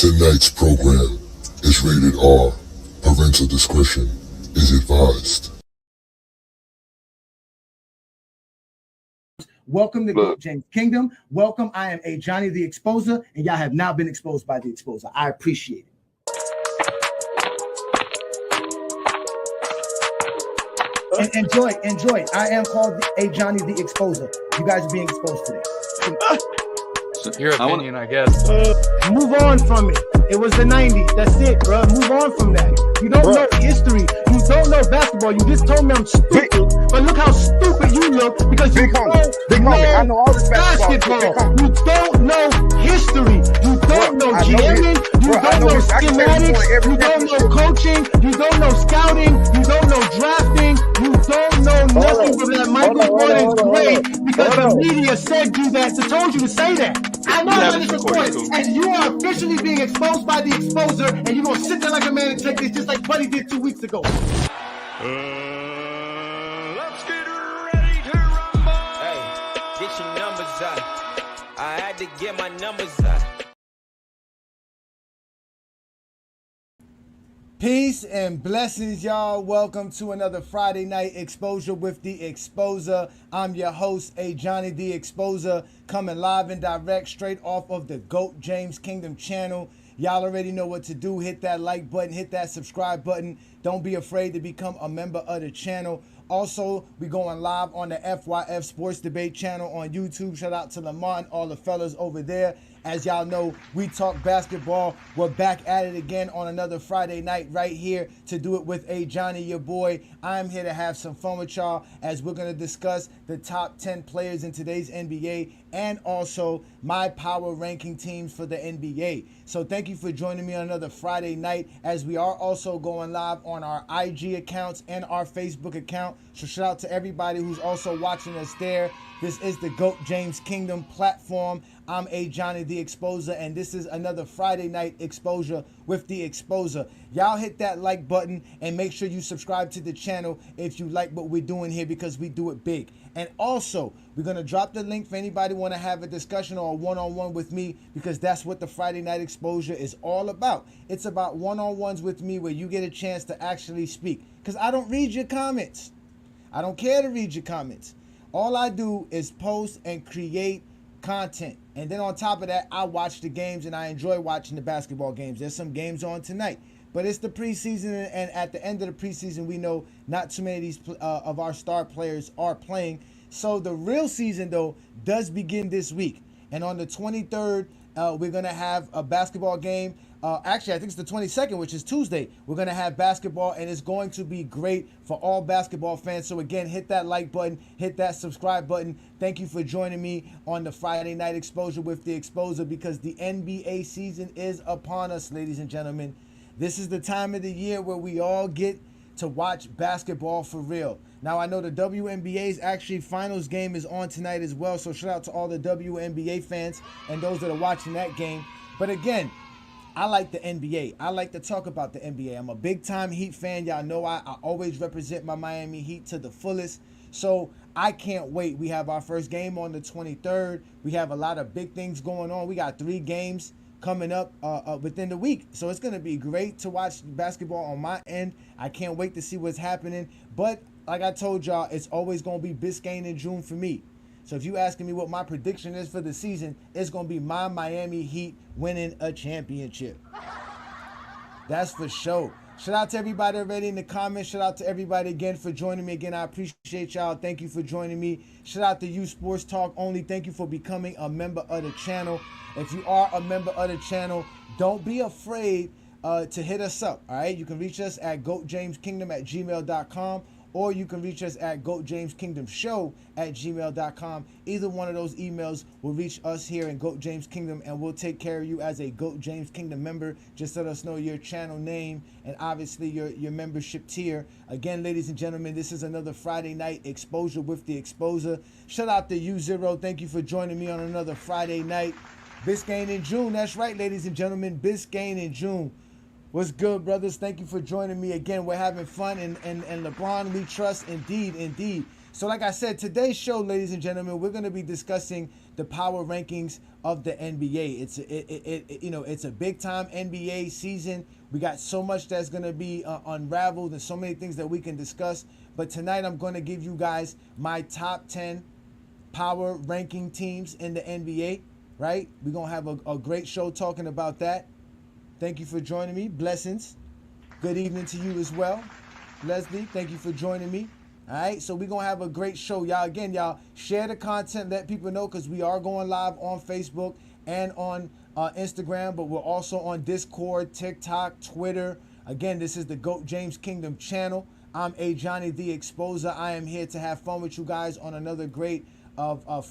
Tonight's program is rated R. Parental discretion is advised. Welcome to Goat James Kingdom. Welcome. I am Ajani the Exposer, and y'all have now been exposed by the Exposer. I appreciate it. And enjoy. I am called Ajani the Exposer. You guys are being exposed today. Your opinion, I guess. Move on from it. It was the 90s. That's it, bro. Move on from that. You don't know history. You don't know basketball. You just told me I'm stupid. But look how stupid you look because you don't know I know all this basketball. You don't know history. You don't know jamming. You don't know schematics. You don't know coaching. You don't know scouting. You don't know drafting. You don't know nothing but that Michael Jordan's great because the media said you that, so told you to say that. I know that is recorded, and you are officially being exposed by the Exposer, and you're going to sit there like a man and take this just like Buddy did 2 weeks ago. Let's get ready to rumble. Hey, get your numbers out. I had to get my numbers out. Peace and blessings, y'all. Welcome to another Friday Night Exposure with the Exposer. I'm your host, Ajani the Exposer, coming live and direct straight off of the GOAT James Kingdom channel. Y'all already know what to do. Hit that like button, hit that subscribe button. Don't be afraid to become a member of the channel. Also, we going live on the FYF Sports Debate channel on YouTube. Shout out to Lamont, all the fellas over there. As y'all know, we talk basketball. We're back at it again on another Friday night right here to do it with Ajani, your boy. I'm here to have some fun with y'all as we're going to discuss the top 10 players in today's NBA and also my power ranking teams for the NBA. So thank you for joining me on another Friday night as we are also going live on our IG accounts and our Facebook account. So shout out to everybody who's also watching us there. This is the GOAT James Kingdom platform. I'm Ajani the Exposer, and this is another Friday Night Exposure with the Exposer. Y'all hit that like button and make sure you subscribe to the channel if you like what we're doing here because we do it big. And also, we're going to drop the link for anybody want to have a discussion or a one-on-one with me because that's what the Friday Night Exposure is all about. It's about one-on-ones with me where you get a chance to actually speak because I don't read your comments. I don't care to read your comments. All I do is post and create content. And then on top of that, I watch the games and I enjoy watching the basketball games. There's some games on tonight. But it's the preseason, and at the end of the preseason, we know not too many of these of our star players are playing. So the real season, though, does begin this week. And on the 23rd, we're going to have a basketball game. Actually, I think it's the 22nd, which is Tuesday. We're going to have basketball, and it's going to be great for all basketball fans. So, again, hit that like button, hit that subscribe button. Thank you for joining me on the Friday Night Exposure with the Exposer because the NBA season is upon us, ladies and gentlemen. This is the time of the year where we all get to watch basketball for real. Now, I know the WNBA's actually finals game is on tonight as well, so shout out to all the WNBA fans and those that are watching that game. But again, I like the NBA. I like to talk about the NBA. I'm a big-time Heat fan. Y'all know I always represent my Miami Heat to the fullest. So I can't wait. We have our first game on the 23rd. We have a lot of big things going on. We got 3 games coming up within the week. So it's going to be great to watch basketball on my end. I can't wait to see what's happening. But like I told y'all, it's always going to be Biscayne in June for me. So if you asking me what my prediction is for the season, it's going to be my Miami Heat winning a championship. That's for sure. Shout out to everybody already in the comments. Shout out to everybody again for joining me. Again, I appreciate y'all. Thank you for joining me. Shout out to you, Sports Talk Only. Thank you for becoming a member of the channel. If you are a member of the channel, don't be afraid to hit us up. All right, you can reach us at goatjameskingdom@gmail.com. or you can reach us at goatjameskingdomshow@gmail.com. Either one of those emails will reach us here in GOAT James Kingdom, and we'll take care of you as a GOAT James Kingdom member. Just let us know your channel name and obviously your membership tier. Again, ladies and gentlemen, this is another Friday Night Exposure with the Exposer. Shout out to U0. Thank you for joining me on another Friday night. Biscayne in June. That's right, ladies and gentlemen. Biscayne in June. What's good, brothers? Thank you for joining me again. We're having fun, and LeBron we trust, indeed. So like I said, today's show, ladies and gentlemen, we're going to be discussing the power rankings of the NBA. It's a big time NBA season. We got so much that's gonna be unraveled and so many things that we can discuss. But tonight I'm going to give you guys my top 10 power ranking teams in the NBA. Right? We're gonna have a great show talking about that. Thank you for joining me. Blessings. Good evening to you as well. Leslie, thank you for joining me. All right, so we're going to have a great show. Y'all share the content, let people know, because we are going live on Facebook and on Instagram, but we're also on Discord, TikTok, Twitter. Again, this is the GOAT James Kingdom channel. I'm Ajani the Exposer. I am here to have fun with you guys on another great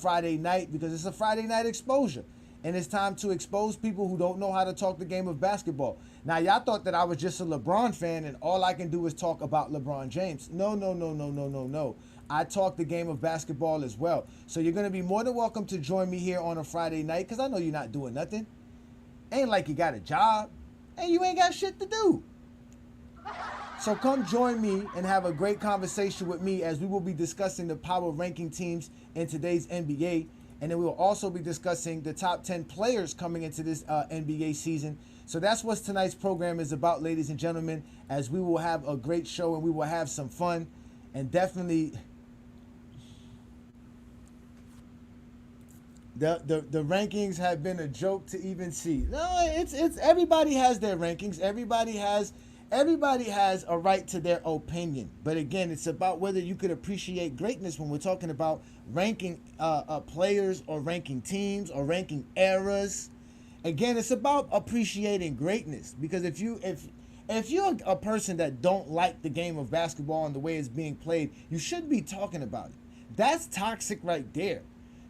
Friday night, because it's a Friday night exposure. And it's time to expose people who don't know how to talk the game of basketball. Now, y'all thought that I was just a LeBron fan and all I can do is talk about LeBron James. No. I talk the game of basketball as well. So you're going to be more than welcome to join me here on a Friday night, because I know you're not doing nothing. Ain't like you got a job and you ain't got shit to do. So come join me and have a great conversation with me as we will be discussing the power ranking teams in today's NBA. And then we will also be discussing the top 10 players coming into this NBA season. So that's what tonight's program is about, ladies and gentlemen, as we will have a great show and we will have some fun. And definitely, the rankings have been a joke to even see. No, it's everybody has their rankings. Everybody has a right to their opinion. But again, it's about whether you could appreciate greatness when we're talking about ranking players or ranking teams or ranking eras. Again, it's about appreciating greatness, because if you're a person that don't like the game of basketball and the way it's being played, you shouldn't be talking about it. That's toxic right there.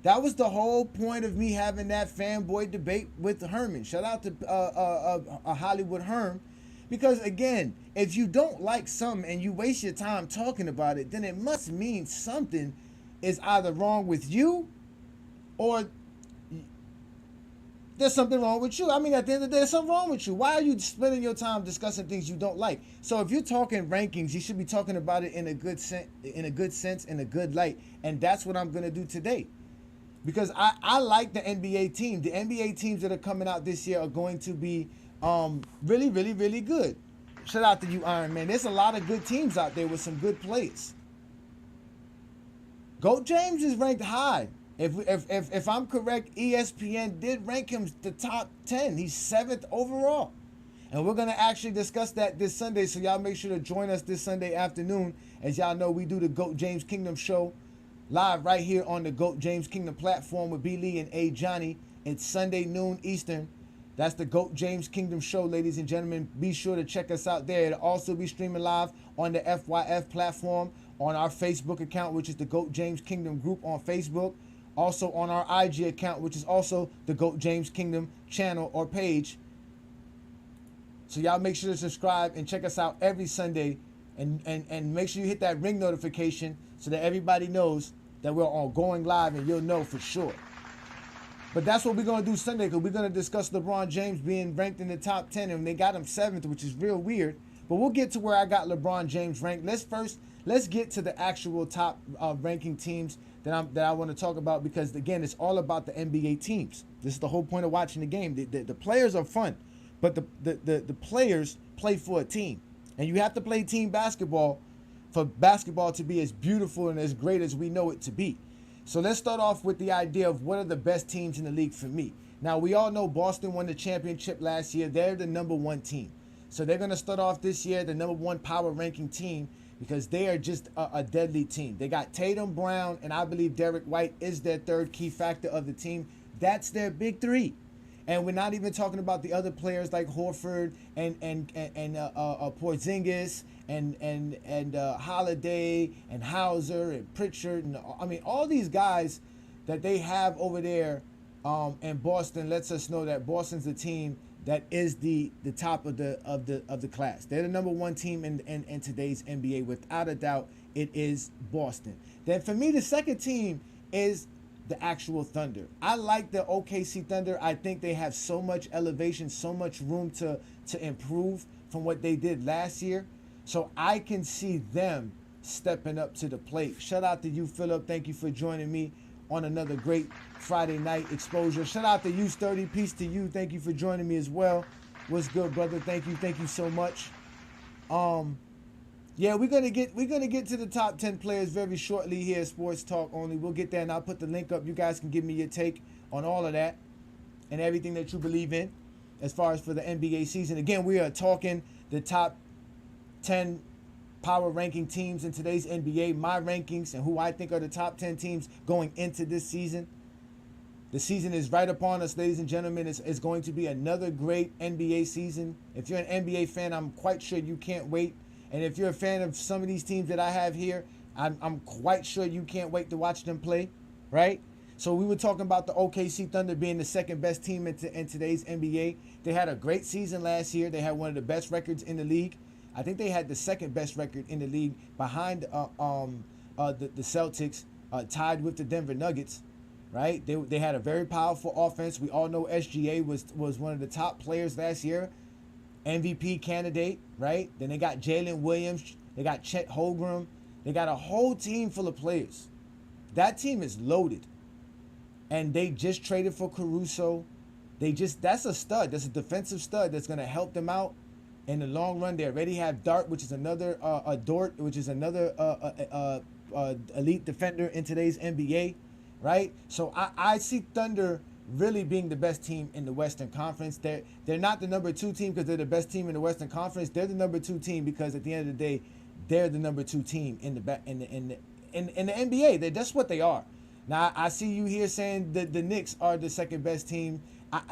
That was the whole point of me having that fanboy debate with Herman. Shout out to Hollywood Herm. Because again, if you don't like something and you waste your time talking about it, then it must mean something is either wrong with you or there's something wrong with you. I mean, at the end of the day, there's something wrong with you. Why are you spending your time discussing things you don't like? So if you're talking rankings, you should be talking about it in a good sense, in a good light. And that's what I'm going to do today. Because I like the NBA team. The NBA teams that are coming out this year are going to be really, really, really good. Shout out to you, Iron Man. There's a lot of good teams out there with some good players. GOAT James is ranked high. If I'm correct, ESPN did rank him the top 10. He's 7th overall. And we're going to actually discuss that this Sunday, so y'all make sure to join us this Sunday afternoon. As y'all know, we do the GOAT James Kingdom show live right here on the GOAT James Kingdom platform with B. Lee and Ajani. It's Sunday noon Eastern. That's the GOAT James Kingdom show, ladies and gentlemen. Be sure to check us out there. It'll also be streaming live on the FYF platform, on our Facebook account, which is the GOAT James Kingdom group on Facebook. Also on our IG account, which is also the GOAT James Kingdom channel or page. So y'all make sure to subscribe and check us out every Sunday. And make sure you hit that ring notification so that everybody knows that we're all going live and you'll know for sure. But that's what we're going to do Sunday, because we're going to discuss LeBron James being ranked in the top 10, and they got him 7th, which is real weird. But we'll get to where I got LeBron James ranked. Let's get to the actual top ranking teams that I want to talk about, because, again, it's all about the NBA teams. This is the whole point of watching the game. The players are fun, but the players play for a team. And you have to play team basketball for basketball to be as beautiful and as great as we know it to be. So let's start off with the idea of what are the best teams in the league for me. Now, we all know Boston won the championship last year. They're the number 1 team. So they're going to start off this year the number 1 power ranking team, because they are just a deadly team. They got Tatum, Brown, and I believe Derek White is their third key factor of the team. That's their big 3. And we're not even talking about the other players like Horford and Porzingis and Holiday and Hauser and Pritchard, and I mean all these guys that they have over there in Boston lets us know that Boston's a team that is the top of the class. They're the number 1 team in today's NBA, without a doubt. It is Boston. Then for me, the second team is the actual Thunder. I like the OKC Thunder. I think they have so much elevation, so much room to improve from what they did last year. So I can see them stepping up to the plate. Shout out to you, Philip. Thank you for joining me on another great Friday night exposure. Shout out to Use 30. Peace to you. Thank you for joining me as well. What's good, brother? Thank you so much. Yeah, we're gonna get to the top 10 players very shortly here at Sports Talk Only. We'll get there, and I'll put the link up. You guys can give me your take on all of that and everything that you believe in as far as for the NBA season. Again, we are talking the top 10 power ranking teams in today's NBA, my rankings, and who I think are the top 10 teams going into this season. The season is right upon us, ladies and gentlemen. It's going to be another great NBA season. If you're an NBA fan, I'm quite sure you can't wait. And if you're a fan of some of these teams that I have here, I'm quite sure you can't wait to watch them play, right? So we were talking about the OKC Thunder being the second best team in today's NBA. They had a great season last year. They had one of the best records in the league. I think they had the second best record in the league behind the Celtics, tied with the Denver Nuggets, right? They had a very powerful offense. We all know SGA was one of the top players last year. MVP candidate, right? Then they got Jalen Williams. They got Chet Holmgren. They got a whole team full of players. That team is loaded. And they just traded for Caruso. That's a stud. That's a defensive stud that's going to help them out in the long run. They already have Dort, which is another elite defender in today's NBA, right? So I see Thunder really being the best team in the Western Conference. They're not the number 2 team because they're the best team in the Western Conference. They're the number 2 team because at the end of the day, they're the number 2 team in the NBA. That's what they are. Now I see you here saying that the Knicks are the second best team.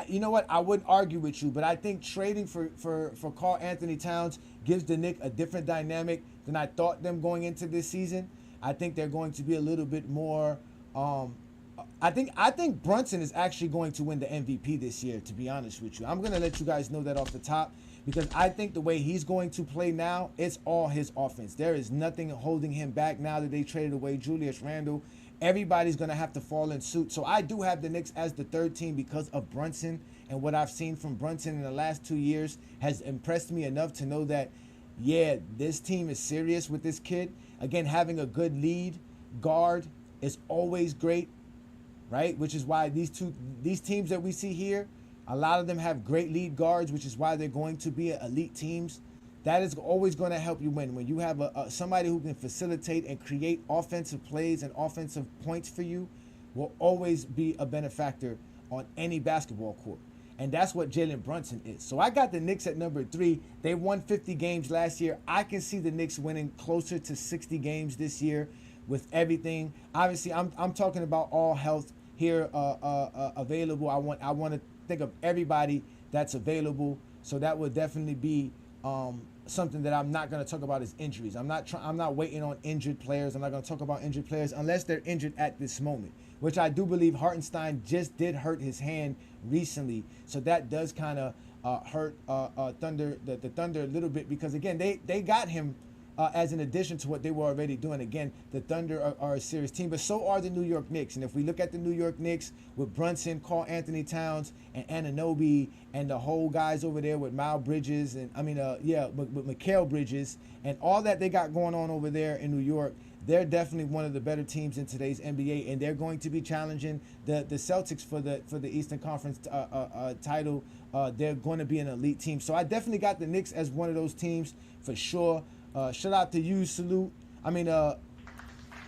You know what? I wouldn't argue with you, but I think trading for Karl Anthony Towns gives the Knicks a different dynamic than I thought them going into this season. I think they're going to be a little bit more. I think Brunson is actually going to win the MVP this year, to be honest with you. I'm going to let you guys know that off the top because I think the way he's going to play now, it's all his offense. There is nothing holding him back now that they traded away Julius Randle. Everybody's going to have to fall in suit. So I do have the Knicks as the third team because of Brunson, and what I've seen from Brunson in the last 2 years has impressed me enough to know that, yeah, this team is serious with this kid. Again, having a good lead guard is always great, right? Which is why these teams that we see here, a lot of them have great lead guards, which is why they're going to be elite teams. That is always going to help you win. When you have somebody who can facilitate and create offensive plays and offensive points for you, will always be a benefactor on any basketball court. And that's what Jalen Brunson is. So I got the Knicks at number 3. They won 50 games last year. I can see the Knicks winning closer to 60 games this year with everything. Obviously, I'm talking about all health here available. I want to think of everybody that's available. So that would definitely be something that I'm not going to talk about is injuries. I'm not waiting on injured players. I'm not going to talk about injured players unless they're injured at this moment, which I do believe Hartenstein just did hurt his hand recently. So that does kind of hurt Thunder, the Thunder a little bit because, again, they got him as an addition to what they were already doing. Again, the Thunder are a serious team, but so are the New York Knicks. And if we look at the New York Knicks with Brunson, Karl Anthony Towns, and Anunoby, and the whole guys over there with Mikal Bridges, with Mikal Bridges, and all that they got going on over there in New York, they're definitely one of the better teams in today's NBA, and they're going to be challenging the Celtics for the Eastern Conference title. They're going to be an elite team. So I definitely got the Knicks as one of those teams for sure. Shout out to you, salute.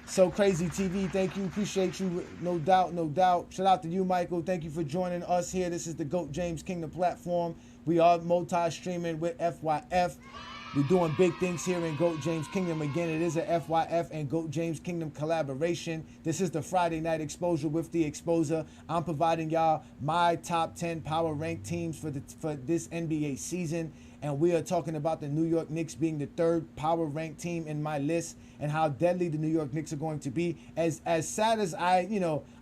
So Crazy TV, thank you, appreciate you, no doubt. Shout out to you, Michael. Thank you for joining us here. This is the GOAT James Kingdom platform. We are multi-streaming with FYF. We're doing big things here in GOAT James Kingdom. Again, it is a FYF and GOAT James Kingdom collaboration. This is the Friday night exposure with the Exposer. I'm providing y'all my top 10 power ranked teams for this NBA season. And we are talking about the New York Knicks being the third power ranked team in my list and how deadly the New York Knicks are going to be. As sad as I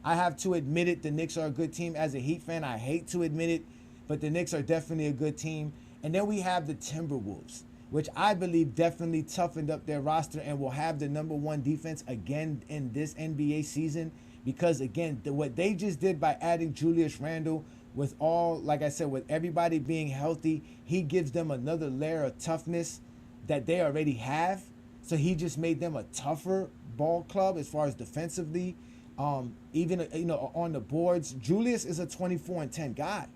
have to admit it, the Knicks are a good team. As a Heat fan, I hate to admit it, but the Knicks are definitely a good team. And then we have the Timberwolves, which I believe definitely toughened up their roster and will have the number 1 defense again in this NBA season. Because again, what they just did by adding Julius Randle, with all, like I said, with everybody being healthy, he gives them another layer of toughness that they already have. So he just made them a tougher ball club as far as defensively. Even on the boards, Julius is a 24-10 guy.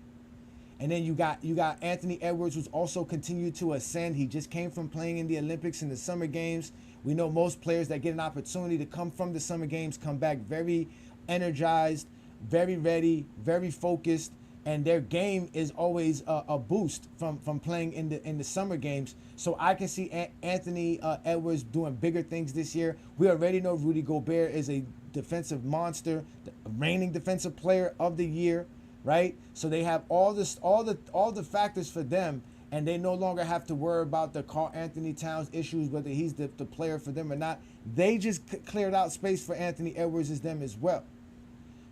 And then you got Anthony Edwards, who's also continued to ascend. He just came from playing in the Olympics and the Summer Games. We know most players that get an opportunity to come from the Summer Games come back very energized, very ready, very focused, and their game is always a boost from playing in the Summer Games. So I can see Anthony Edwards doing bigger things this year. We already know Rudy Gobert is a defensive monster, the reigning defensive player of the year. Right, so they have all the factors for them, and they no longer have to worry about the Karl Anthony Towns issues, whether he's the player for them or not. They just cleared out space for Anthony Edwards as them as well.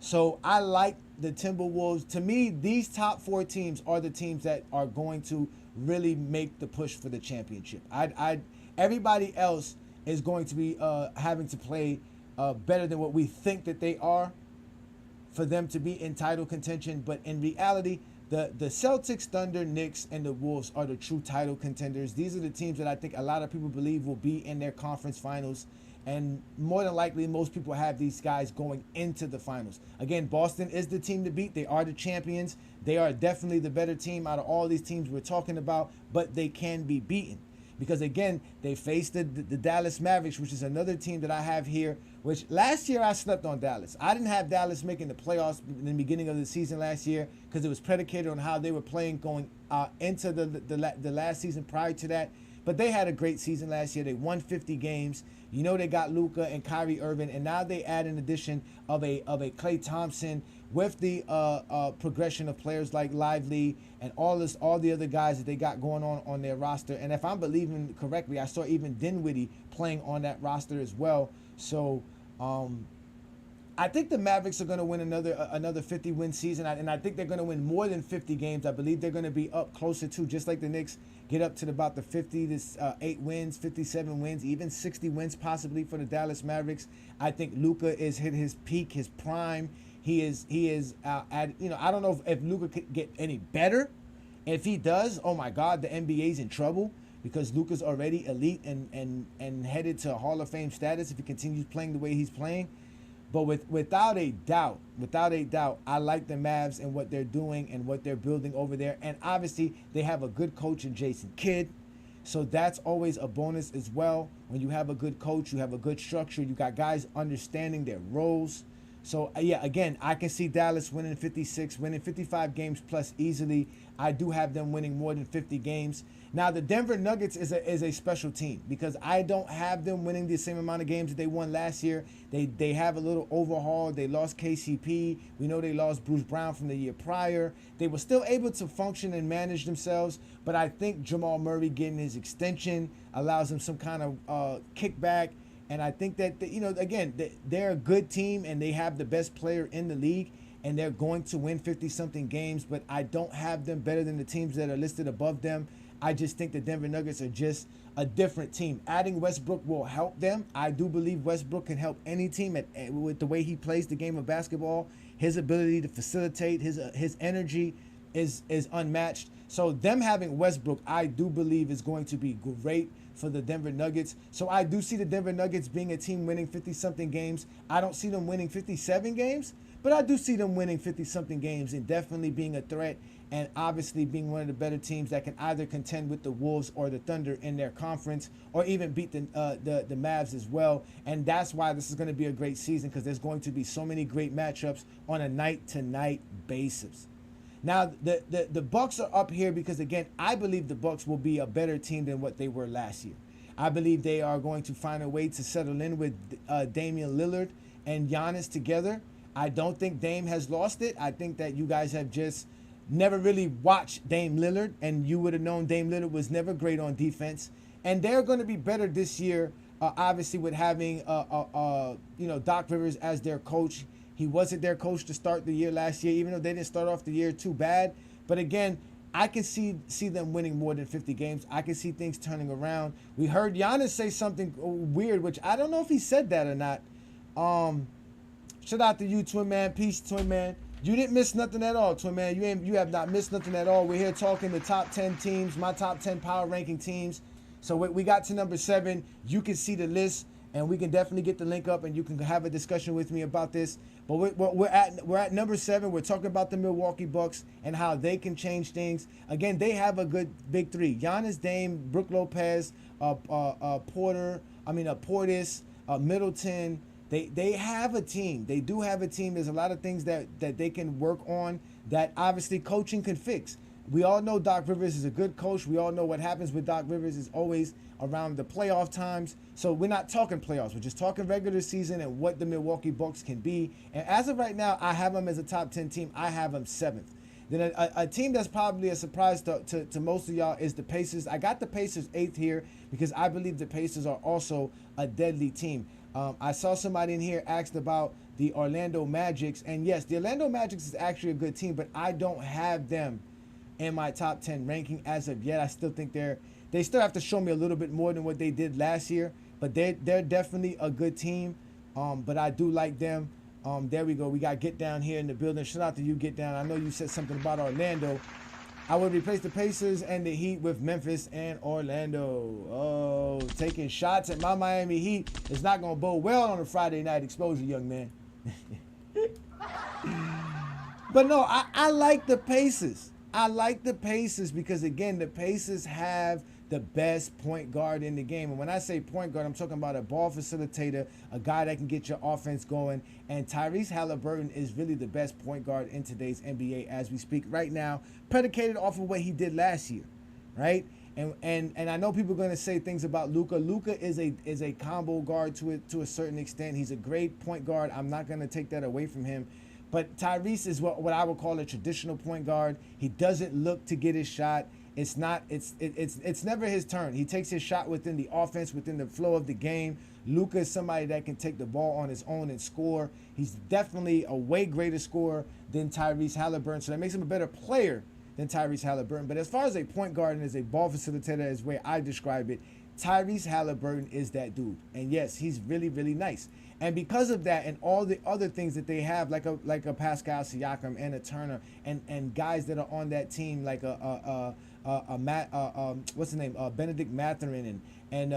So I like the Timberwolves. To me, these top 4 teams are the teams that are going to really make the push for the championship. Everybody else is going to be having to play better than what we think that they are for them to be in title contention. But in reality, the Celtics, Thunder, Knicks, and the Wolves are the true title contenders. These are the teams that I think a lot of people believe will be in their conference finals. And more than likely, most people have these guys going into the finals. Again, Boston is the team to beat. They are the champions. They are definitely the better team out of all these teams we're talking about, but they can be beaten. Because again, they faced the Dallas Mavericks, which is another team that I have here, which last year I slept on Dallas. I didn't have Dallas making the playoffs in the beginning of the season last year because it was predicated on how they were playing going into the last season prior to that. But they had a great season last year. They won 50 games. You know, they got Luka and Kyrie Irving, and now they add an addition of a Klay Thompson with the progression of players like Lively and all the other guys that they got going on their roster. And if I'm believing correctly, I saw even Dinwiddie playing on that roster as well. So I think the Mavericks are going to win another 50-win season, and I think they're going to win more than 50 games. I believe they're going to be up closer to, just like the Knicks, get up to about the 58 wins, 57 wins, even 60 wins possibly for the Dallas Mavericks. I think Luka is hit his peak, his prime. He is at, I don't know if Luka could get any better. If he does, oh my God, the NBA's in trouble because Luka's already elite and headed to Hall of Fame status if he continues playing the way he's playing. But without a doubt, I like the Mavs and what they're doing and what they're building over there. And obviously, they have a good coach in Jason Kidd. So that's always a bonus as well. When you have a good coach, you have a good structure. You got guys understanding their roles. So, yeah, again, I can see Dallas winning 56, winning 55 games plus easily. I do have them winning more than 50 games. Now, the Denver Nuggets is a special team because I don't have them winning the same amount of games that they won last year. They have a little overhaul. They lost KCP. We know they lost Bruce Brown from the year prior. They were still able to function and manage themselves, but I think Jamal Murray getting his extension allows them some kind of kickback. And I think that, again, they're a good team and they have the best player in the league and they're going to win 50-something games, but I don't have them better than the teams that are listed above them. I just think the Denver Nuggets are just a different team. Adding Westbrook will help them. I do believe Westbrook can help any team with the way he plays the game of basketball. His ability to facilitate, his energy is unmatched. So them having Westbrook, I do believe is going to be great for the Denver Nuggets. So I do see the Denver Nuggets being a team winning 50-something games. I don't see them winning 57 games, but I do see them winning 50-something games and definitely being a threat and obviously being one of the better teams that can either contend with the Wolves or the Thunder in their conference or even beat the Mavs as well. And that's why this is going to be a great season because there's going to be so many great matchups on a night-to-night basis. Now, the Bucks are up here because, again, I believe the Bucks will be a better team than what they were last year. I believe they are going to find a way to settle in with Damian Lillard and Giannis together. I don't think Dame has lost it. I think that you guys have just never really watched Dame Lillard, and you would have known Dame Lillard was never great on defense. And they're going to be better this year, obviously, with having Doc Rivers as their coach. He wasn't their coach to start the year last year, even though they didn't start off the year too bad. But again, I can see them winning more than 50 games. I can see things turning around. We heard Giannis say something weird, which I don't know if he said that or not. Shout out to you, Twin Man. Peace, Twin Man. You didn't miss nothing at all, Twin Man. You have not missed nothing at all. We're here talking the top 10 teams, my top 10 power ranking teams. So we got to number 7. You can see the list. and we can definitely get the link up, and you can have a discussion with me about this. But we're at number 7. We're talking about the Milwaukee Bucks and how they can change things. Again, they have a good big three: Giannis, Dame, Brook Lopez, Portis, Middleton. They have a team. They do have a team. There's a lot of things that they can work on that obviously coaching can fix. We all know Doc Rivers is a good coach. We all know what happens with Doc Rivers is always around the playoff times. So we're not talking playoffs. We're just talking regular season and what the Milwaukee Bucks can be. And as of right now, I have them as a top 10 team. I have them 7th. Then a team that's probably a surprise to most of y'all is the Pacers. I got the Pacers 8th here because I believe the Pacers are also a deadly team. I saw somebody in here asked about the Orlando Magics. And yes, the Orlando Magics is actually a good team, but I don't have them in my top 10 ranking as of yet. I still think they still have to show me a little bit more than what they did last year, but they're definitely a good team. But I do like them. There we go. We got Get Down here in the building. Shout out to you, Get Down. I know you said something about Orlando. I would replace the Pacers and the Heat with Memphis and Orlando. Oh, taking shots at my Miami Heat is not going to bode well on a Friday night exposure, young man. But no, I like the Pacers. I like the Pacers because, again, the Pacers have the best point guard in the game. And when I say point guard, I'm talking about a ball facilitator, a guy that can get your offense going. And Tyrese Halliburton is really the best point guard in today's NBA as we speak right now, predicated off of what he did last year, right? And I know people are going to say things about Luka. Luka is a combo guard to a certain extent. He's a great point guard. I'm not going to take that away from him. But Tyrese is what I would call a traditional point guard. He doesn't look to get his shot. It's never his turn. He takes his shot within the offense, within the flow of the game. Luka is somebody that can take the ball on his own and score. He's definitely a way greater scorer than Tyrese Halliburton, so that makes him a better player than Tyrese Halliburton. But as far as a point guard and as a ball facilitator, as way I describe it, Tyrese Halliburton is that dude. And yes, he's really, really nice. And because of that and all the other things that they have, like a Pascal Siakam and a Turner and guys that are on that team, like what's his name, Benedict Mathurin and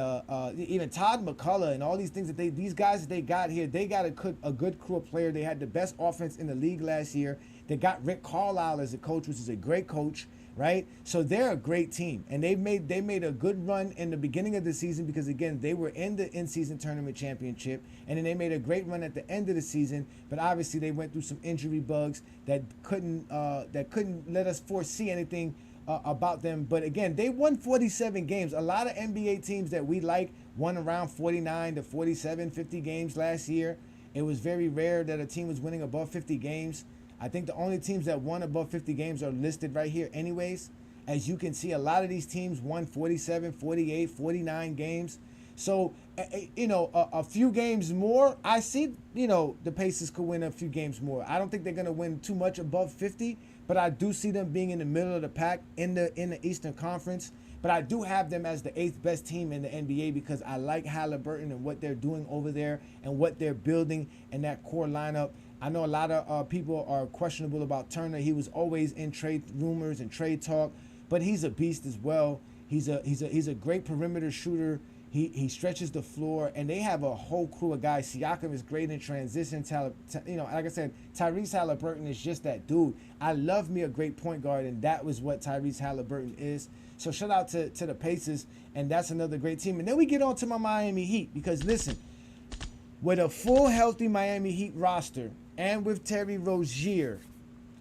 even Todd McCullough and all these things that these guys that they got here, they got a good crew of players. They had the best offense in the league last year. They got Rick Carlisle as a coach, which is a great coach. Right, so they're a great team, and they made a good run in the beginning of the season because, again, they were in the in-season tournament championship, and then they made a great run at the end of the season. But obviously, they went through some injury bugs that couldn't let us foresee anything about them. But again, they won 47 games. A lot of NBA teams that we like won around 49 to 47, 50 games last year. It was very rare that a team was winning above 50 games. I think the only teams that won above 50 games are listed right here anyways. As you can see, a lot of these teams won 47, 48, 49 games. So, a few games more, I see, the Pacers could win a few games more. I don't think they're going to win too much above 50, but I do see them being in the middle of the pack in the Eastern Conference. But I do have them as the 8th best team in the NBA because I like Halliburton and what they're doing over there and what they're building in that core lineup. I know a lot of people are questionable about Turner. He was always in trade rumors and trade talk, but he's a beast as well. He's a great perimeter shooter. He stretches the floor, and they have a whole crew of guys. Siakam is great in transition. Like I said, Tyrese Halliburton is just that dude. I love me a great point guard, and that was what Tyrese Halliburton is. So shout out to the Pacers, and that's another great team. And then we get on to my Miami Heat because, listen, with a full, healthy Miami Heat roster and with Terry Rozier,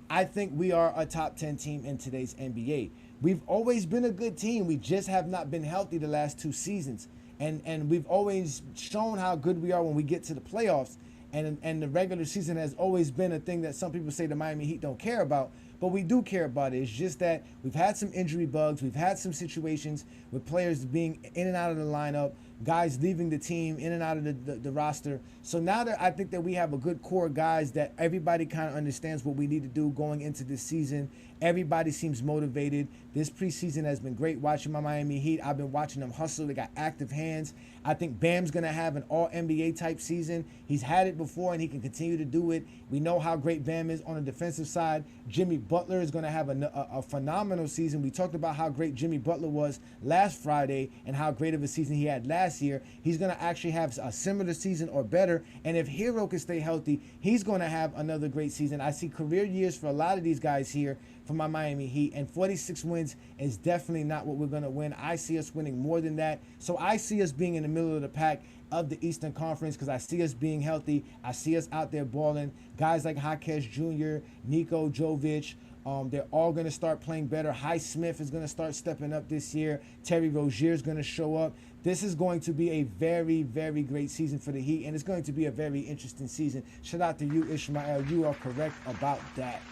I think we are a top 10 team in today's NBA. We've always been a good team. We just have not been healthy the last 2 seasons. And we've always shown how good we are when we get to the playoffs. And the regular season has always been a thing that some people say the Miami Heat don't care about. But we do care about it. It's just that we've had some injury bugs. We've had some situations with players being in and out of the lineup, guys leaving the team, in and out of the roster. So now that I think that we have a good core of guys that everybody kind of understands what we need to do going into this season. Everybody seems motivated. This preseason has been great watching my Miami Heat. I've been watching them hustle. They got active hands. I think Bam's going to have an all-NBA type season. He's had it before, and he can continue to do it. We know how great Bam is on the defensive side. Jimmy Butler is going to have a phenomenal season. We talked about how great Jimmy Butler was last Friday and how great of a season he had last last year. He's going to actually have a similar season or better. And if Hero can stay healthy, he's going to have another great season. I see career years for a lot of these guys here for my Miami Heat, and 46 wins is definitely not what we're going to win. I see us winning more than that. So I see us being in the middle of the pack of the Eastern Conference because I see us being healthy. I see us out there balling. Guys like Jaquez Jr., Niko Jovic, they're all going to start playing better. Highsmith is going to start stepping up this year. Terry Rozier is going to show up. This is going to be a very, very great season for the Heat, and it's going to be a very interesting season. Shout out to you, Ishmael. You are correct about that.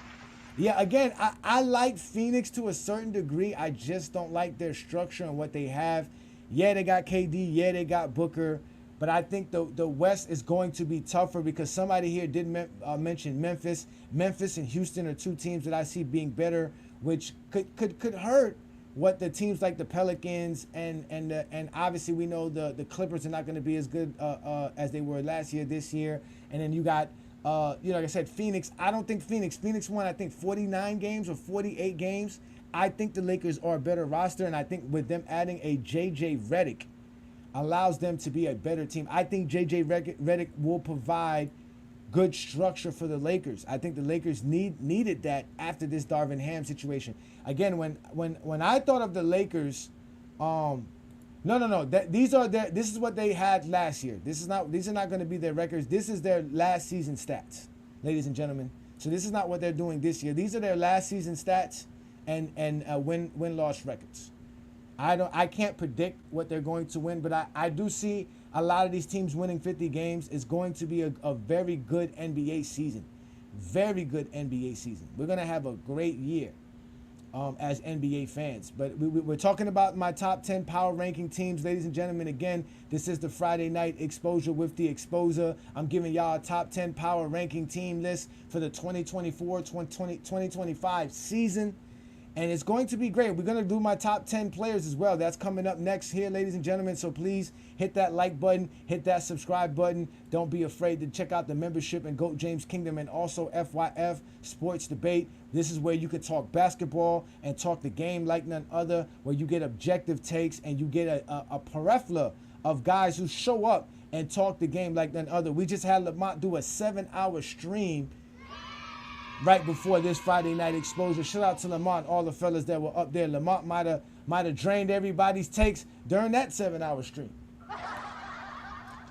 Yeah, again, I like Phoenix to a certain degree. I just don't like their structure and what they have. Yeah, they got KD. Yeah, they got Booker. But I think the West is going to be tougher because somebody here did mention Memphis. Memphis and Houston are two teams that I see being better, which could hurt what the teams like the Pelicans and obviously we know the Clippers are not going to be as good as they were last year, this year. And then you got like I said, Phoenix. I don't think Phoenix won, I think 49 games or 48 games. I think the Lakers are a better roster, and I think with them adding a JJ Redick allows them to be a better team. I think JJ Redick will provide good structure for the Lakers. I think the Lakers needed that after this Darvin Ham situation. Again, when I thought of the Lakers, these is what they had last year. These are not going to be their records. This is their last season stats, ladies and gentlemen. So this is not what they're doing this year. These are their last season stats and win-loss records. I can't predict what they're going to win, but I do see a lot of these teams winning 50 games. Is going to be a very good NBA season. Very good NBA season. We're going to have a great year as NBA fans. But we're talking about my top 10 power ranking teams. Ladies and gentlemen, again, this is the Friday night exposure with the Exposer. I'm giving y'all a top 10 power ranking team list for the 2024-2025 season. And it's going to be great. We're going to do my top 10 players as well. That's coming up next here, ladies and gentlemen. So please hit that like button, hit that subscribe button. Don't be afraid to check out the membership in GOAT James Kingdom and also FYF Sports Debate. This is where you can talk basketball and talk the game like none other, where you get objective takes and you get a plethora of guys who show up and talk the game like none other. We just had Lamont do a 7-hour stream right before this Friday night exposure. Shout out to Lamont, all the fellas that were up there. Lamont might have drained everybody's takes during that 7-hour stream.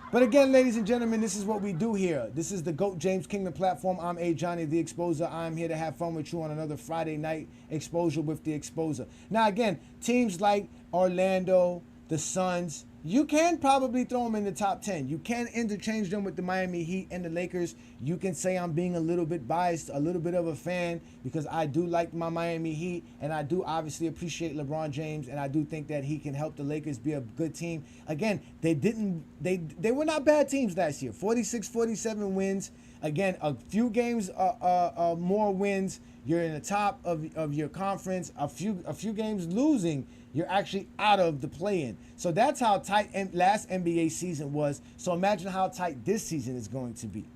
But again, ladies and gentlemen, this is what we do here. This is the GOAT James Kingdom platform. I'm Ajani, the Exposer. I'm here to have fun with you on another Friday night exposure with the Exposer. Now, again, teams like Orlando, the Suns, you can probably throw them in the top 10. You can interchange them with the Miami Heat and the Lakers. You can say I'm being a little bit biased, a little bit of a fan, because I do like my Miami Heat, and I do obviously appreciate LeBron James, and I do think that he can help the Lakers be a good team. Again, they were not bad teams last year. 46, 47 wins. Again, a few games more wins. You're in the top of your conference. A few games losing, you're actually out of the play-in. So that's how tight last NBA season was. So imagine how tight this season is going to be.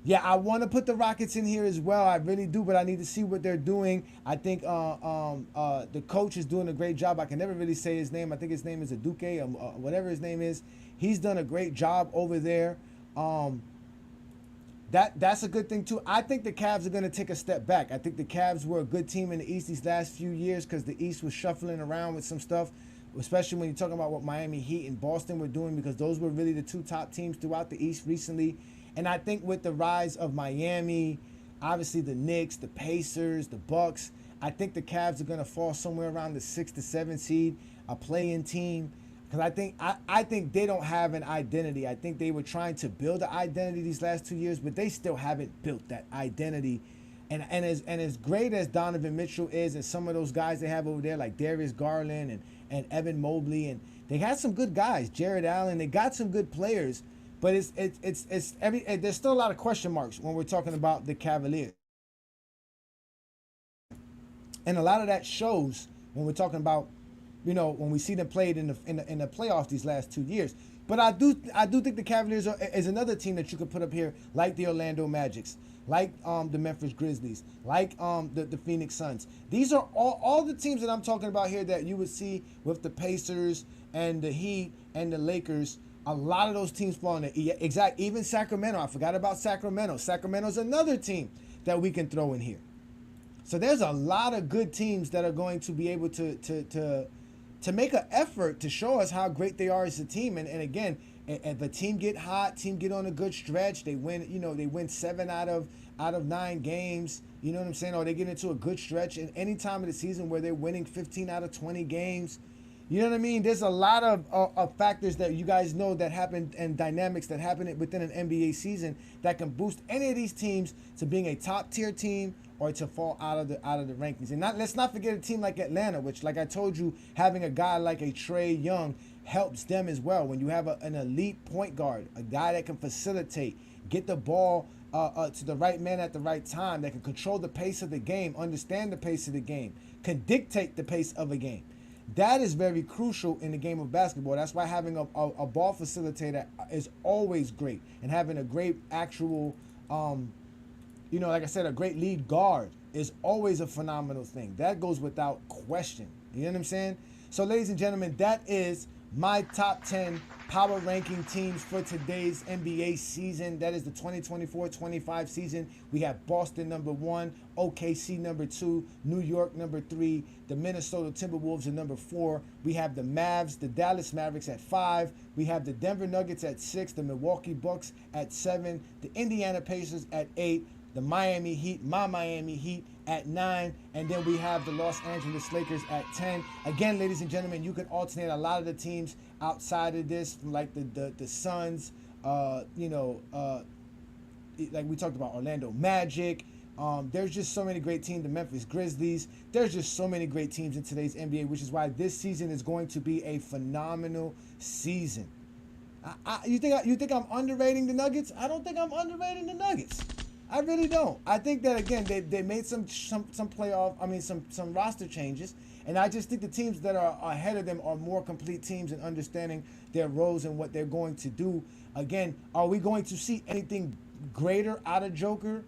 Yeah, I want to put the Rockets in here as well. I really do, but I need to see what they're doing. I think the coach is doing a great job. I can never really say his name. I think his name is Aduke, or whatever his name is. He's done a great job over there. That's a good thing too. I think the Cavs are going to take a step back. I think the Cavs were a good team in the East these last few years because the East was shuffling around with some stuff, especially when you're talking about what Miami Heat and Boston were doing, because those were really the two top teams throughout the East recently. And I think with the rise of Miami, obviously the Knicks, the Pacers, the Bucks, I think the Cavs are going to fall somewhere around the 6 to 7 seed, a play-in team. Because I think they don't have an identity. I think they were trying to build an identity these last 2 years, but they still haven't built that identity. And as great as Donovan Mitchell is, and some of those guys they have over there like Darius Garland and Evan Mobley, and they had some good guys, Jared Allen. They got some good players, but there's still a lot of question marks when we're talking about the Cavaliers. And a lot of that shows when we're talking about, when we see them played in the playoffs these last 2 years. But I do think the Cavaliers is another team that you could put up here, like the Orlando Magics, like the Memphis Grizzlies, like the Phoenix Suns. These are all the teams that I'm talking about here that you would see with the Pacers and the Heat and the Lakers. A lot of those teams fall in the exact. Even Sacramento. I forgot about Sacramento. Sacramento's another team that we can throw in here. So there's a lot of good teams that are going to be able to make an effort to show us how great they are as a team. And again, if a team get hot, team get on a good stretch, they win. They win 7 out of 9 games. You know what I'm saying? Or they get into a good stretch in any time of the season where they're winning 15 out of 20 games. You know what I mean? There's a lot of factors that you guys know that happen and dynamics that happen within an NBA season that can boost any of these teams to being a top tier team or to fall out of the rankings. And let's not forget a team like Atlanta, which, like I told you, having a guy like a Trae Young helps them as well. When you have an elite point guard, a guy that can facilitate, get the ball to the right man at the right time, that can control the pace of the game, understand the pace of the game, can dictate the pace of a game. That is very crucial in the game of basketball. That's why having a ball facilitator is always great. And having a great actual, like I said, a great lead guard is always a phenomenal thing. That goes without question. You know what I'm saying? So, ladies and gentlemen, that is my top 10 power ranking teams for today's NBA season. That is the 2024-25 season. We have Boston number 1, OKC number 2, New York number 3, the Minnesota Timberwolves at number 4. We have the Mavs, the Dallas Mavericks at 5. We have the Denver Nuggets at 6, the Milwaukee Bucks at 7, the Indiana Pacers at 8, the Miami Heat, my Miami Heat, at 9, and then we have the Los Angeles Lakers at 10. Again, ladies and gentlemen, you can alternate a lot of the teams outside of this, like the Suns, like we talked about Orlando Magic. There's just so many great teams. The Memphis Grizzlies. There's just so many great teams in today's NBA, which is why this season is going to be a phenomenal season. You think I'm underrating the Nuggets? I don't think I'm underrating the Nuggets. I really don't. I think that, again, they made some roster changes, and I just think the teams that are ahead of them are more complete teams in understanding their roles and what they're going to do. Again, are we going to see anything greater out of Joker?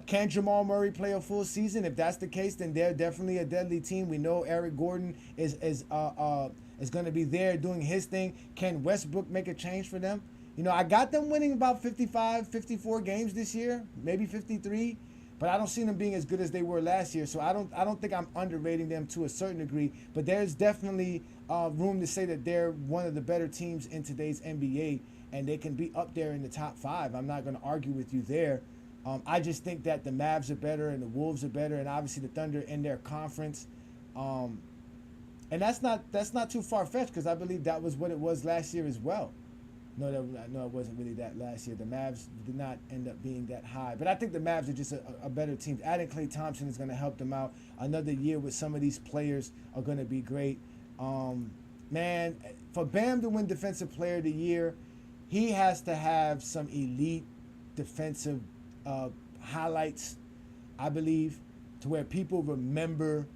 Can Jamal Murray play a full season? If that's the case, then they're definitely a deadly team. We know Eric Gordon is going to be there doing his thing. Can Westbrook make a change for them? I got them winning about 55, 54 games this year, maybe 53, but I don't see them being as good as they were last year. So I don't think I'm underrating them to a certain degree, but there's definitely room to say that they're one of the better teams in today's NBA, and they can be up there in the top 5. I'm not going to argue with you there. I just think that the Mavs are better and the Wolves are better, and obviously the Thunder in their conference. And that's not too far-fetched, because I believe that was what it was last year as well. No, it wasn't really that last year. The Mavs did not end up being that high. But I think the Mavs are just a better team. Adding Klay Thompson is going to help them out. Another year with some of these players are going to be great. Man, for Bam to win Defensive Player of the Year, he has to have some elite defensive highlights, I believe, to where people remember,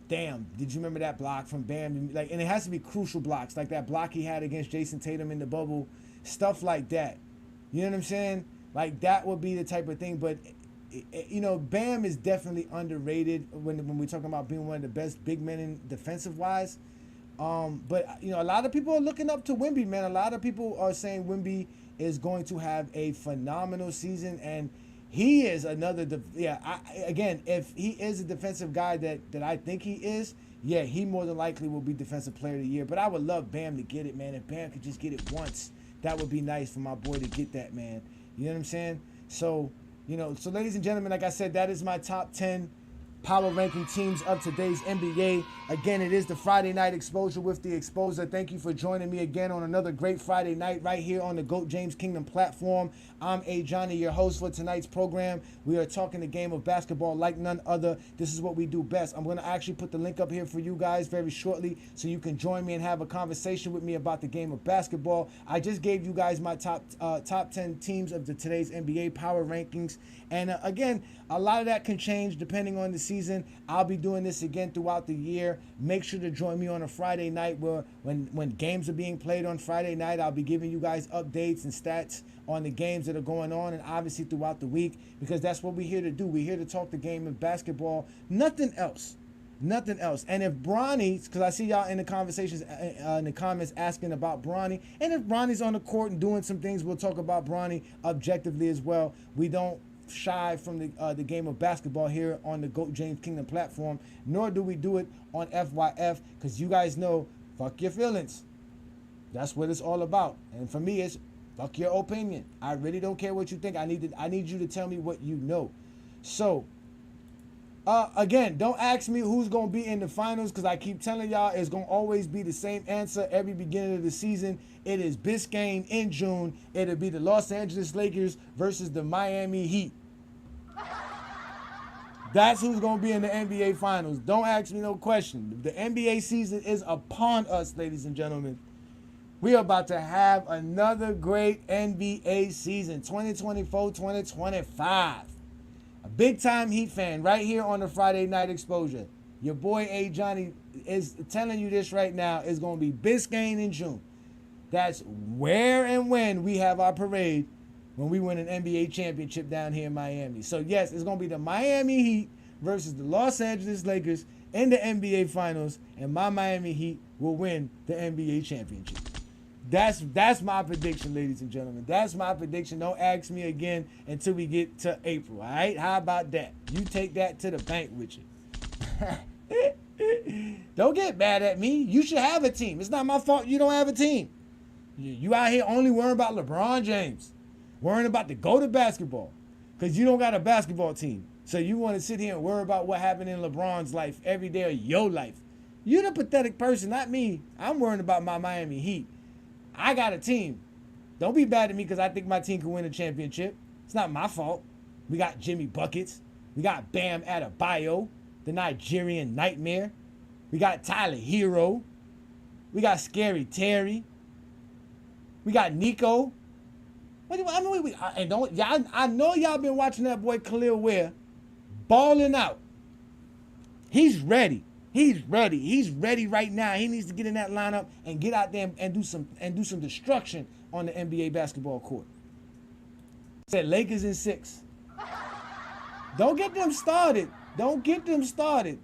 damn, did you remember that block from Bam? And it has to be crucial blocks, like that block he had against Jason Tatum in the bubble. Stuff like that. You know what I'm saying? Like, that would be the type of thing. But, Bam is definitely underrated when we're talking about being one of the best big men in defensive-wise. But, a lot of people are looking up to Wemby, man. A lot of people are saying Wemby is going to have a phenomenal season. And he is another, again, if he is a defensive guy that I think he is, yeah, he more than likely will be Defensive Player of the Year. But I would love Bam to get it, man. If Bam could just get it once, that would be nice for my boy to get that, man. You know what I'm saying? So, so ladies and gentlemen, like I said, that is my top 10 power ranking teams of today's NBA. Again, it is the Friday Night Exposure with the Exposer. Thank you for joining me again on another great Friday night right here on the GOAT James Kingdom platform. I'm Ajani, your host for tonight's program. We are talking the game of basketball like none other. This is what we do best. I'm going to actually put the link up here for you guys very shortly so you can join me and have a conversation with me about the game of basketball. I just gave you guys my top 10 teams of today's NBA power rankings. And again, a lot of that can change depending on the season. season. I'll be doing this again throughout the year. Make sure to join me on a Friday night when games are being played on Friday night. I'll be giving you guys updates and stats on the games that are going on, and obviously throughout the week, because that's what we're here to do. We're here to talk the game of basketball, nothing else. Nothing else. And if Bronny, because I see y'all in the conversations, in the comments asking about Bronny, and if Bronny's on the court and doing some things, we'll talk about Bronny objectively as well. We don't shy from the game of basketball here on the GOAT James Kingdom platform, nor do we do it on FYF, because you guys know, fuck your feelings. That's what it's all about. And for me, it's fuck your opinion. I really don't care what you think. I need you to tell me what you know. So, again, don't ask me who's going to be in the finals, because I keep telling y'all it's going to always be the same answer every beginning of the season. It is Biscayne in June. It'll be the Los Angeles Lakers versus the Miami Heat. That's who's going to be in the NBA finals. Don't ask me no question. The NBA season is upon us, ladies and gentlemen. We are about to have another great NBA season, 2024-2025. A big-time Heat fan right here on the Friday Night Exposure. Your boy Ajani is telling you this right now. It's going to be Biscayne in June. That's where and when we have our parade when we win an NBA championship down here in Miami. So, yes, it's going to be the Miami Heat versus the Los Angeles Lakers in the NBA Finals, and my Miami Heat will win the NBA championship. That's my prediction, ladies and gentlemen. That's my prediction. Don't ask me again until we get to April, all right? How about that? You take that to the bank with you. Don't get mad at me. You should have a team. It's not my fault you don't have a team. You out here only worrying about LeBron James, worrying about the GOAT of basketball, because you don't got a basketball team. So you want to sit here and worry about what happened in LeBron's life every day of your life. You're the pathetic person, not me. I'm worrying about my Miami Heat. I got a team. Don't be bad at me because I think my team can win a championship. It's not my fault. We got Jimmy Buckets. We got Bam Adebayo, the Nigerian Nightmare. We got Tyler Hero. We got Scary Terry. We got Nico. I know y'all been watching that boy Khalil Ware balling out. He's ready. He's ready. He's ready right now. He needs to get in that lineup and get out there and do some destruction on the NBA basketball court. Said Lakers in 6. Don't get them started. Don't get them started.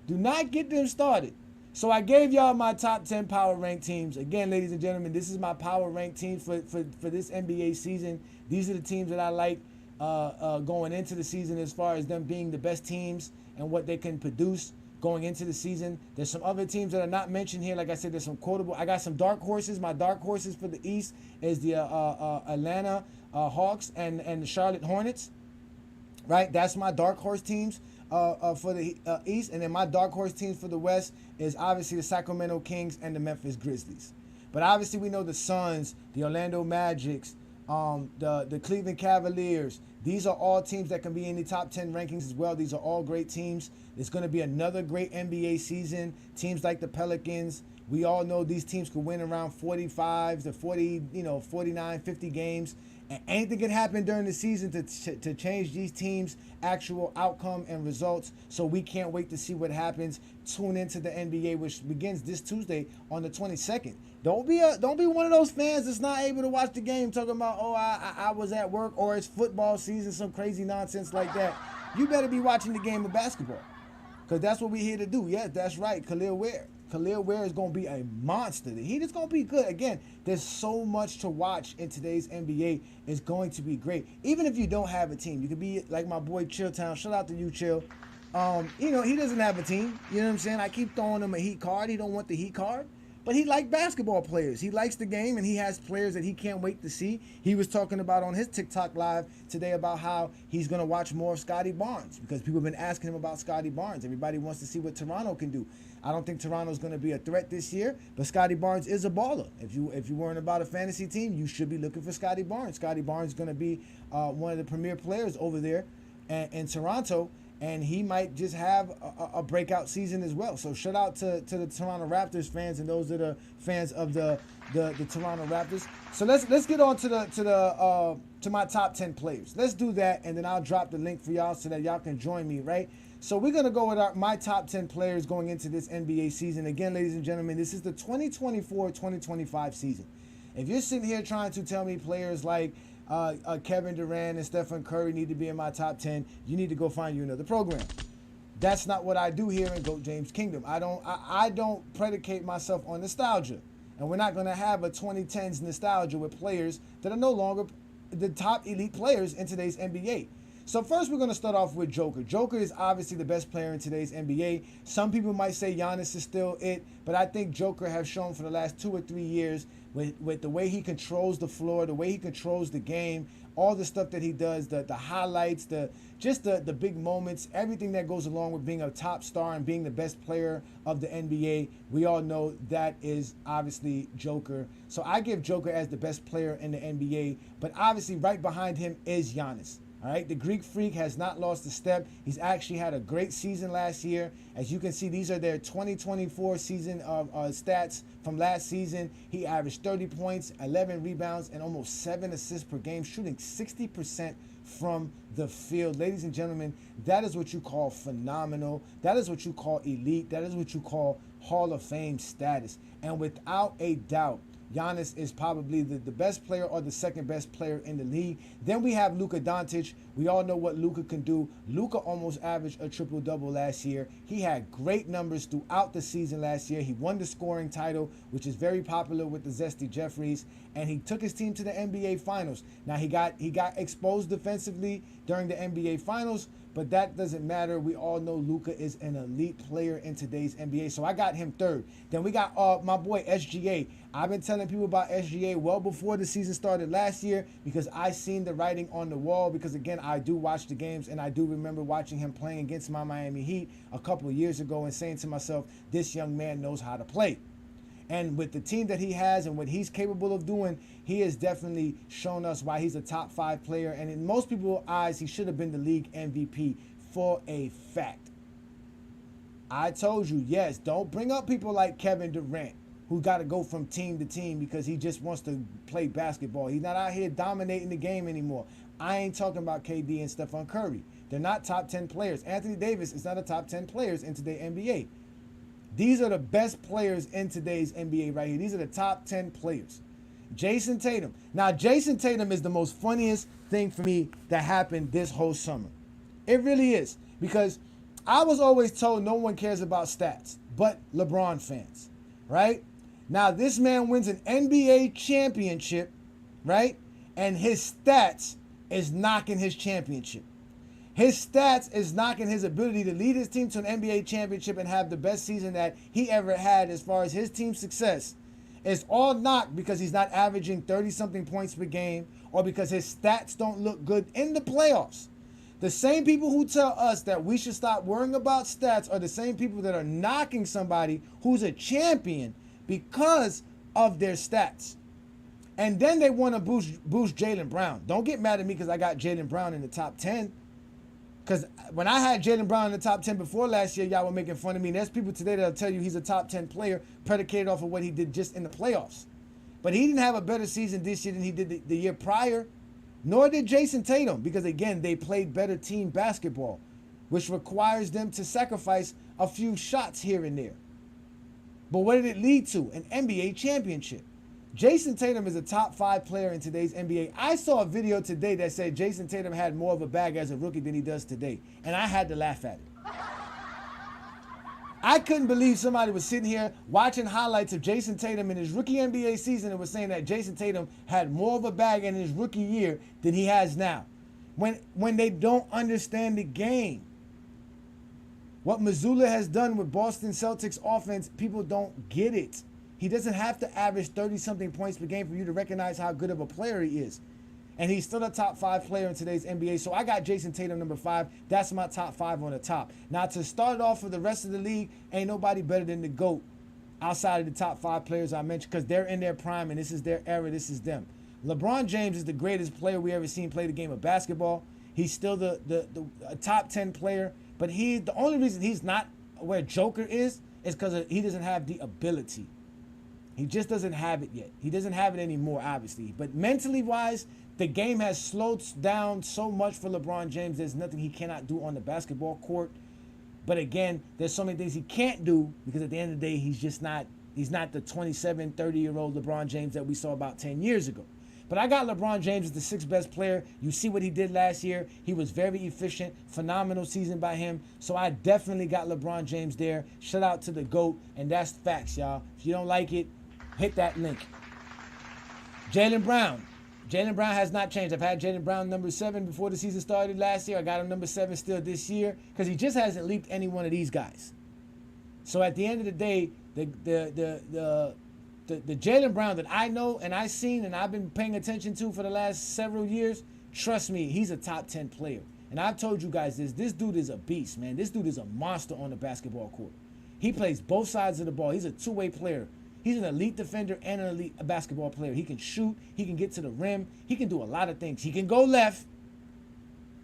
Do not get them started. So I gave y'all my top 10 power ranked teams. Again, ladies and gentlemen, this is my power ranked teams for this NBA season. These are the teams that I like going into the season as far as them being the best teams and what they can produce going into the season. There's some other teams that are not mentioned here. Like I said, there's some quotable. I got some dark horses. My dark horses for the East is the Atlanta Hawks and the Charlotte Hornets. Right? That's my dark horse teams for the East. And then my dark horse teams for the West is obviously the Sacramento Kings and the Memphis Grizzlies. But obviously we know the Suns, the Orlando Magics, the Cleveland Cavaliers. These are all teams that can be in the top 10 rankings as well. These are all great teams. It's going to be another great NBA season. Teams like the Pelicans, we all know these teams could win around 45 to 40, 49, 50 games. And anything can happen during the season to change these teams' actual outcome and results. So we can't wait to see what happens. Tune into the NBA, which begins this Tuesday on the 22nd. Don't be one of those fans that's not able to watch the game talking about, oh, I was at work, or it's football season, some crazy nonsense like that. You better be watching the game of basketball, because that's what we're here to do. Yes, that's right, Khalil Ware. Khalil Ware is going to be a monster. The Heat is going to be good. Again, there's so much to watch in today's NBA. It's going to be great. Even if you don't have a team, you could be like my boy Chilltown. Shout out to you, Chill. He doesn't have a team. You know what I'm saying? I keep throwing him a Heat card. He don't want the Heat card. But he likes basketball players. He likes the game, and he has players that he can't wait to see. He was talking about on his TikTok live today about how he's going to watch more of Scotty Barnes, because people have been asking him about Scotty Barnes. Everybody wants to see what Toronto can do. I don't think Toronto's going to be a threat this year, but Scotty Barnes is a baller. If you weren't about a fantasy team, you should be looking for Scotty Barnes. Scotty Barnes is going to be one of the premier players over there in Toronto. And he might just have a breakout season as well. So shout out to the Toronto Raptors fans and those that are fans of the Toronto Raptors. So let's get on to my top 10 players. Let's do that, and then I'll drop the link for y'all so that y'all can join me, right? So we're going to go with my top 10 players going into this NBA season. Again, ladies and gentlemen, this is the 2024-2025 season. If you're sitting here trying to tell me players like Kevin Durant and Stephen Curry need to be in my top 10, you need to go find you another program. That's not what I do here in GOAT James Kingdom. I don't predicate myself on nostalgia. And we're not going to have a 2010s nostalgia with players that are no longer the top elite players in today's NBA. So first we're going to start off with Joker. Joker is obviously the best player in today's NBA. Some people might say Giannis is still it, but I think Joker has shown for the last 2 or 3 years with the way he controls the floor, the way he controls the game, all the stuff that he does, the highlights, the big moments, everything that goes along with being a top star and being the best player of the NBA. We all know that is obviously Joker. So I give Joker as the best player in the NBA, but obviously right behind him is Giannis. All right, the Greek Freak has not lost a step. He's actually had a great season last year. As you can see, these are their 2024 season stats from last season. He averaged 30 points, 11 rebounds, and almost 7 assists per game, shooting 60% from the field. Ladies and gentlemen, that is what you call phenomenal. That is what you call elite. That is what you call Hall of Fame status. And without a doubt, Giannis is probably the best player or the second best player in the league. Then we have Luka Doncic. We all know what Luka can do. Luka almost averaged a triple-double last year. He had great numbers throughout the season last year. He won the scoring title, which is very popular with the Zesty Jeffries, and he took his team to the NBA Finals. Now he got exposed defensively during the NBA Finals, but that doesn't matter. We all know Luka is an elite player in today's NBA, so I got him third. Then we got my boy SGA. I've been telling people about SGA well before the season started last year because I seen the writing on the wall because, again, I do watch the games, and I do remember watching him playing against my Miami Heat a couple of years ago and saying to myself, this young man knows how to play. And with the team that he has and what he's capable of doing, he has definitely shown us why he's a top 5 player. And in most people's eyes, he should have been the league MVP for a fact. I told you, yes, don't bring up people like Kevin Durant, who got to go from team to team because he just wants to play basketball. He's not out here dominating the game anymore. I ain't talking about KD and Stephen Curry. They're not top 10 players. Anthony Davis is not a top 10 players in today's NBA. These are the best players in today's NBA right here. These are the top 10 players. Jason Tatum. Now, Jason Tatum is the most funniest thing for me that happened this whole summer. It really is. Because I was always told no one cares about stats but LeBron fans, right? Now, this man wins an NBA championship, right? And his stats is knocking his championship. His stats is knocking his ability to lead his team to an NBA championship and have the best season that he ever had as far as his team's success. It's all knocked because he's not averaging 30-something points per game or because his stats don't look good in the playoffs. The same people who tell us that we should stop worrying about stats are the same people that are knocking somebody who's a champion because of their stats. And then they want to boost Jaylen Brown. Don't get mad at me because I got Jaylen Brown in the top 10. Because when I had Jaylen Brown in the top 10 before last year, y'all were making fun of me. And there's people today that'll tell you he's a top 10 player predicated off of what he did just in the playoffs. But he didn't have a better season this year than he did the year prior. Nor did Jason Tatum. Because, again, they played better team basketball, which requires them to sacrifice a few shots here and there. But what did it lead to? An NBA championship. Jason Tatum is a top 5 player in today's NBA. I saw a video today that said Jason Tatum had more of a bag as a rookie than he does today. And I had to laugh at it. I couldn't believe somebody was sitting here watching highlights of Jason Tatum in his rookie NBA season and was saying that Jason Tatum had more of a bag in his rookie year than he has now. When they don't understand the game. What Mazzulla has done with Boston Celtics offense, people don't get it. He doesn't have to average 30-something points per game for you to recognize how good of a player he is. And he's still a top 5 player in today's NBA. So I got Jason Tatum number 5. That's my top 5 on the top. Now, to start off for the rest of the league, ain't nobody better than the GOAT outside of the top 5 players I mentioned because they're in their prime and this is their era. This is them. LeBron James is the greatest player we ever seen play the game of basketball. He's still the top 10 player. But the only reason he's not where Joker is because he doesn't have the ability. He just doesn't have it yet. He doesn't have it anymore, obviously. But mentally wise, the game has slowed down so much for LeBron James. There's nothing he cannot do on the basketball court. But again, there's so many things he can't do because at the end of the day, he's not the 27, 30-year-old LeBron James that we saw about 10 years ago. But I got LeBron James as the sixth best player. You see what he did last year. He was very efficient. Phenomenal season by him. So I definitely got LeBron James there. Shout out to the GOAT. And that's facts, y'all. If you don't like it, hit that link. Jaylen Brown. Jaylen Brown has not changed. I've had Jaylen Brown number 7 before the season started last year. I got him number 7 still this year because he just hasn't leaped any one of these guys. So at the end of the day, the Jaylen Brown that I know and I've seen and I've been paying attention to for the last several years, trust me, he's a top 10 player. And I've told you guys this. This dude is a beast, man. This dude is a monster on the basketball court. He plays both sides of the ball. He's a two-way player. He's an elite defender and an elite basketball player. He can shoot. He can get to the rim. He can do a lot of things. He can go left.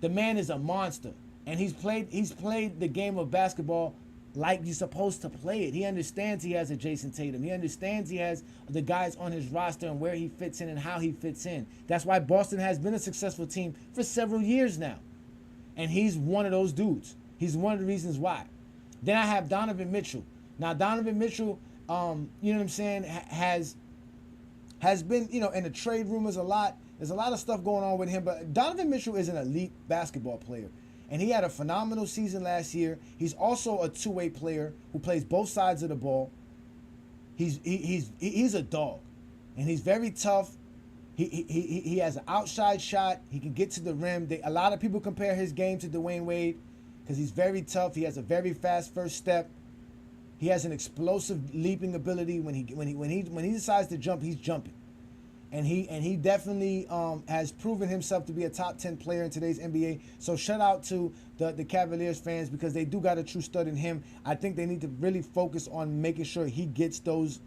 The man is a monster. And he's played the game of basketball like you're supposed to play it. He understands he has a Jason Tatum. He understands he has the guys on his roster and where he fits in and how he fits in. That's why Boston has been a successful team for several years now. And he's one of those dudes. He's one of the reasons why. Then I have Donovan Mitchell. Now, Donovan Mitchell, you know what I'm saying, has been, in the trade rumors a lot. There's a lot of stuff going on with him, but Donovan Mitchell is an elite basketball player. And he had a phenomenal season last year. He's also a two-way player who plays both sides of the ball. He's a dog, and he's very tough. He has an outside shot. He can get to the rim. A lot of people compare his game to Dwayne Wade because he's very tough. He has a very fast first step. He has an explosive leaping ability. When he decides to jump, he's jumping. And he definitely has proven himself to be a top 10 player in today's NBA. So shout out to the Cavaliers fans because they do got a true stud in him. I think they need to really focus on making sure he gets those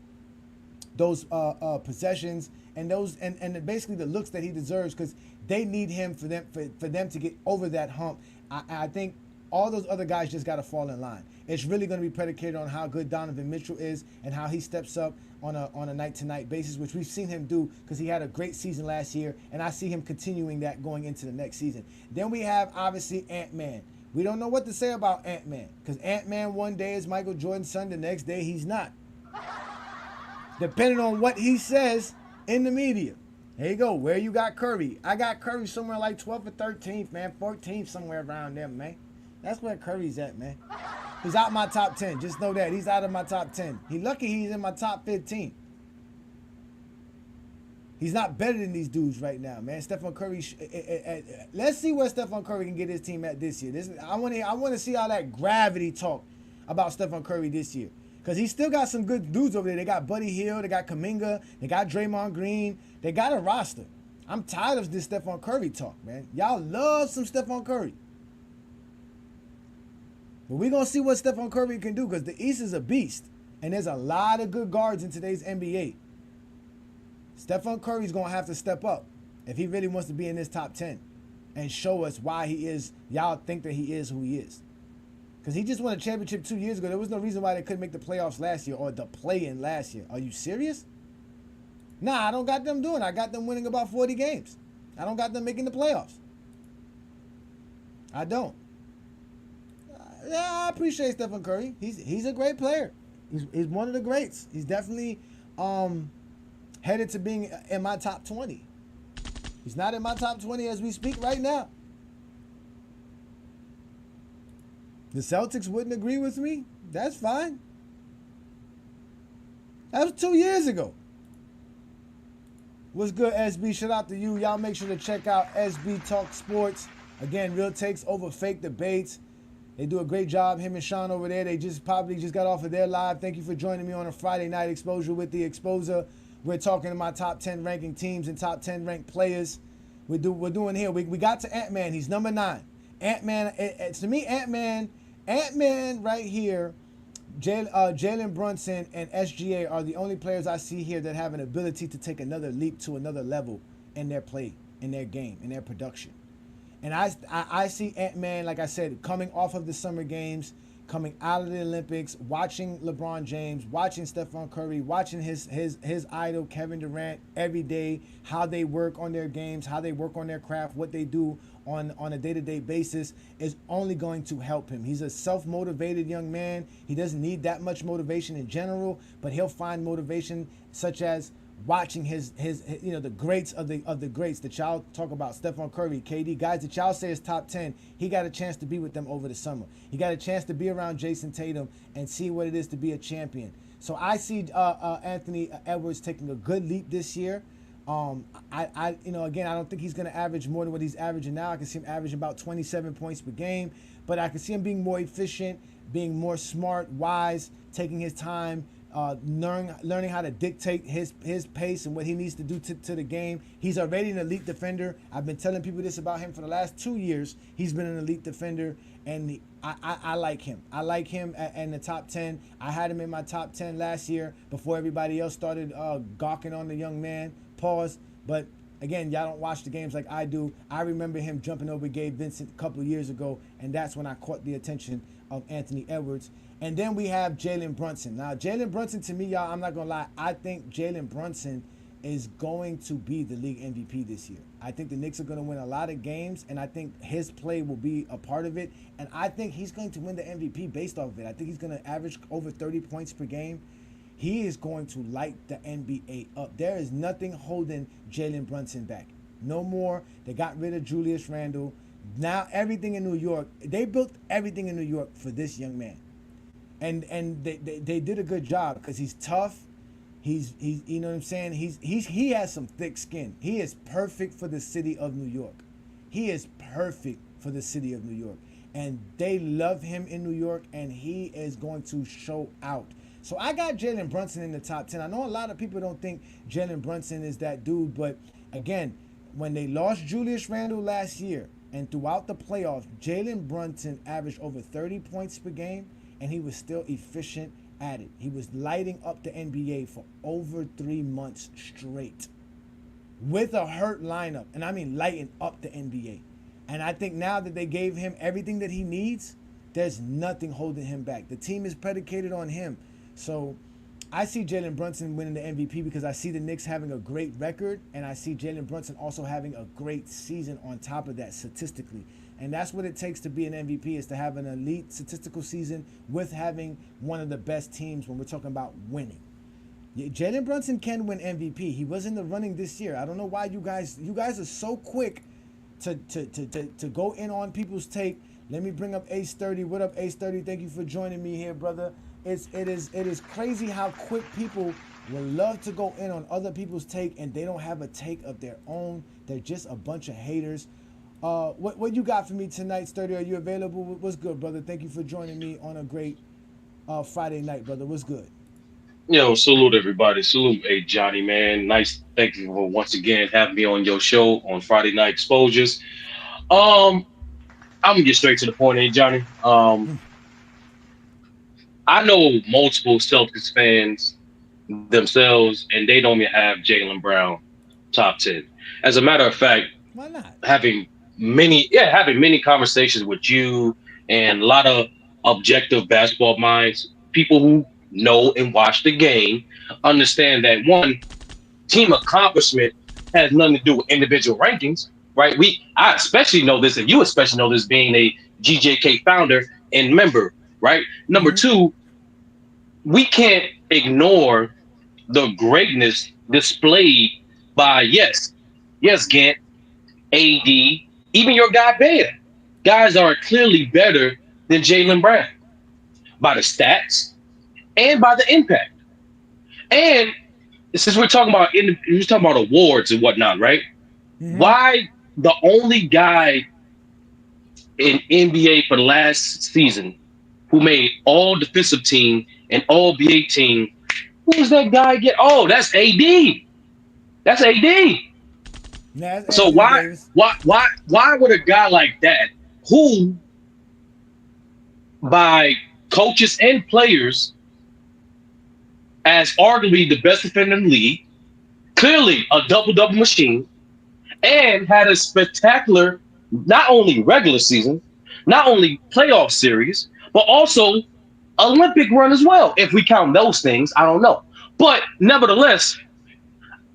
possessions and basically the looks that he deserves because they need him for them to get over that hump. I think all those other guys just got to fall in line. It's really going to be predicated on how good Donovan Mitchell is and how he steps up on a night-to-night basis, which we've seen him do because he had a great season last year, and I see him continuing that going into the next season. Then we have, obviously, Ant-Man. We don't know what to say about Ant-Man because Ant-Man one day is Michael Jordan's son, the next day he's not. Depending on what he says in the media. There you go. Where you got Curry? I got Curry somewhere like 12th or 13th, man. 14th, somewhere around there, man. That's where Curry's at, man. He's out my top 10. Just know that. He's out of my top 10. He's lucky he's in my top 15. He's not better than these dudes right now, man. Stephen Curry. Let's see where Stephen Curry can get his team at this year. I want to see all that gravity talk about Stephen Curry this year. Because he still got some good dudes over there. They got Buddy Hield. They got Kuminga. They got Draymond Green. They got a roster. I'm tired of this Stephen Curry talk, man. Y'all love some Stephen Curry. But we're going to see what Stephen Curry can do because the East is a beast. And there's a lot of good guards in today's NBA. Stephen Curry's going to have to step up if he really wants to be in this top 10 and show us why he is, y'all think that he is who he is. Because he just won a championship 2 years ago. There was no reason why they couldn't make the playoffs last year or the play-in last year. Are you serious? Nah, I don't got them doing it. I got them winning about 40 games. I don't got them making the playoffs. I don't. Yeah, I appreciate Stephen Curry. He's a great player. He's one of the greats. He's definitely headed to being in my top 20. He's not in my top 20 as we speak right now. The Celtics wouldn't agree with me. That's fine. That was 2 years ago. What's good, SB? Shout out to you. Y'all make sure to check out SB Talk Sports. Again, real takes over fake debates. They do a great job, him and Sean over there. They probably just got off of their live. Thank you for joining me on a Friday night exposure with the Exposer. We're talking to my top 10 ranking teams and top 10 ranked players. We're doing here. We got to Ant-Man. He's number 9. Ant-Man, to me, Ant-Man right here, Jalen Brunson and SGA are the only players I see here that have an ability to take another leap to another level in their play, in their game, in their production. And I see Ant-Man, like I said, coming off of the Summer Games, coming out of the Olympics, watching LeBron James, watching Stephen Curry, watching his idol Kevin Durant every day, how they work on their games, how they work on their craft, what they do on a day-to-day basis is only going to help him. He's a self-motivated young man. He doesn't need that much motivation in general, but he'll find motivation such as watching his the greats of the greats that y'all talk about, Stephon Curry, KD, guys that y'all say is top 10. He got a chance to be with them over the summer. He got a chance to be around Jason Tatum and see what it is to be a champion. So I see Anthony Edwards taking a good leap this year. Again, I don't think he's going to average more than what he's averaging now. I can see him averaging about 27 points per game, but I can see him being more efficient, being more smart, wise, taking his time, learning how to dictate his pace and what he needs to do to the game. He's already an elite defender. I've been telling people this about him for the last 2 years. He's been an elite defender, and I like him. I like him in the top 10. I had him in my top 10 last year before everybody else started gawking on the young man. Pause. But again, y'all don't watch the games like I do. I remember him jumping over Gabe Vincent a couple of years ago, and that's when I caught the attention of Anthony Edwards. And then we have Jalen Brunson. Now, Jalen Brunson, to me, y'all, I'm not going to lie, I think Jalen Brunson is going to be the league MVP this year. I think the Knicks are going to win a lot of games, and I think his play will be a part of it. And I think he's going to win the MVP based off of it. I think he's going to average over 30 points per game. He is going to light the NBA up. There is nothing holding Jalen Brunson back. No more. They got rid of Julius Randle. Now everything in New York, they built everything in New York for this young man. And they did a good job because he's tough. He's you know what I'm saying? He has some thick skin. He is perfect for the city of New York. He is perfect for the city of New York. And they love him in New York, and he is going to show out. So I got Jalen Brunson in the top 10. I know a lot of people don't think Jalen Brunson is that dude, but again, when they lost Julius Randle last year and throughout the playoffs, Jalen Brunson averaged over 30 points per game, and he was still efficient at it. He was lighting up the NBA for over 3 months straight with a hurt lineup, and I mean lighting up the NBA. And I think now that they gave him everything that he needs, there's nothing holding him back. The team is predicated on him. So I see Jalen Brunson winning the MVP because I see the Knicks having a great record, and I see Jalen Brunson also having a great season on top of that statistically. And that's what it takes to be an MVP, is to have an elite statistical season with having one of the best teams when we're talking about winning. Jalen Brunson can win MVP. He was in the running this year. I don't know why you guys are so quick to go in on people's take. Let me bring up Ace 30. What up, Ace 30? Thank you for joining me here, brother. It is crazy how quick people will love to go in on other people's take, and they don't have a take of their own. They're just a bunch of haters. What you got for me tonight, Sturdy? Are you available? What's good, brother? Thank you for joining me on a great Friday night, brother. What's good? Yo, salute everybody. Salute, hey Johnny, man. Nice. Thank you for once again having me on your show on Friday Night Exposures. I'm gonna get straight to the point, hey Johnny. I know multiple Celtics fans themselves, and they don't even have Jaylen Brown top 10. As a matter of fact, Why not? having many conversations with you and a lot of objective basketball minds, people who know and watch the game, understand that one, team accomplishment has nothing to do with individual rankings, right? I especially know this, and you especially know this being a GJK founder and member, right? Number two, we can't ignore the greatness displayed by yes, Gant, AD, even your guy Bayer. Guys are clearly better than Jaylen Brown by the stats and by the impact. And since we're talking about awards and whatnot, right? Mm-hmm. Why the only guy in NBA for the last season who made all defensive team and all BA team? Who's that guy again? Oh, that's AD. That's AD. Yeah, so why would a guy like that, who by coaches and players as arguably the best defender in the league, clearly a double-double machine, and had a spectacular not only regular season, not only playoff series, but also Olympic run as well. If we count those things, I don't know. But nevertheless,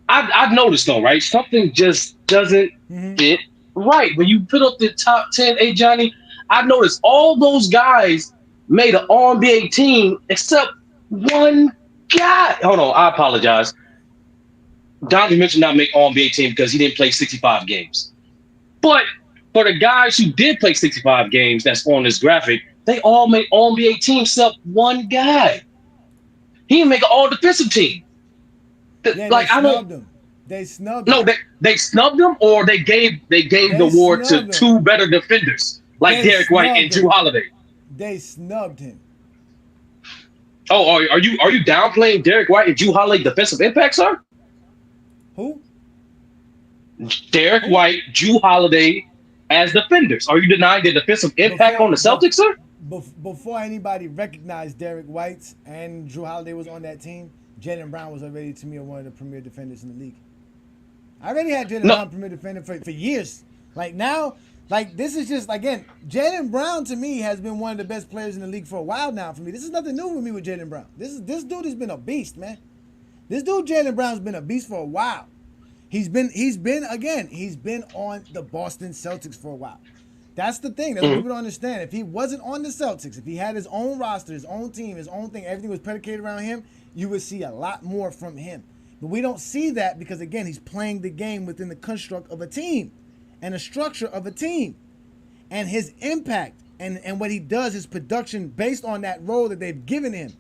I've noticed though, right? Something just doesn't fit right. When you put up the top 10, Johnny, I noticed all those guys made an All NBA team except one guy. Hold on, I apologize. Donovan Mitchell not make All NBA team because he didn't play 65 games. But for the guys who did play 65 games that's on this graphic, they all made All NBA teams except one guy. He didn't make an all defensive team. Yeah, they Like I don't snubbed him. They snubbed no, him. they snubbed him or they gave the They award to snubbed him. two better defenders like They Derek White and snubbed Drew him. Holiday. They snubbed him. Oh, are you downplaying Derek White and Drew Holiday defensive impact, sir? Who? Derek White, Drew Holiday as defenders. Are you denying the defensive impact on the Celtics, sir? Before anybody recognized Derek White and Drew Holiday was on that team, Jaylen Brown was already, to me, one of the premier defenders in the league. I already had Jaylen Brown premier defender for years. Like now, like this is just, again, Jaylen Brown to me has been one of the best players in the league for a while now for me. This is nothing new with me with Jaylen Brown. This dude has been a beast, man. This dude Jaylen Brown's been a beast for a while. He's been on the Boston Celtics for a while. That's the thing. That's what people don't understand. If he wasn't on the Celtics, if he had his own roster, his own team, his own thing, everything was predicated around him, you would see a lot more from him. But we don't see that because, again, he's playing the game within the construct of a team and a structure of a team. And his impact and what he does, his production based on that role that they've given him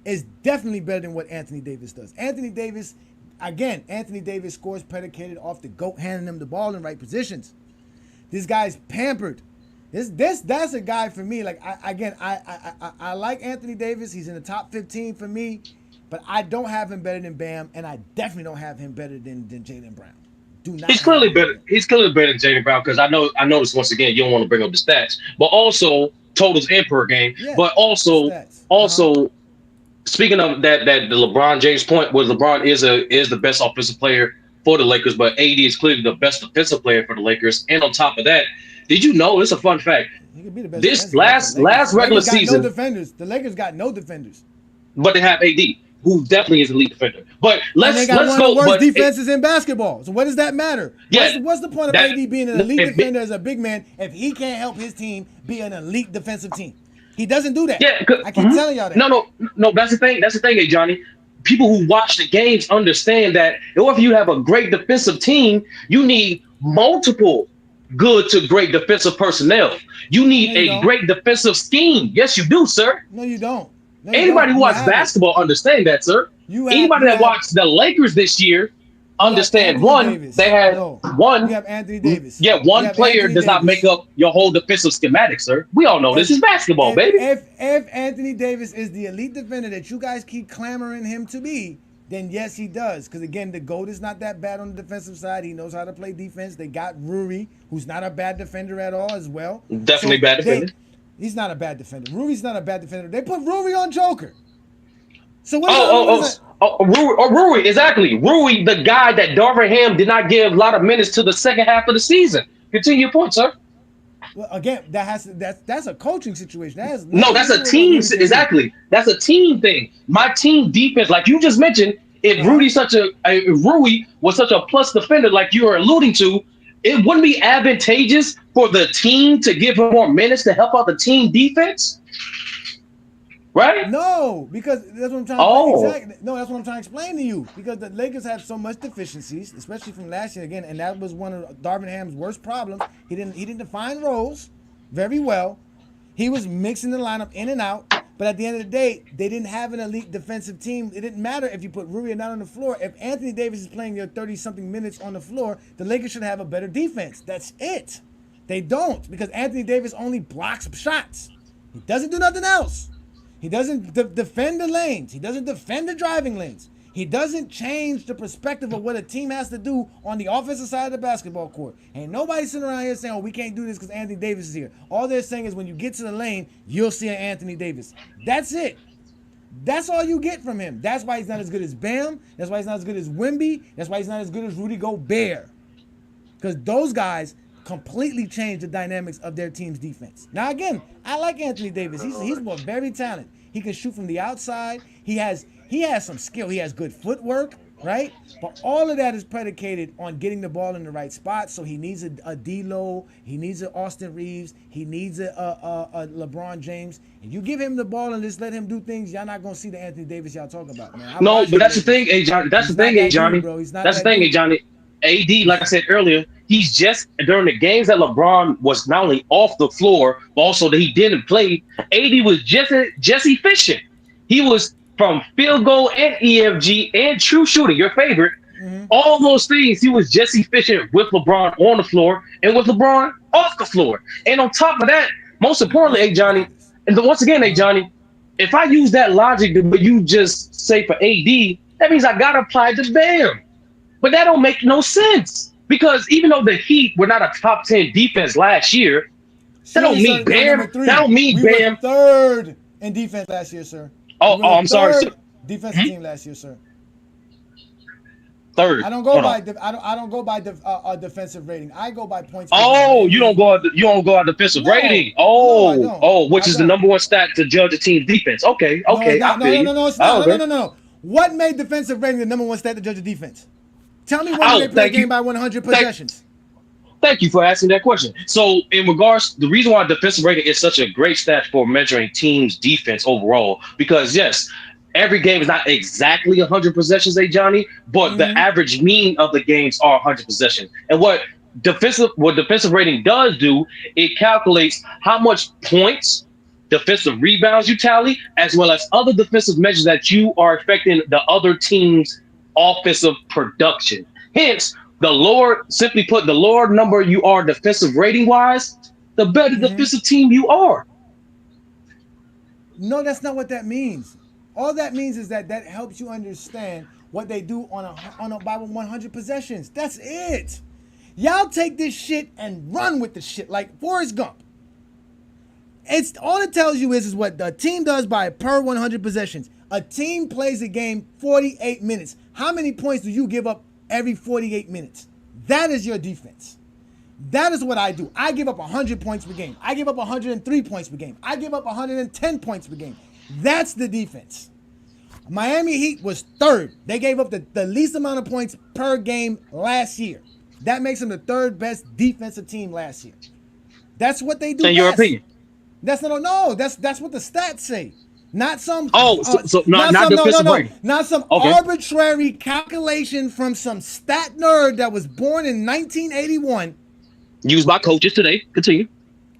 is definitely better than what Anthony Davis does. Anthony Davis scores predicated off the GOAT handing him the ball in right positions. This guy's pampered. That's a guy for me. Like I like Anthony Davis. He's in the top 15 for me, but I don't have him better than Bam, and I definitely don't have him better than Jaylen Brown. Do not. He's clearly better. He's clearly better than Jaylen Brown because I noticed once again you don't want to bring up the stats, but also totals in per game, but also stats. Speaking of that, the LeBron James point was LeBron is the best offensive player for the Lakers, but AD is clearly the best defensive player for the Lakers. And on top of that, did you know? It's a fun fact. He could be the best This defensive last regular Lakers got season, no defenders. The Lakers got no defenders. but they have AD, who definitely is a elite defender. But let's and they got let's one go. of the worst but defenses in basketball. So what does that matter? Yeah, what's the point of that- AD being an elite if- defender as a big man if he can't help his team be an elite defensive team? He doesn't do that. Yeah, I keep telling y'all that. No. That's the thing. That's the thing, hey Johnny. People who watch the games understand that if you have a great defensive team, you need multiple good to great defensive personnel. You need No, you a don't. great defensive scheme. Yes, you do, sir. No, you don't. No, you Anybody don't. who You watches have it. basketball understand that, sir. Anybody that watched the Lakers this year understand Anthony one, Davis. they had No. one. You have Anthony Davis. Yeah, You one have player Anthony does not Davis. make up your whole defensive schematic, sir. We all know this is basketball, baby. If Anthony Davis is the elite defender that you guys keep clamoring him to be, then yes, he does. Because again, the GOAT is not that bad on the defensive side. He knows how to play defense. They got Ruri, who's not a bad defender at all as well. Definitely bad defender. He's not a bad defender. Ruri's not a bad defender. They put Ruri on Joker. So what Rui, exactly. Rui, the guy that Darvin Ham did not give a lot of minutes to the second half of the season. Continue your point, sir. Well, again, that's a coaching situation. That's a team. Exactly. That's a team thing. My team defense, like you just mentioned, if Rui was such a plus defender, like you were alluding to, it wouldn't be advantageous for the team to give him more minutes to help out the team defense. Right? No, because that's what I'm trying to No, that's what I'm trying to explain to you. Because the Lakers have so much deficiencies, especially from last year again, and that was one of Darvin Ham's worst problems. He didn't define roles very well. He was mixing the lineup in and out. But at the end of the day, they didn't have an elite defensive team. It didn't matter if you put Rui or not on the floor. If Anthony Davis is playing your 30-something minutes on the floor, the Lakers should have a better defense. That's it. They don't, because Anthony Davis only blocks shots. He doesn't do nothing else. He doesn't defend the lanes. He doesn't defend the driving lanes. He doesn't change the perspective of what a team has to do on the offensive side of the basketball court. Ain't nobody sitting around here saying, oh, we can't do this because Anthony Davis is here. All they're saying is when you get to the lane, you'll see an Anthony Davis. That's it. That's all you get from him. That's why he's not as good as Bam. That's why he's not as good as Wemby. That's why he's not as good as Rudy Gobert. Because those guys completely change the dynamics of their team's defense. Now, again, I like Anthony Davis. He's very talented. He can shoot from the outside. He has some skill. He has good footwork. right? But all of that is predicated on getting the ball in the right spot. So he needs a D'Lo, he needs an Austin Reeves, he needs a LeBron James. And you give him the ball and just let him do things, y'all not gonna see the Anthony Davis y'all talking about, man. No, but that's the thing, hey Johnny. That's the thing, hey Johnny. Bro. He's not That's the that thing, hey dude. Johnny. AD, like I said earlier, he's just during the games that LeBron was not only off the floor, but also that he didn't play. AD was just efficient. He was from field goal and EFG and true shooting, your favorite. All those things, he was just efficient with LeBron on the floor and with LeBron off the floor. And on top of that, most importantly, hey Johnny, and once again, hey Johnny, if I use that logic that you just say for AD, that means I gotta apply to Bam. But that don't make no sense because even though the Heat were not a top 10 defense last year, that don't mean Bam. That don't mean Bam. Were third in defense last year, sir. I'm sorry. Defensive team last year, sir. Third. I don't go by defensive rating. I go by points. Oh, you don't go on defensive rating. Which is the number one stat to judge a team's defense. Okay. No, it's not. No. What made defensive rating the number one stat to judge a defense? Tell me when they play a game by 100 possessions. Thank you for asking that question. So, in regards, the reason why defensive rating is such a great stat for measuring teams' defense overall, because yes, every game is not exactly 100 possessions, Johnny, but the average mean of the games are 100 possessions. And what defensive rating does do, it calculates how much points, defensive rebounds you tally, as well as other defensive measures that you are affecting the other team's offensive production. Hence, simply put, the lower number you are defensive rating wise, the better defensive team you are. No, that's not what that means. All that means is that helps you understand what they do on a by 100 possessions. That's it. Y'all take this shit and run with the shit like Forrest Gump. It's all it tells you is what the team does by per 100 possessions. A team plays a game 48 minutes. How many points do you give up every 48 minutes? That is your defense. That is what I do. I give up 100 points per game. I give up 103 points per game. I give up 110 points per game. That's the defense. Miami Heat was third. They gave up the least amount of points per game last year. That makes them the third best defensive team last year. That's what they do. In your opinion? That's what the stats say. Not some arbitrary calculation from some stat nerd that was born in 1981. Used by coaches today. Continue.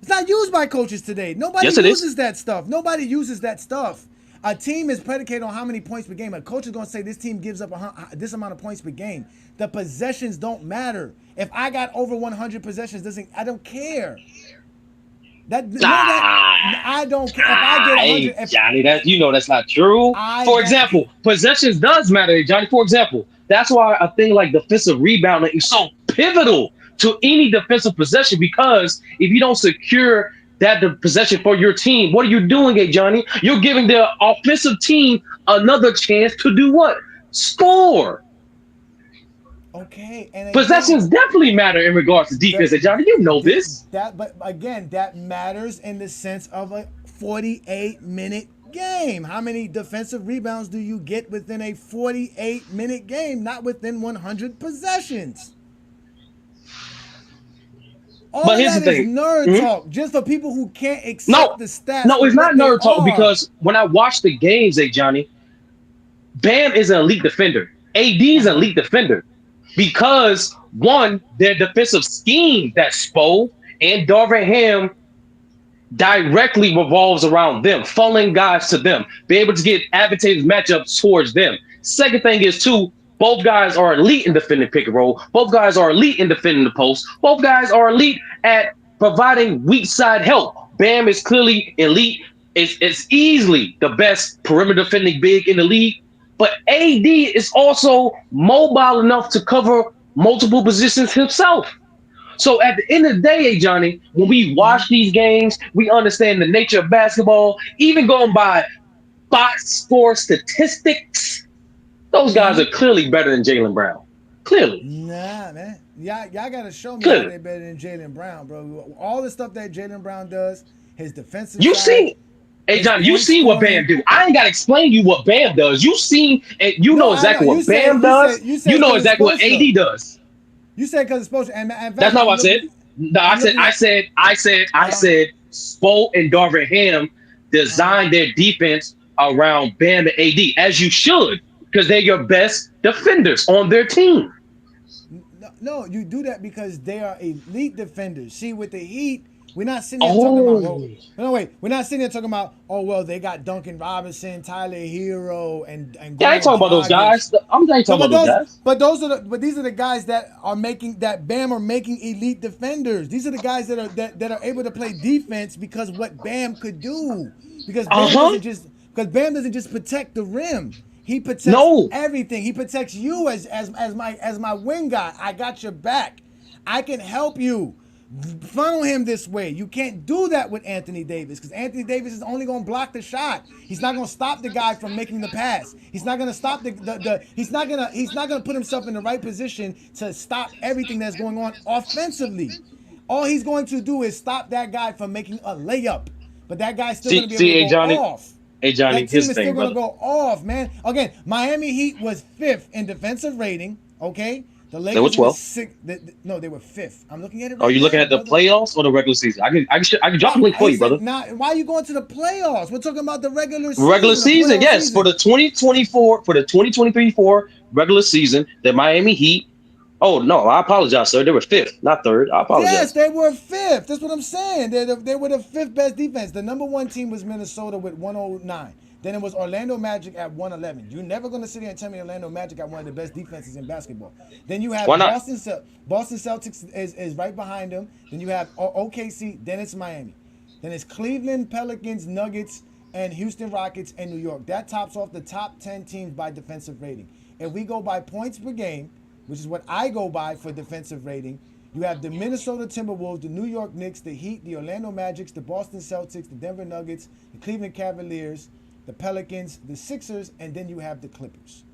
It's not used by coaches today. Nobody uses that stuff. Nobody uses that stuff. A team is predicated on how many points per game. A coach is going to say this team gives up this amount of points per game. The possessions don't matter. If I got over 100 possessions, I don't care. I don't care. If I get 100, Johnny, that's not true. For example, possessions does matter, Johnny. For example, that's why a thing like defensive rebounding is so pivotal to any defensive possession, because if you don't secure that the possession for your team, what are you doing, Johnny? You're giving the offensive team another chance to do what? Score. Okay, and possessions definitely matter in regards to defense, Johnny. You know this. But again, that matters in the sense of a 48-minute game. How many defensive rebounds do you get within a 48-minute game? Not within 100 possessions. But here's the thing. Nerd talk, just for people who can't accept the stats. No, it's not nerd talk, because when I watch the games, Johnny, Bam is an elite defender. AD is an elite defender. Because, one, their defensive scheme that Spo and Darvin Ham directly revolves around them, funneling guys to them, be able to get advantageous matchups towards them. Second thing is, too, both guys are elite in defending pick and roll. Both guys are elite in defending the post. Both guys are elite at providing weak side help. Bam is clearly elite. It's easily the best perimeter defending big in the league. But AD is also mobile enough to cover multiple positions himself. So at the end of the day, Johnny, when we watch these games, we understand the nature of basketball. Even going by box score statistics, those guys are clearly better than Jaylen Brown. Clearly. Nah, man. Y'all got to show me how they're better than Jaylen Brown, bro. All the stuff that Jaylen Brown does, his defensive side. Hey It's John, you point seen what Bam scoring. do? I ain't gotta explain you what Bam does. You seen and you No, know I know. exactly You what said Bam you does. said you said You it's know because it's exactly what Spoelstra. AD does. You said because it's Spoelstra. And in That's fact, not what I said. No, I I'm said, looking I at. said, I said, I Uh said, Spo and Darvin Ham huh. designed their defense around Bam and AD, as you should, because they're your best defenders on their team. No, no, you do that because they are elite defenders. See, with the Heat, we're not sitting here talking about, well, Oh, no, wait, we're not sitting here talking about, oh, well, they got Duncan Robinson, Tyler Hero, and yeah, I ain't Goran talking about those Dragic. guys. I'm not No, talking about those guys. but these are the guys that are making that Bam are making elite defenders. These are the guys that are able to play defense because what Bam could do. Because Uh Bam huh. doesn't just because Bam doesn't just protect the rim. He protects No. everything. He protects you as my wing guy. I got your back. I can help you. Funnel him this way. You can't do that with Anthony Davis because Anthony Davis is only going to block the shot. He's not going to stop the guy from making the pass. He's not going to stop he's not going to put himself in the right position to stop everything that's going on offensively. All he's going to do is stop that guy from making a layup. But that guy's still going See, to be able see, to go off. Hey Johnny, That here's team the is still thing, going to brother. go off, man. Again, Miami Heat was fifth in defensive rating, okay? The They were Lakers were 12. sixth. No, they were fifth. I'm looking at it Are right you looking now, at the brother. playoffs or the regular season? I can drop Why? the link for He you, brother. said, "Now, why are you going to the playoffs? We're talking about the regular Regular season, the season, playoff yes, for season." the 2024, for the 2023-4 regular season, the Miami Heat. Oh no, I apologize, sir. They were fifth, not third. I Yes, apologize. they were fifth. That's what I'm saying. They were the fifth best defense. The number one team was Minnesota with 109. Then it was Orlando Magic at 111. You're never going to sit here and tell me Orlando Magic got one of the best defenses in basketball. Then you Why have not? Boston Celtics is right behind them. Then you have OKC. Then it's Miami. Then it's Cleveland, Pelicans, Nuggets, and Houston Rockets and New York. That tops off the top 10 teams by defensive rating. If we go by points per game, which is what I go by for defensive rating, you have the Minnesota Timberwolves, the New York Knicks, the Heat, the Orlando Magic, the Boston Celtics, the Denver Nuggets, the Cleveland Cavaliers, the Pelicans, the Sixers, and then you have the Clippers.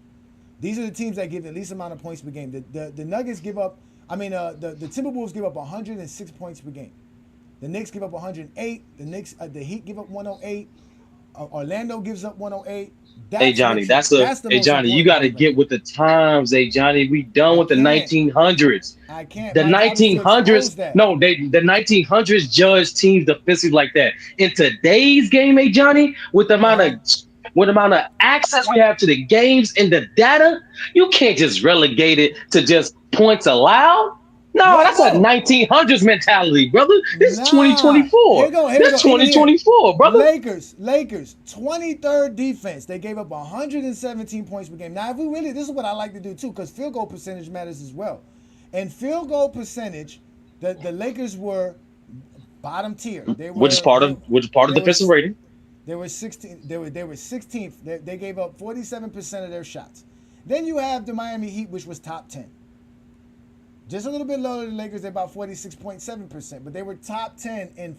These are the teams that give the least amount of points per game. The Nuggets give up, the Timberwolves give up 106 points per game. The Knicks give up 108. The Heat give up 108. Orlando gives up 108. Hey Johnny, That's the hey most Johnny. You important got to part right get there. with the times. Hey Johnny, we done I with the can't. 1900s. I can't. The My job is to expose 1900s, that. no, the 1900s judged teams defensive like that. In today's game, hey Johnny, Uh-huh. with the amount of access we have to the games and the data, you can't just relegate it to just points allowed. No, Yeah, that's a no. 1900s mentality, brother. This is Nah. 2024. Here we This go. Even here. 2024, brother. Lakers, 23rd defense. They gave up 117 points per game. Now, if we really, this is what I like to do too, because field goal percentage matters as well. And field goal percentage, the Lakers were bottom tier. Which is part of They were defensive rating. they were 16. They were 16th. They gave up 47% of their shots. Then you have the Miami Heat, which was top 10. Just a little bit lower than the Lakers, they're about 46.7%, but they were top 10 in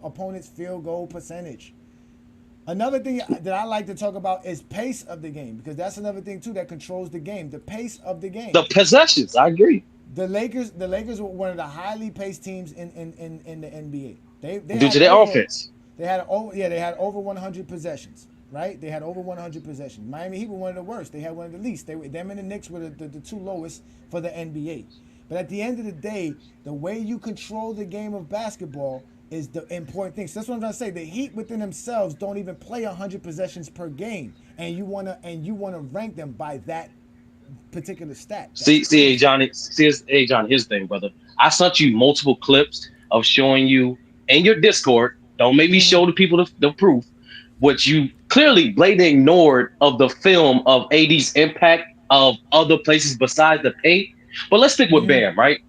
opponents' field goal percentage. Another thing that I like to talk about is pace of the game, because that's another thing too that controls the game, the pace of the game. The possessions, I agree. The Lakers were one of the highly paced teams in the NBA. They Due had to their over offense. they had over 100 possessions, right? They had over 100 possessions. Miami Heat were one of the worst. They had one of the least. Them and the Knicks were the two lowest for the NBA. But at the end of the day, the way you control the game of basketball is the important thing. So that's what I'm trying to say. The Heat within themselves don't even play 100 possessions per game, and you wanna rank them by that particular stat. That's Hey crazy. Johnny, hey Johnny, here's the thing, brother. I sent you multiple clips of showing you in your Discord. Don't make me Mm-hmm. show the people the proof, which you clearly blatantly ignored of the film of AD's impact of other places besides the paint. But let's stick with Mm-hmm. Bam, right?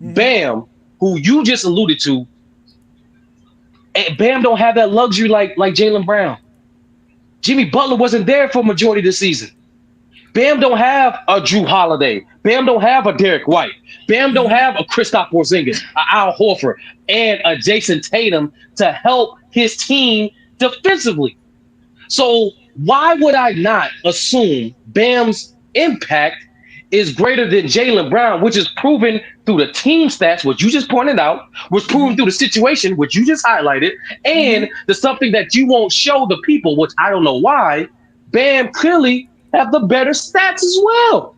Mm-hmm. Bam, who you just alluded to, Bam don't have that luxury like Jalen Brown. Jimmy Butler wasn't there for majority of the season. Bam don't have a Drew Holiday. Bam don't have a Derek White. Bam don't Mm-hmm. have a Kristaps Porzingis, a Al Horford, and a Jason Tatum to help his team defensively. So why would I not assume Bam's impact is greater than Jaylen Brown, which is proven through the team stats, which you just pointed out, was proven through the situation, which you just highlighted, and the something that you won't show the people, which I don't know why. Bam clearly have the better stats as well.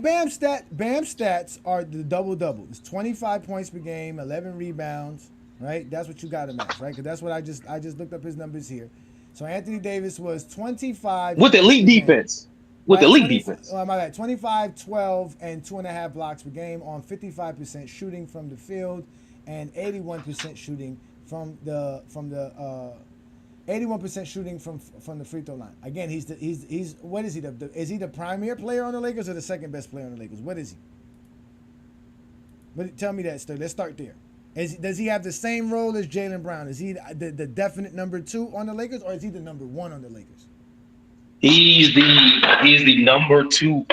Bam stats are the double. It's 25 points per game, 11 rebounds, right? That's what you got him at, right? Because that's what I just looked up his numbers here. So Anthony Davis was 25 With points elite per game, defense. With right? elite defense. My bad. 25, 12, and 2.5 blocks per game on 55% shooting from the field and 81% shooting from the 81% shooting from the free throw line. Again, he's what is he? Is he the premier player on the Lakers or the second best player on the Lakers? What is he? But tell me that, Ster. Let's start there. Does he have the same role as Jaylen Brown? Is he the definite number 2 on the Lakers, or is he the number 1 on the Lakers? He's the number 2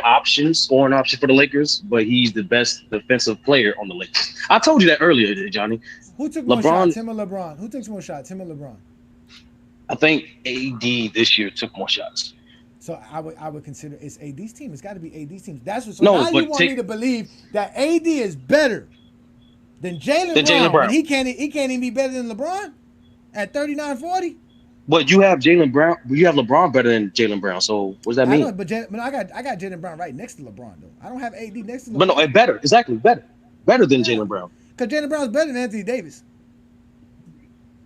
scoring option for the Lakers, but he's the best defensive player on the Lakers. I told you that earlier, Johnny. Who took more shots, him or LeBron? Who takes more shots, him or LeBron? I think AD this year took more shots. So I would consider it's AD's team. It's got to be AD's team. That's what. So no, now you want me to believe that AD is better than Jaylen Brown. And he can't even be better than LeBron at 39-40. But you have Jaylen Brown. You have LeBron better than Jaylen Brown. So what does that mean? I know, but I got Jaylen Brown right next to LeBron though. I don't have AD next to LeBron. But no, better. Exactly, better than Jaylen Brown. Because Jaylen Brown's better than Anthony Davis.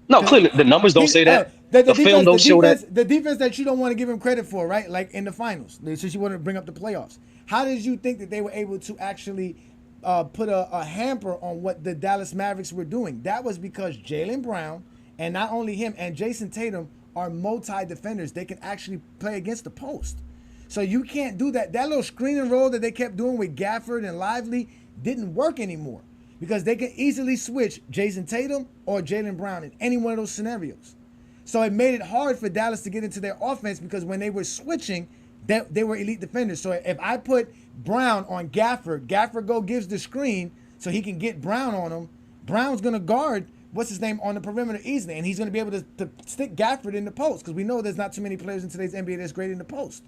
No, clearly the numbers don't say that. The film don't show that. The defense that you don't want to give him credit for, right? Like in the finals, since you want to bring up the playoffs. How did you think that they were able to actually put a hamper on what the Dallas Mavericks were doing? That was because Jaylen Brown, and not only him, and Jason Tatum are multi-defenders. They can actually play against the post. So you can't do that. That little screen and roll that they kept doing with Gafford and Lively didn't work anymore. Because they can easily switch Jason Tatum or Jaylen Brown in any one of those scenarios. So it made it hard for Dallas to get into their offense because when they were switching, they were elite defenders. So if I put Brown on Gafford gives the screen so he can get Brown on him. Brown's going to guard, on the perimeter easily. And he's going to be able to stick Gafford in the post because we know there's not too many players in today's NBA that's great in the post.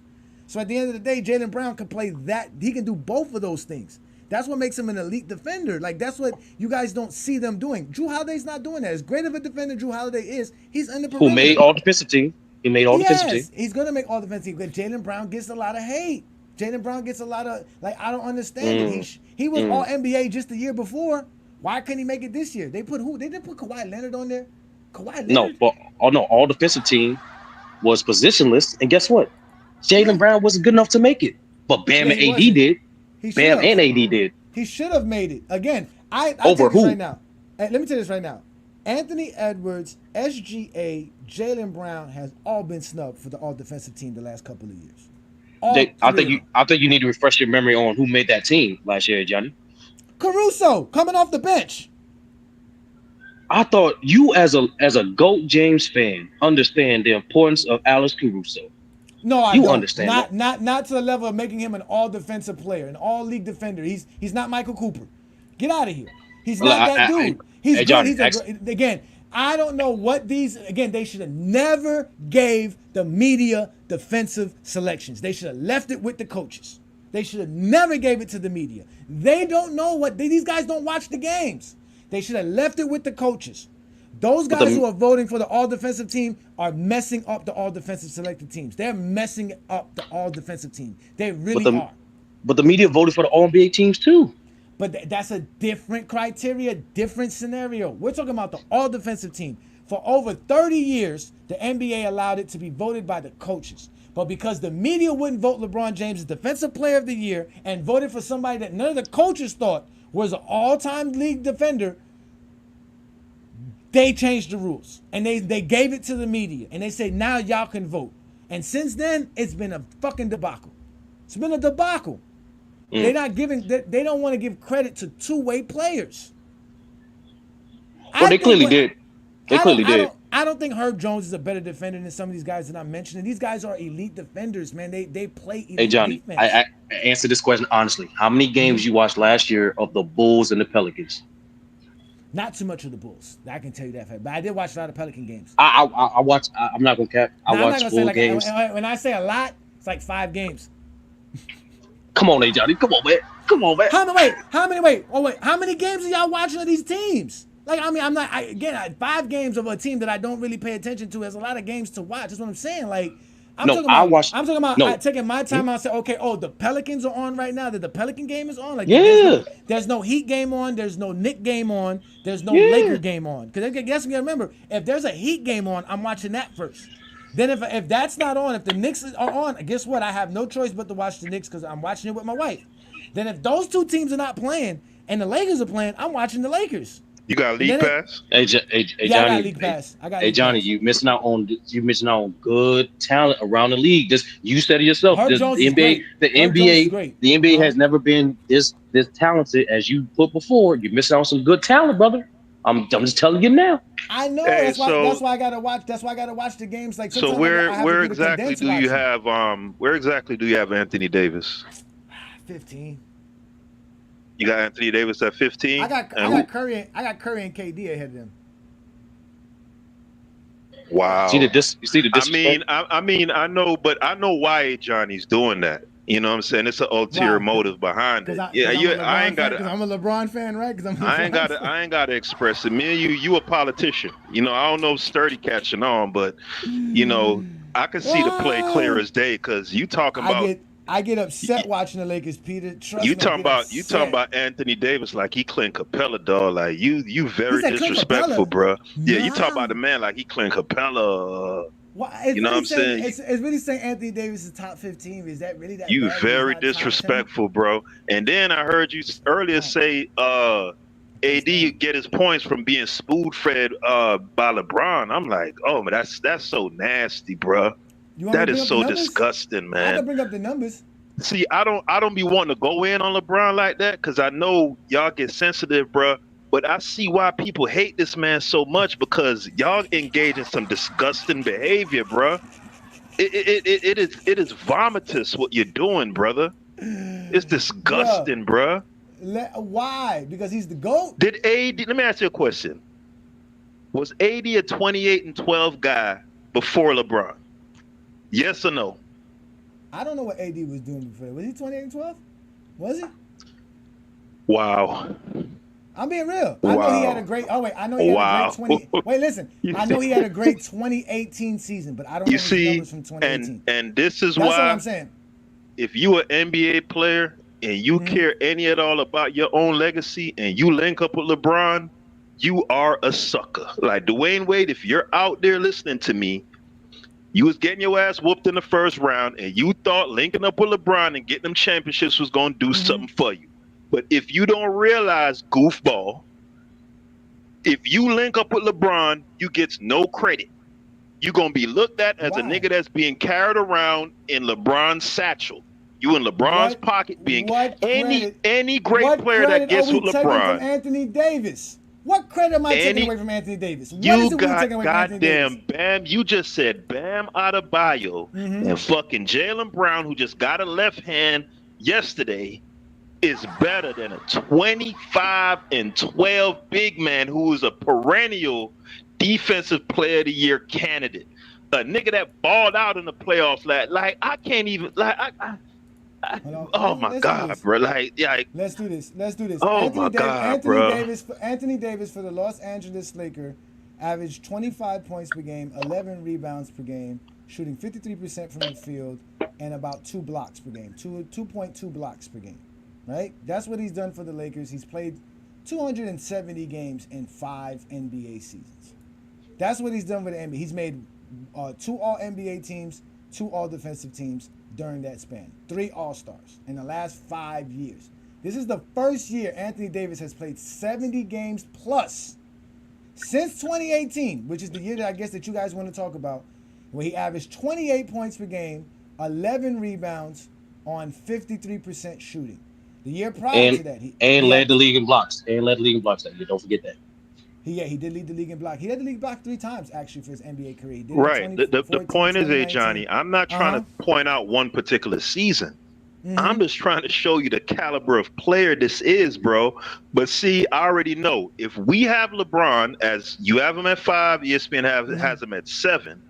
So at the end of the day, Jaylen Brown can play that. He can do both of those things. That's what makes him an elite defender. Like, that's what you guys don't see them doing. Drew Holiday's not doing that. As great of a defender Drew Holiday is, he's in the perimeter. Who made all defensive team. He made all defensive team. He's going to make all defensive team. But Jaylen Brown gets a lot of hate. Jaylen Brown gets a lot of, I don't understand it. He was all NBA just the year before. Why couldn't he make it this year? They put who? They didn't put Kawhi Leonard on there? Kawhi Leonard? No, all defensive team was positionless. And guess what? Jaylen Brown wasn't good enough to make it. But Bam and AD did. Bam and AD did. He should have made it. Again, I over who? Right now. Let me tell you this right now. Anthony Edwards, SGA, Jaylen Brown has all been snubbed for the all-defensive team the last couple of years. I think you need to refresh your memory on who made that team last year, Johnny. Caruso coming off the bench. I thought you, as a GOAT James fan, understand the importance of Alex Caruso. No, I don't. Understand not to the level of making him an all-defensive player, an all-league defender. He's not Michael Cooper. Get out of here. He's not that dude. He's good. Johnny, Again, I don't know what these. Again, they should have never gave the media defensive selections. They should have left it with the coaches. They should have never gave it to the media. They don't know these guys don't watch the games. They should have left it with the coaches. Those guys who are voting for the all-defensive team are messing up the all-defensive selected teams. They're messing up the all-defensive team. They really are. But the media voted for the all-NBA teams too. But that's a different criteria, different scenario. We're talking about the all-defensive team. For over 30 years, the NBA allowed it to be voted by the coaches. But because the media wouldn't vote LeBron James as Defensive Player of the Year and voted for somebody that none of the coaches thought was an all-time league defender, they changed the rules. And they gave it to the media. And they say, now y'all can vote. And since then, it's been a fucking debacle. It's been a debacle. They're not giving. They don't want to give credit to two-way players. Well, they clearly did. They clearly did. I don't think Herb Jones is a better defender than some of these guys that I'm mentioning. These guys are elite defenders, man. They play elite defense. Hey, Johnny, I answer this question honestly. How many games you watched last year of the Bulls and the Pelicans? Not too much of the Bulls. I can tell you that. But I did watch a lot of Pelican games. I watched. I'm not gonna cap. I watched full games. When I say a lot, it's like 5 games. Come on, Ajani. Come on, man. Come on, man. How many games are y'all watching of these teams? Like, I mean, I'm not, 5 games of a team that I don't really pay attention to. There's a lot of games to watch. That's what I'm saying. Like, I'm talking about taking my time out and say, okay, the Pelicans are on right now. That the Pelican game is on. Like, there's no Heat game on. There's no Knick game on. There's no Laker game on. Because guess what? Remember, if there's a Heat game on, I'm watching that first. Then if that's not on, if the Knicks are on, guess what? I have no choice but to watch the Knicks because I'm watching it with my wife. Then if those two teams are not playing and the Lakers are playing, I'm watching the Lakers. You got a league pass? Hey, I got a league pass. Johnny, you missing out on good talent around the league. Just you said it yourself. The NBA has never been this talented as you put before. You're missing out on some good talent, brother. I'm just telling you now. I know. Hey, that's why I gotta watch. That's why I gotta watch the games. Like, so where exactly do you have Anthony Davis? 15. You got Anthony Davis at 15. I got Curry. I got Curry and KD ahead of them. Wow. You see the disrespect? I know, but I know why Johnny's doing that. You know what I'm saying? It's an ulterior motive behind it. I ain't got it. I'm a LeBron fan, right? I ain't got to express it. Me and you a politician. You know, I don't know if Sturdy catching on, but you know, I can see the play clear as day because you talking about. I get upset watching the Lakers, Peter. Trust me. You talking about Anthony Davis like he Clint Capella, dog. Like you very disrespectful, bro. Yeah, you talk about the man like he Clint Capella. You know what I'm saying? It's really saying Anthony Davis is top 15. Is that really that? You very disrespectful, bro. And then I heard you earlier say AD get his points from being spoon fed by LeBron. I'm like, oh man, that's so nasty, bro. That is so disgusting, man. I gotta bring up the numbers. See, I don't be wanting to go in on LeBron like that because I know y'all get sensitive, bro. But I see why people hate this man so much because y'all engage in some disgusting behavior, bro. It is vomitous what you're doing, brother. It's disgusting, bro. Why? Because he's the GOAT? Let me ask you a question. Was AD a 28-12 guy before LeBron? Yes or no? I don't know what AD was doing before. Was he 28-12? Was he? Wow. I'm being real. I know he had a great. Oh wait, I know he had a great 20. Wait, listen. I know he had a great 2018 season, but I don't know his numbers from 2018. And this is That's why. What I'm saying. If you an NBA player and you care any at all about your own legacy, and you link up with LeBron, you are a sucker. Like Dwayne Wade, if you're out there listening to me. You was getting your ass whooped in the first round, and you thought linking up with LeBron and getting them championships was going to do something for you. But if you don't realize, goofball, if you link up with LeBron, you get no credit. You're going to be looked at as a nigga that's being carried around in LeBron's satchel. You in LeBron's pocket being any great player that gets with LeBron. From Anthony Davis. What credit am I taking away from Anthony Davis? You got goddamn Bam. You just said Bam Adebayo and fucking Jaylen Brown, who just got a left hand yesterday, is better than a 25-12 big man who is a perennial defensive player of the year candidate. A nigga that balled out in the playoffs. Like I can't even oh my God, bro! Like, let's do this. Oh my God, bro! Anthony Davis for the Los Angeles Lakers averaged 25 points per game, 11 rebounds per game, shooting 53% from the field, and about 2 blocks per game, 2.2 blocks per game. Right? That's what he's done for the Lakers. He's played 270 games in 5 NBA seasons. That's what he's done with the NBA. He's made 2 All-NBA teams, 2 All-Defensive teams during that span. 3 All-Stars in the last 5 years. This is the first year Anthony Davis has played 70 games plus since 2018, which is the year that I guess that you guys want to talk about, where he averaged 28 points per game, 11 rebounds on 53% shooting. The year prior to that, he led the league in blocks. And led the league in blocks that year. Don't forget that. He did lead the league in block. He led the league block 3 times actually for his NBA career. Right. The point is, Johnny, I'm not trying to point out one particular season. I'm just trying to show you the caliber of player this is, bro. But see, I already know if we have LeBron as you have him at 5, ESPN has him at 7,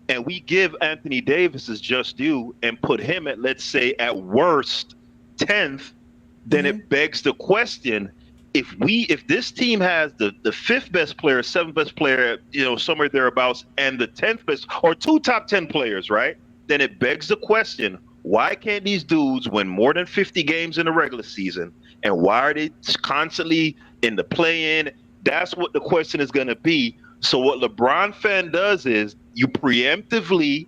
and we give Anthony Davis his just due and put him at, let's say, at worst, 10th, then it begs the question: if this team has the fifth best player, seventh best player, somewhere thereabouts, and the 10th best, or two top 10 players, right? Then it begs the question: why can't these dudes win more than 50 games in the regular season, and why are they constantly in the play-in? That's what the question is going to be. So what LeBron fan does is you preemptively,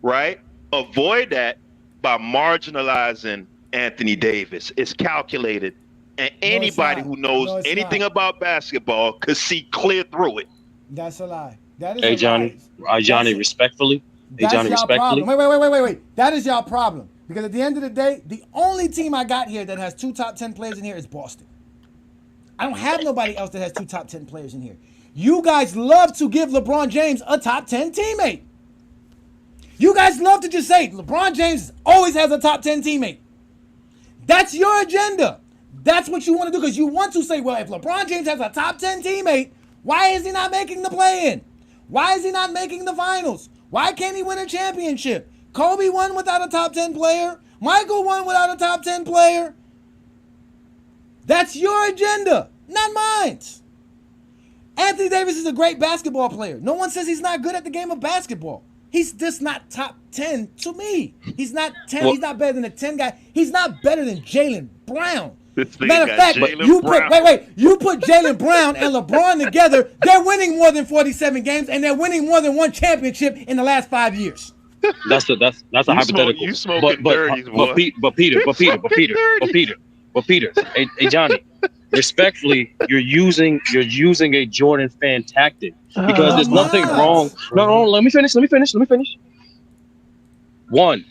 right, avoid that by marginalizing Anthony Davis. It's calculated, and anybody who knows anything about basketball could see clear through it. That's a lie. That is Hey, a Johnny. lie. Johnny, respectfully. Hey, That's Johnny, y'all respectfully. problem. Wait. That is y'all problem. Because at the end of the day, the only team I got here that has two top 10 players in here is Boston. I don't have nobody else that has two top 10 players in here. You guys love to give LeBron James a top 10 teammate. You guys love to just say LeBron James always has a top 10 teammate. That's your agenda. That's what you want to do, because you want to say, well, if LeBron James has a top 10 teammate, why is he not making the play-in? Why is he not making the finals? Why can't he win a championship? Kobe won without a top 10 player. Michael won without a top 10 player. That's your agenda, not mine. Anthony Davis is a great basketball player. No one says he's not good at the game of basketball. He's just not top 10 to me. He's not 10. He's not better than a 10 guy. He's not better than Jaylen Brown. Matter of fact, you put Jaylen Brown and LeBron together, they're winning more than 47 games, and they're winning more than one championship in the last 5 years. That's a hypothetical. You smoking dirties, boy. But Peter. Hey, Johnny. Respectfully, you're using a Jordan fan tactic, because there's nothing wrong. No, let me finish. One,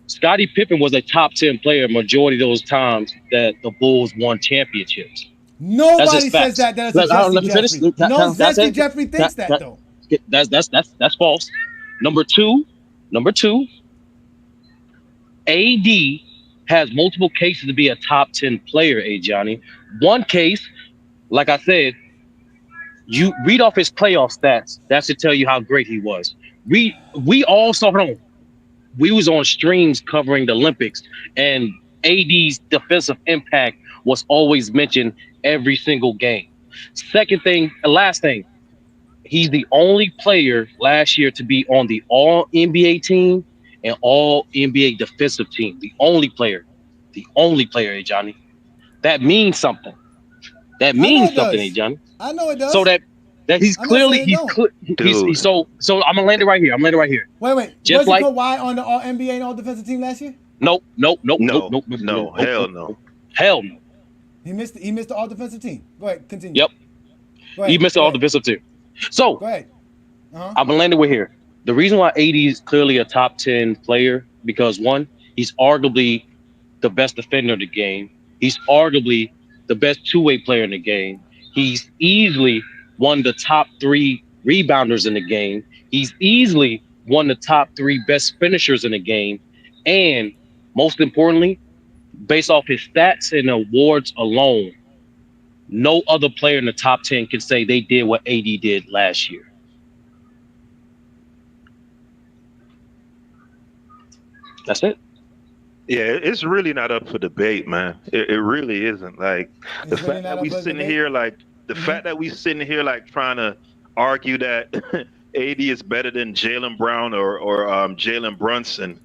Scottie Pippen was a top 10 player majority of those times that the Bulls won championships. Nobody says that. That's Jeffrey. No, Zesty Jeffrey thinks that though. That's false. Number two, AD has multiple cases to be a top 10 player, Johnny. One case, like I said, you read off his playoff stats. That should tell you how great he was. We all saw him. We was on streams covering the Olympics, and AD's defensive impact was always mentioned every single game. Second thing, last thing, he's the only player last year to be on the All NBA team and All NBA defensive team. The only player, Johnny. That means something. Johnny. I know it does. So that he's clearly so I'm gonna land it right here. Wait. Just was like Kawhi on the All NBA and All Defensive team last year? No. Hell no. He missed the All Defensive team. Go ahead, continue. Yep. He missed the All Defensive team. So go ahead. I'm gonna land it here. The reason why AD is clearly a top 10 player, because one, he's arguably the best defender in the game. He's arguably the best two-way player in the game. He's easily one of the top 3 rebounders in the game. He's easily one of the top 3 best finishers in the game. And most importantly, based off his stats and awards alone, no other player in the top 10 can say they did what AD did last year. That's it. Yeah, it's really not up for debate, man. It really isn't. Like the fact that we sitting here, like the fact that we sitting here, like trying to argue that AD is better than Jaylen Brown or Jalen Brunson.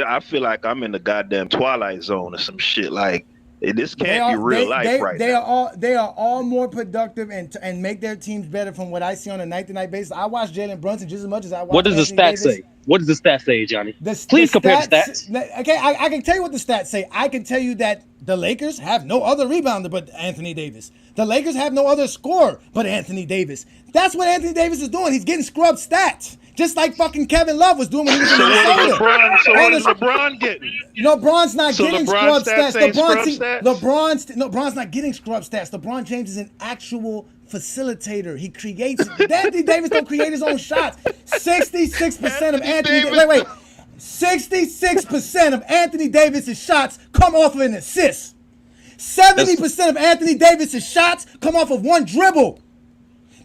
I feel like I'm in the goddamn Twilight Zone or some shit. Like this can't be real life right now. They are all more productive and make their teams better from what I see on a night-to-night basis. I watch Jalen Brunson just as much as I watch. What does the stats say? What does the stats say, Johnny? Please compare the stats. Okay, I can tell you what the stats say. I can tell you that the Lakers have no other rebounder but Anthony Davis. The Lakers have no other scorer but Anthony Davis. That's what Anthony Davis is doing. He's getting scrubbed stats. Just like fucking Kevin Love was doing when he was in Minnesota. What is LeBron getting? LeBron's not getting LeBron's scrub stats. stats. LeBron's not getting scrub stats. LeBron James is an actual facilitator. He creates. Anthony Davis don't create his own shots. 66% of Anthony. Wait. 66% of Anthony Davis's shots come off of an assist. 70% of Anthony Davis's shots come off of one dribble.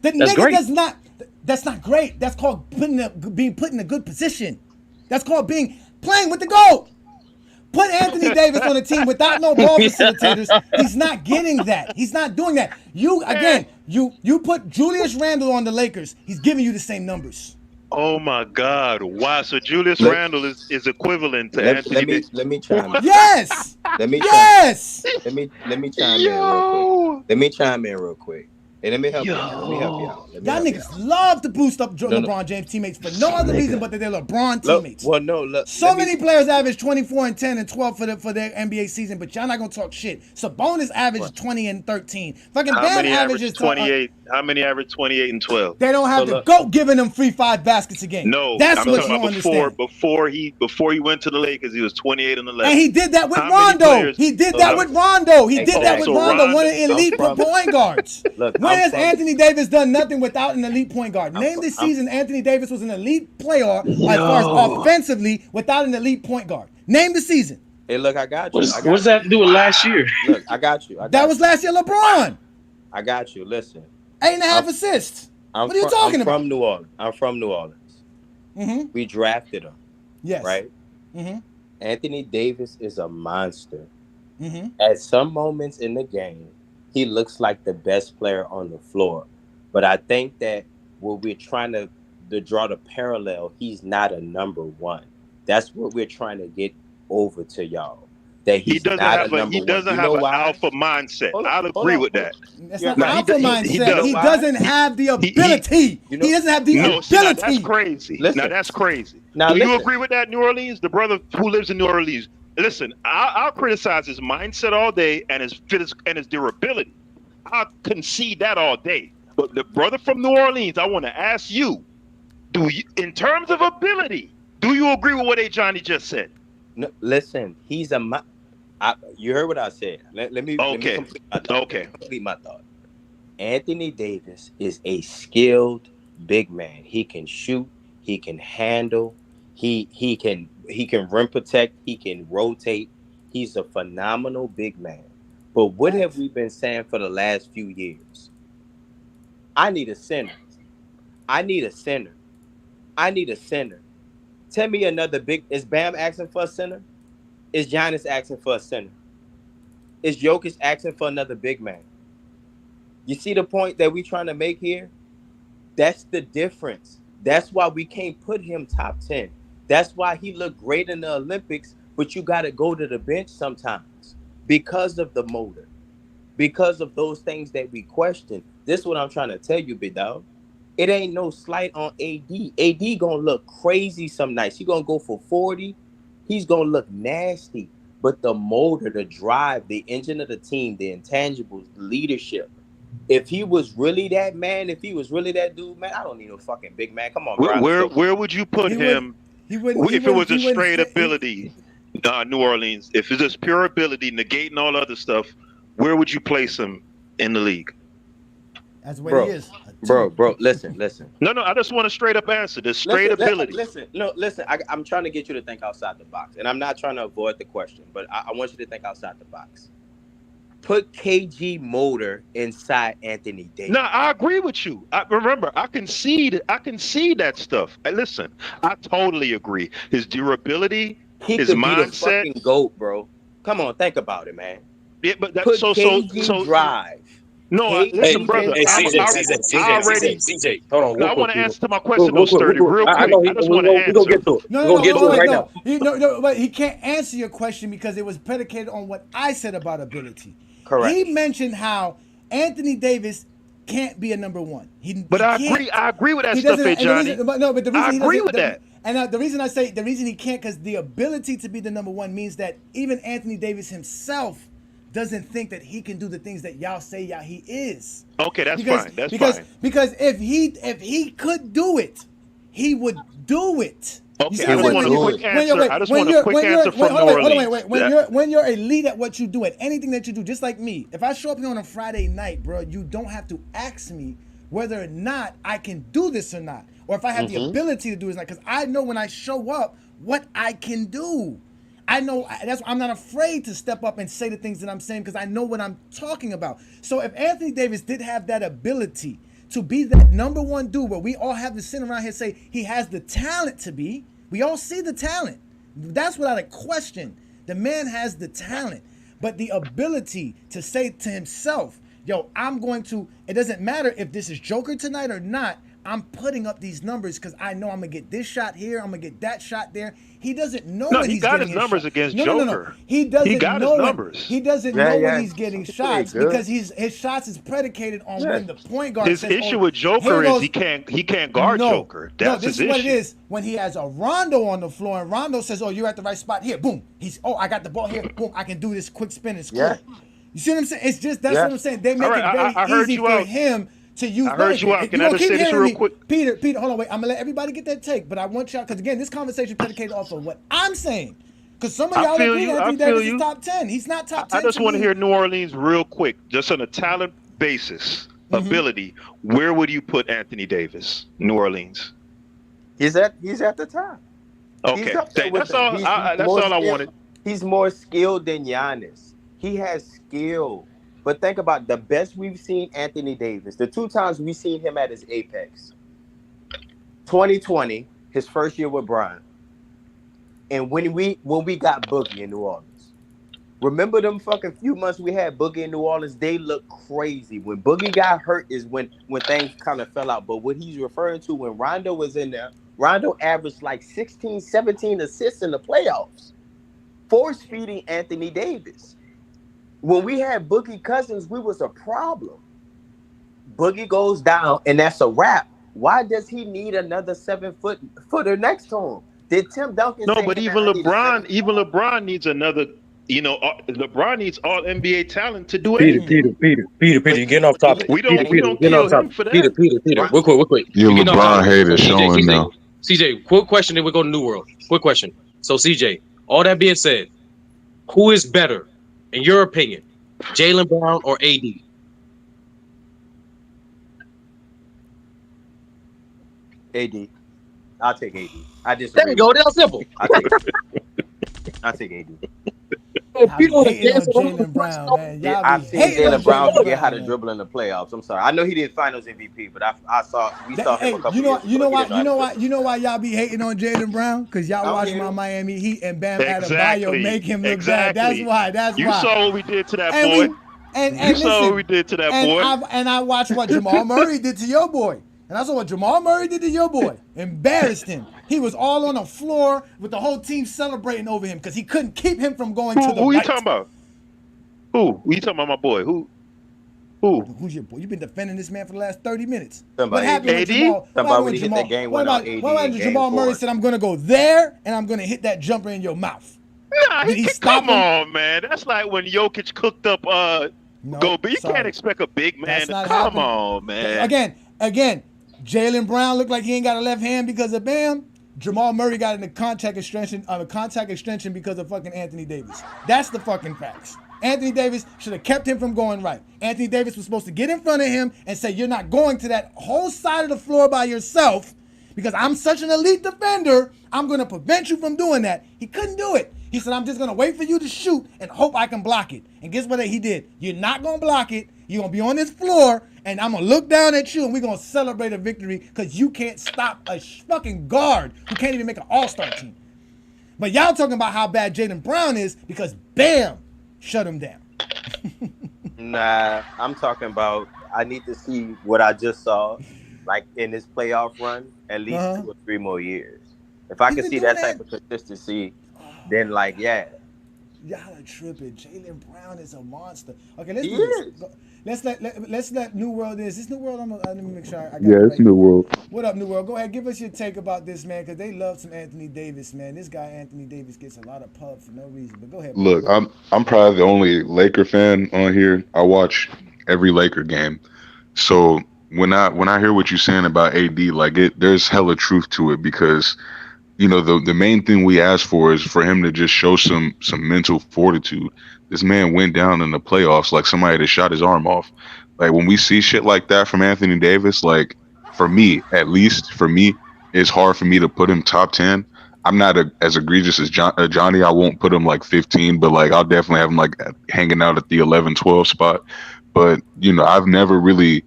The nigga does not. That's not great. That's called being put in a good position. That's called playing with the GOAT. Put Anthony Davis on a team without no ball facilitators, he's not getting that. He's not doing that. You put Julius Randle on the Lakers, he's giving you the same numbers. Oh my God! Wow. So Julius Randle is equivalent to Anthony Davis. Let me chime in. Yes. Let me Yes. Let me chime in real quick. Let me chime in real quick. And let me help you out. Let me help you out. Y'all niggas love to boost up LeBron James teammates for no other reason but that they're LeBron teammates. So many players average 24 and 10 and 12 for their NBA season, but y'all not gonna talk shit. Sabonis averaged 20 and 13. Fucking Bam averages 28. How many average 28 and 12? They don't have the GOAT giving them free 5 baskets a game. No, that's I'm what talking you about understand. before he went to the Lakers, he was 28 and 11. And he did that with Rondo. He did that with Rondo. He did that with Rondo, one of the elite point guards. When has Anthony Davis done nothing without an elite point guard? Name the season Anthony Davis was an elite player as far as offensively without an elite point guard. Name the season. Hey, look, I got you. What does that have to do with last year? Look, I got you. That was last year LeBron. I got you. Listen. 8.5 assists. What are you talking about? I'm from New Orleans. I'm from New Orleans. Mm-hmm. We drafted him. Yes. Right? Mm-hmm. Anthony Davis is a monster. Mm-hmm. At some moments in the game, he looks like the best player on the floor. But I think that what we're trying to draw the parallel, he's not a number one. That's what we're trying to get over to y'all. That he doesn't have an alpha mindset. I'll agree with that. That's not an alpha mindset. He doesn't have the ability. He doesn't have the ability. Now that's crazy. Now that's crazy. Do you agree with that, New Orleans? The brother who lives in New Orleans. Listen, I'll criticize his mindset all day and his durability. I'll concede that all day. But the brother from New Orleans, I want to ask you, in terms of ability, do you agree with what Ajani just said? No, listen, he's you heard what I said. Let me complete my thought. Complete my thought. Anthony Davis is a skilled big man. He can shoot. He can handle. He can rim protect. He can rotate. He's a phenomenal big man. But what have we been saying for the last few years? I need a center. I need a center. I need a center. Tell me another big. Is Bam asking for a center? Is Giannis asking for a center? Is Jokic asking for another big man? You see the point that we're trying to make here? That's the difference. That's why we can't put him top 10. That's why he looked great in the Olympics, but you got to go to the bench sometimes because of the motor, because of those things that we question. This is what I'm trying to tell you, big dog. It ain't no slight on AD. AD gonna look crazy some nights. He gonna go for 40. He's gonna look nasty. But the motor, the drive, the engine of the team, the intangibles, the leadership. If he was really that man, if he was really that dude, man, I don't need no fucking big man. Come on, Brian. Where would you put him if it was a straight ability, New Orleans? If it's just pure ability, negating all other stuff, where would you place him in the league? That's where he is. Bro, listen. No, I just want a straight up answer. The straight ability. Listen. I'm trying to get you to think outside the box. And I'm not trying to avoid the question, but I want you to think outside the box. Put KG Motor inside Anthony Davis. No, I agree with you. I concede that stuff. Listen, I totally agree. His durability, his mindset. Be the fucking GOAT, bro. Come on, think about it, man. Yeah, but put KG drive. No, listen, brother. CJ, hold on. I want to answer my question, though, Sturdy, real quick. I just want to answer. We're going to get to it. We're going to get to it right now. No, but he can't answer your question because it was predicated on what I said about ability. Correct. He mentioned how Anthony Davis can't be a number one. I agree with that stuff, Johnny. But the reason I agree with that. And the reason he can't, because the ability to be the number one means that even Anthony Davis himself doesn't think that he can do the things that y'all say he is. Okay, that's fine. That's fine. Because if he could do it, he would do it. Okay, I just want a quick answer. I just want a quick answer from New Orleans. When you're elite at what you do, at anything that you do, just like me, if I show up here on a Friday night, bro, you don't have to ask me whether or not I can do this or not, or if I have the ability to do this or not, because I know when I show up what I can do. I know that's why I'm not afraid to step up and say the things that I'm saying because I know what I'm talking about. So if Anthony Davis did have that ability to be that number one dude where we all have to sit around here say he has the talent to be, we all see the talent. That's without a question. The man has the talent, but the ability to say to himself, yo, I'm going to, it doesn't matter if this is Joker tonight or not, I'm putting up these numbers because I know I'm going to get this shot here, I'm going to get that shot there. He doesn't know when he's getting his numbers shot. against No. Joker. He doesn't know when he's getting pretty shots good. because his shots is predicated on when the point guard His says, issue oh, with Joker here is goes- he can't guard Joker. That's this his is what issue. it is when he has a Rondo on the floor and Rondo says, oh, you're at the right spot here. Boom. I got the ball here. Boom. I can do this quick spin and score. Yeah. You see what I'm saying? It's just that's what I'm saying. They make All right, it very I heard easy you for out. him to use. I heard you out. Can I just say this real quick? Peter, hold on, wait. I'm gonna let everybody get that take, but I want y'all because again, this conversation predicated off of what I'm saying. Because some of y'all agree Anthony Davis is top 10. He's not top 10. I just want to hear New Orleans real quick, just on a talent basis, ability. Where would you put Anthony Davis? New Orleans. He's at the top. Okay, that's all. That's all I wanted. He's more skilled than Giannis. He has skill. But think about the best we've seen Anthony Davis. The 2 times we've seen him at his apex. 2020, his first year with Brian. And when we got Boogie in New Orleans. Remember them fucking few months we had Boogie in New Orleans? They looked crazy. When Boogie got hurt is when things kind of fell out. But what he's referring to when Rondo was in there, Rondo averaged like 16, 17 assists in the playoffs. Force feeding Anthony Davis. When we had Boogie Cousins, we was a problem. Boogie goes down, and that's a wrap. Why does he need another 7-footer next to him? Did Tim Duncan? No, but even LeBron needs another. You know, LeBron needs all NBA talent to do anything. Peter, you're getting off topic. We don't kill him for that. Peter. Real quick. Your LeBron hate is showing now. CJ, quick question, then we go to New World. Quick question. So, CJ, all that being said, who is better, in your opinion, Jaylen Brown or AD? AD. I'll take AD. I just There we go. That's simple. I'll take AD. People hating on Jaylen Brown, man. I've seen Jaylen Brown forget how to dribble in the playoffs. I'm sorry. I know he did Finals MVP, but we saw him a couple years ago. You know why y'all be hating on Jaylen Brown? Because y'all watch my Miami Heat and Bam Adebayo make him look bad. That's why. You saw what we did to that boy. And saw what we did to that boy. And I watched what Jamal Murray did to your boy. And I saw what Jamal Murray did to your boy. Embarrassed him. He was all on the floor with the whole team celebrating over him because he couldn't keep him from going to the Who right. you talking about? Who you talking about, my boy? Who? Who's your boy? You've been defending this man for the last 30 minutes. What happened with Jamal? What about when Jamal Murray said, I'm going to go there and I'm going to hit that jumper in your mouth? Nah, come on, man. That's like when Jokic cooked up But you can't expect a big man to come on, man. Again, Jaylen Brown looked like he ain't got a left hand because of Bam. Jamal Murray got in a contact extension because of fucking Anthony Davis. That's the fucking facts. Anthony Davis should have kept him from going right. Anthony Davis was supposed to get in front of him and say, you're not going to that whole side of the floor by yourself because I'm such an elite defender, I'm going to prevent you from doing that. He couldn't do it. He said, I'm just going to wait for you to shoot and hope I can block it. And guess what he did? You're not going to block it. You're going to be on this floor, and I'm going to look down at you, and we're going to celebrate a victory because you can't stop a fucking guard who can't even make an all-star team. But y'all talking about how bad Jaylen Brown is because Bam shut him down. Nah, I'm talking about I need to see what I just saw, like in this playoff run, at least 2 or 3 more years. If I can see that type of consistency, then yeah. Y'all are tripping. Jaylen Brown is a monster. Okay, let's do this. Let's let New World is. This New World? Let me make sure I got it's New World. What up, New World? Go ahead, give us your take about this, man, because they love some Anthony Davis, man. This guy Anthony Davis gets a lot of pub for no reason. But go ahead. Look, I'm probably the only Laker fan on here. I watch every Laker game, so when I hear what you're saying about AD, there's hella truth to it because. You know, the main thing we ask for is for him to just show some mental fortitude. This man went down in the playoffs like somebody that shot his arm off. Like when we see shit like that from Anthony Davis, for me, it's hard for me to put him top 10. I'm not as egregious as Johnny. I won't put him 15, but I'll definitely have him hanging out at the 11, 12 spot. But, you know, I've never really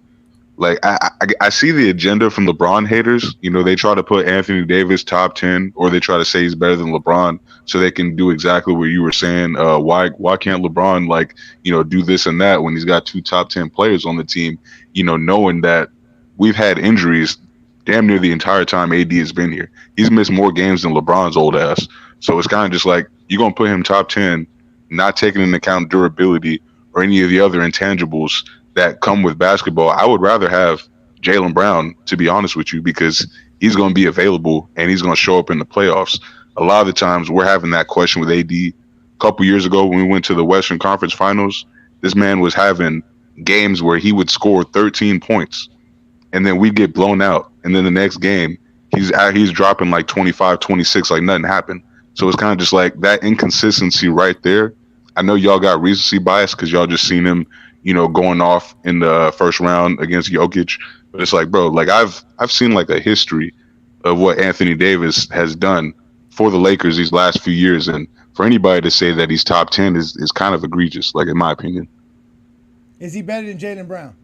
Like I see the agenda from LeBron haters. You know, they try to put Anthony Davis top 10, or they try to say he's better than LeBron, so they can do exactly what you were saying. Why can't LeBron, like, do this and that when he's got two top 10 players on the team? Knowing that we've had injuries damn near the entire time AD has been here. He's missed more games than LeBron's old ass. So it's kind of just like you're gonna put him top 10, not taking into account durability or any of the other intangibles that come with basketball. I would rather have Jaylen Brown, to be honest with you, because he's going to be available and he's going to show up in the playoffs. A lot of the times we're having that question with AD. A couple years ago when we went to the Western Conference Finals, this man was having games where he would score 13 points and then we get blown out. And then the next game, he's dropping like 25, 26, like nothing happened. So it's kind of just like that inconsistency right there. I know y'all got recency bias because y'all just seen him, going off in the first round against Jokic. But it's like, bro, like I've seen like a history of what Anthony Davis has done for the Lakers these last few years, and for anybody to say that he's top 10 is kind of egregious, like in my opinion. Is he better than Jaylen Brown?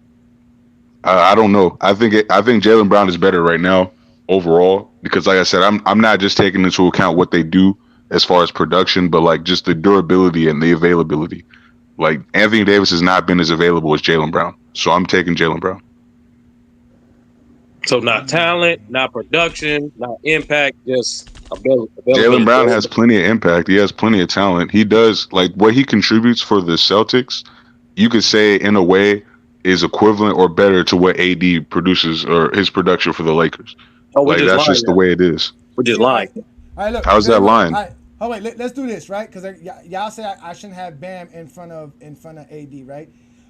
I don't know. I think Jaylen Brown is better right now overall because, like I said, I'm not just taking into account what they do as far as production, but like just the durability and the availability. Like Anthony Davis has not been as available as Jaylen Brown, so I'm taking Jaylen Brown. So not talent, not production, not impact, just availability. Jaylen Brown has plenty of impact. He has plenty of talent. He does, like, what he contributes for the Celtics, you could say in a way is equivalent or better to what AD produces or his production for the Lakers. Oh, like that's just the way it is. We're just lying. All right, look. How's that line? All right, oh wait, let's do this, right? Because y'all say I shouldn't have Bam in front of AD, right?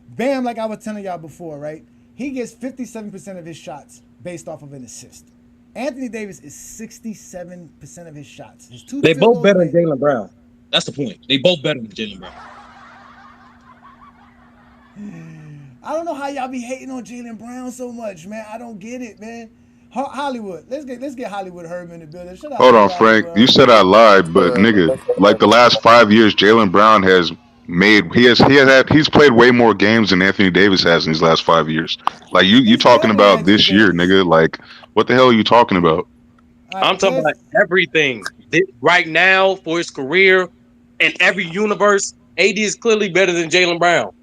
Bam, like I was telling y'all before, right? He gets 57% of his shots based off of an assist. Anthony Davis is 67% of his shots. They both better than Jaylen Brown. That's the point. They both better than Jaylen Brown. I don't know how y'all be hating on Jaylen Brown so much, man. I don't get it, man. Hollywood, let's get Hollywood Herb in the building. Hold on, Frank. You said I lied, but nigga, like the last 5 years, Jaylen Brown has he's played way more games than Anthony Davis has in these last 5 years. Like you talking about this year, nigga? Like what the hell are you talking about? I'm talking about everything right now for his career and every universe. AD is clearly better than Jaylen Brown.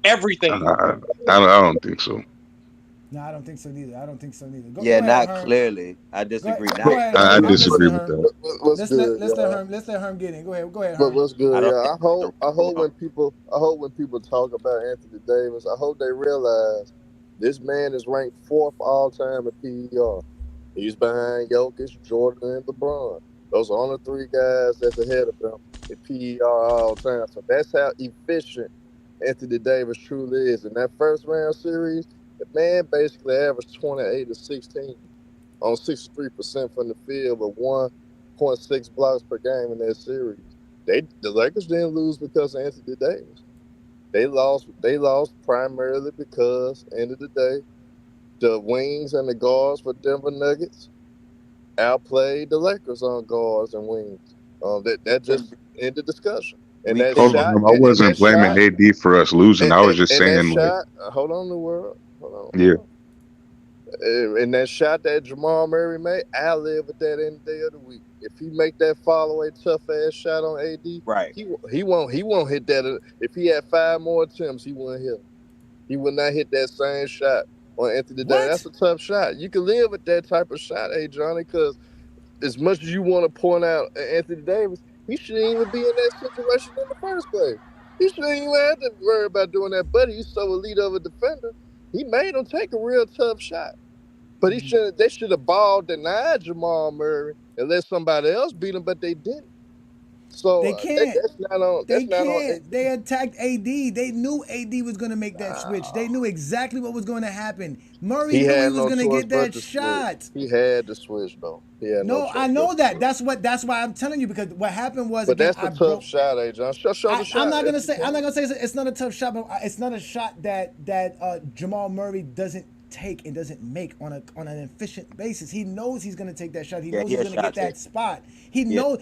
Everything. I don't think so. No, I don't think so neither. Go ahead, not Herm. Clearly. I disagree. I disagree with that. Let's let Herm get in. Go ahead. But what's good? I hope when people talk about Anthony Davis, I hope they realize this man is ranked 4th all time in PER. He's behind Jokic, Jordan, and LeBron. Those are only 3 guys that's ahead of him in PER all time. So that's how efficient Anthony Davis truly is. In that first round series, the man basically averaged 28 to 16 on 63% from the field with 1.6 blocks per game in that series. The Lakers didn't lose because of Anthony Davis. They lost primarily because, end of the day, the wings and the guards for Denver Nuggets outplayed the Lakers on guards and wings. That just ended the discussion. And that Hold shot, on, I wasn't blaming AD for us losing. I was just saying, shot, hold on, the world. Hold on. Yeah. And that shot that Jamal Murray made, I live with that any day of the week. If he make that follow-away tough-ass shot on AD, right? He won't hit that. If he had 5 more attempts, he wouldn't hit. He would not hit that same shot on Anthony Davis. That's a tough shot. You can live with that type of shot, Johnny, because as much as you want to point out Anthony Davis, he shouldn't even be in that situation in the first place. He shouldn't even have to worry about doing that, but he's so elite of a defender. He made him take a real tough shot. But they should have ball denied Jamal Murray and let somebody else beat him, but they didn't. So they can't. They can't. They attacked AD. They knew AD was going to make that switch. They knew exactly what was going to happen. Murray knew he was going to get that shot. He had to switch though. I know that. That's why I'm telling you, because what happened was. But that's a tough shot, John. Show the shot. I'm not gonna say it's not a tough shot, but it's not a shot that Jamal Murray doesn't take and doesn't make on an efficient basis. He knows he's going to take that shot. He knows he's going to get that spot. He knows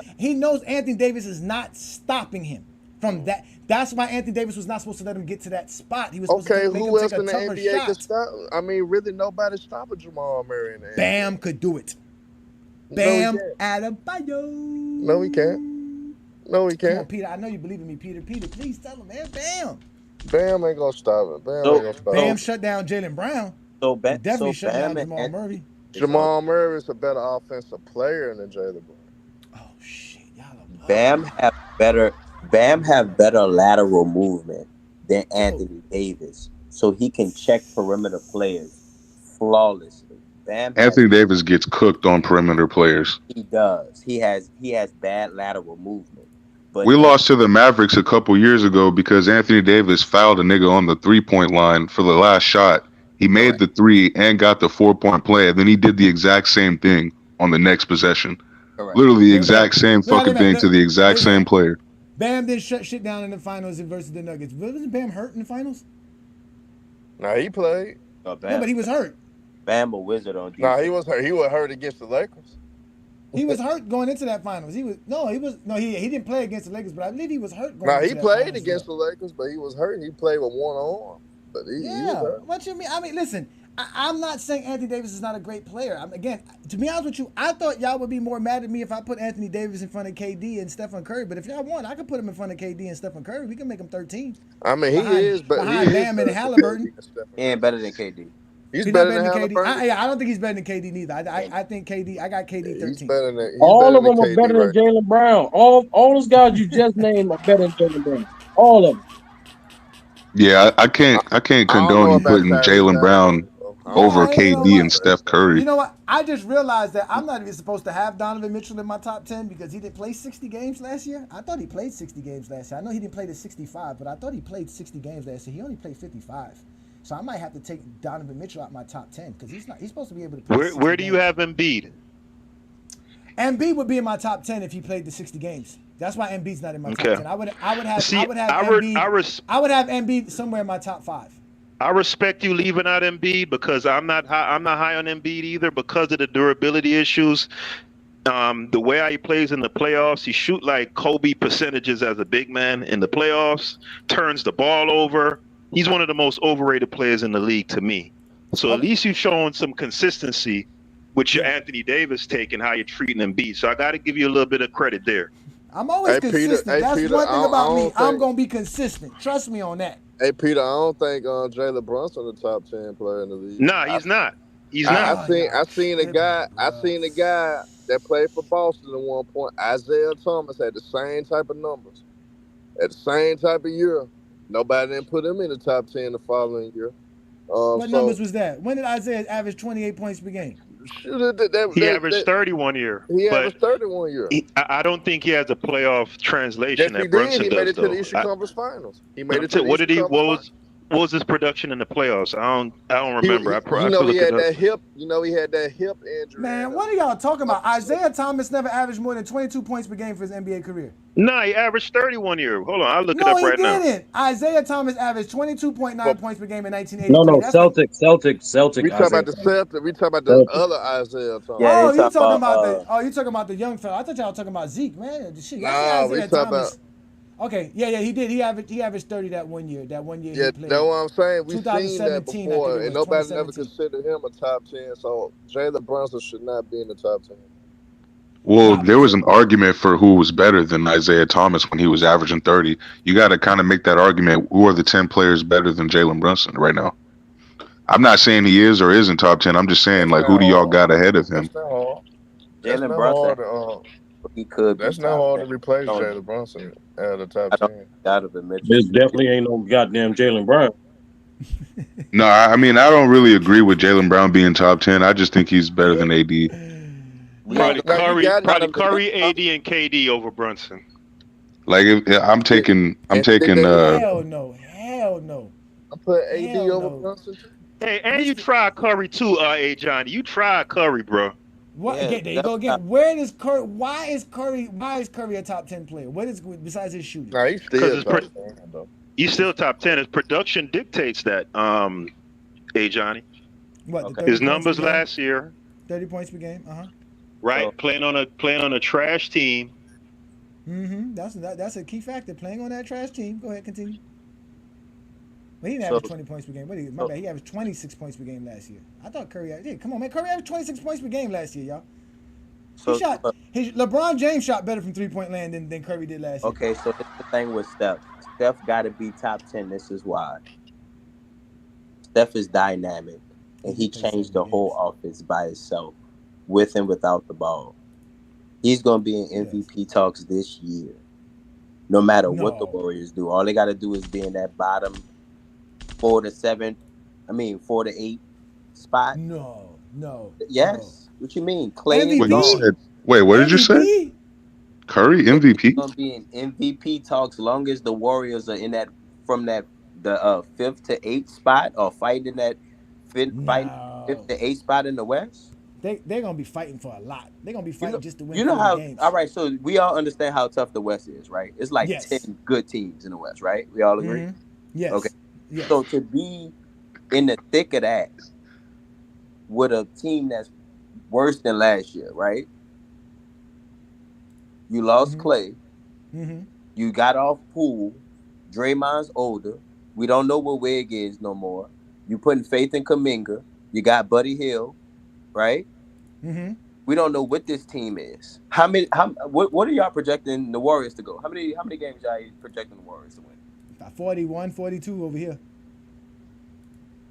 Anthony Davis is not stopping him. from that. That's why Anthony Davis was not supposed to let him get to that spot. He was supposed Okay, to make him who take else a in the tougher NBA could shot. stop? I mean, really, nobody stopping Jamal Murray in the Bam NBA. could do it. No, he Bam can't. Adebayo. No, he can't. No, he Come on, can't. Peter. I know you believe in me, Peter. Peter, please tell him, man. Bam. Bam ain't gonna stop it. Bam So- ain't gonna stop Bam it. shut down Jalen Brown. So He definitely shut Bam down and Jamal Murray. Jamal Murray is a better offensive player than Jalen Brown. Oh shit, y'all are Bam have better lateral movement than Anthony Davis, so he can check perimeter players flawlessly. Anthony Davis gets cooked on perimeter players. He does. He has bad lateral movement. But We lost to the Mavericks a couple years ago because Anthony Davis fouled a nigga on the 3-point line for the last shot. He made the 3 and got the 4-point play, and then he did the exact same thing on the next possession. Correct. Literally the exact same fucking thing to the exact same player. Bam didn't shut shit down in the finals versus the Nuggets. Wasn't Bam hurt in the finals? Nah, he played. No, but he was hurt. Bam a wizard on defense. Nah, he was hurt. He was hurt against the Lakers. He was hurt going into that finals. He didn't play against the Lakers, but I believe he was hurt going Nah, into he that played finals, against the Lakers, but he was hurt. He played with one arm. But he was hurt. What you mean? I mean, listen, I'm not saying Anthony Davis is not a great player. Again, to be honest with you, I thought y'all would be more mad at me if I put Anthony Davis in front of KD and Stephen Curry. But if y'all want, I could put him in front of KD and Stephen Curry. We can make him 13. I mean, he is, but behind Bam and Halliburton. He ain't better than KD. He's better than Halliburton. I don't think he's better than KD neither. I think KD. I got KD 13. He's better than. All of them are better than Jalen Brown. All those guys you just named are better than Jalen Brown. All of them. Yeah, I can't condone you putting Jalen Brown over KD and Steph Curry. You know what? I just realized that I'm not even supposed to have Donovan Mitchell in my top 10 because he didn't play 60 games last year. I thought he played 60 games last year. I know he didn't play the 65, but I thought he played 60 games last year. He only played 55. So I might have to take Donovan Mitchell out my top 10 because he's supposed to be able to play. Where do you have Embiid? Embiid would be in my top 10 if he played the 60 games. That's why Embiid's not in my top 10. I would have Embiid somewhere in my top 5. I respect you leaving out Embiid because I'm not high on Embiid either because of the durability issues. The way he plays in the playoffs, he shoot like Kobe percentages as a big man in the playoffs, turns the ball over. He's one of the most overrated players in the league to me. So at least you've shown some consistency with your Anthony Davis take and how you're treating Embiid. So I got to give you a little bit of credit there. I'm always consistent. That's one thing about me. I'm going to be consistent. Trust me on that. Hey, Peter, I don't think Jalen Brunson the top 10 player in the league. Nah, he's not. He's not. I seen a guy that played for Boston at one point. Isaiah Thomas had the same type of numbers. At the same type of year. Nobody didn't put him in the top 10 the following year. What numbers was that? When did Isaiah average 28 points per game? He averaged 30 one year. He averaged 30 one year. I don't think he has a playoff translation that Brunson does. He made it to the Eastern Conference Finals. He made it to the Eastern Conference Finals. What was his production in the playoffs? I don't remember. He had that hip. He had that hip injury. Man, what are y'all talking about? Isaiah Thomas never averaged more than 22 points per game for his NBA career. No, he averaged 30 1 year. Hold on, I'll look it up right now. No, he didn't. Isaiah Thomas averaged 22.9 points per game in 1983. No, Celtics. We talking about the Celtics. We talking about the other Isaiah Thomas. Yeah, you talking about the young fella. I thought y'all were talking about Zeke, man. Shit, nah, we talking about. Okay, yeah, he did. He averaged 30 that one year. Yeah, he played. that's what I'm saying. We've seen that before, and nobody never considered him a top 10. So Jalen Brunson should not be in the top 10. Well, there was an argument for who was better than Isaiah Thomas when he was averaging 30. You got to kind of make that argument. Who are the 10 players better than Jalen Brunson right now? I'm not saying he is or isn't top 10. I'm just saying, like, who do y'all got ahead of him? Jalen Brunson. He could. That's not hard to replace Jalen Brunson at the top 10. This definitely ain't no goddamn Jalen Brown. No, I mean, I don't really agree with Jalen Brown being top 10. I just think he's better than AD. Probably Curry, AD, and KD over Brunson. Like, I'm taking. Hell no. I put AD over Brunson. Hey, and you tried Curry too, Ajani. You tried Curry, bro. What? Yeah, there you go again. Where does Curry? Why is Curry a top 10 player? What is besides his shooting? Nah, he's still top 10, though. He's still top 10. His production dictates that. Ajani. What? His numbers last year. 30 points per game. Right, playing on a trash team. That's a key factor. Playing on that trash team. Go ahead, continue. Well, he didn't So, average 20 points per game. My bad. He averaged 26 points per game last year. I thought Curry. Yeah, come on, man. Curry averaged 26 points per game last year, y'all. He So shot. LeBron James shot better from 3-point land than Curry did last year. okay, so this is the thing with Steph. Steph got to be top 10. This is why. Steph is dynamic, and he changed the whole offense by himself, with and without the ball. He's gonna be in MVP talks this year, no matter what the Warriors do. All they got to do is be in that bottom 4 to 8 spot. No. Yes. What you mean? Clay MVP? Wait, you said, what did you say? Curry MVP? He's gonna be in MVP talks long as the Warriors are in that the 5th to 8th spot or fighting that fifth to 8th spot in the West. They're gonna be fighting for a lot. They're gonna be fighting just to win. You know 40 how? games. All right, so we all understand how tough the West is, right? It's like 10 good teams in the West, right? We all agree. Yes. Okay. Yes. So to be in the thick of that with a team that's worse than last year, right? You lost Clay. You got off Poole. Draymond's older. We don't know what Wig is no more. You putting faith in Kuminga. You got Buddy Hield, right? We don't know what this team is. What are y'all projecting the Warriors to go? How many games y'all projecting the Warriors to win? 41, 42 over here.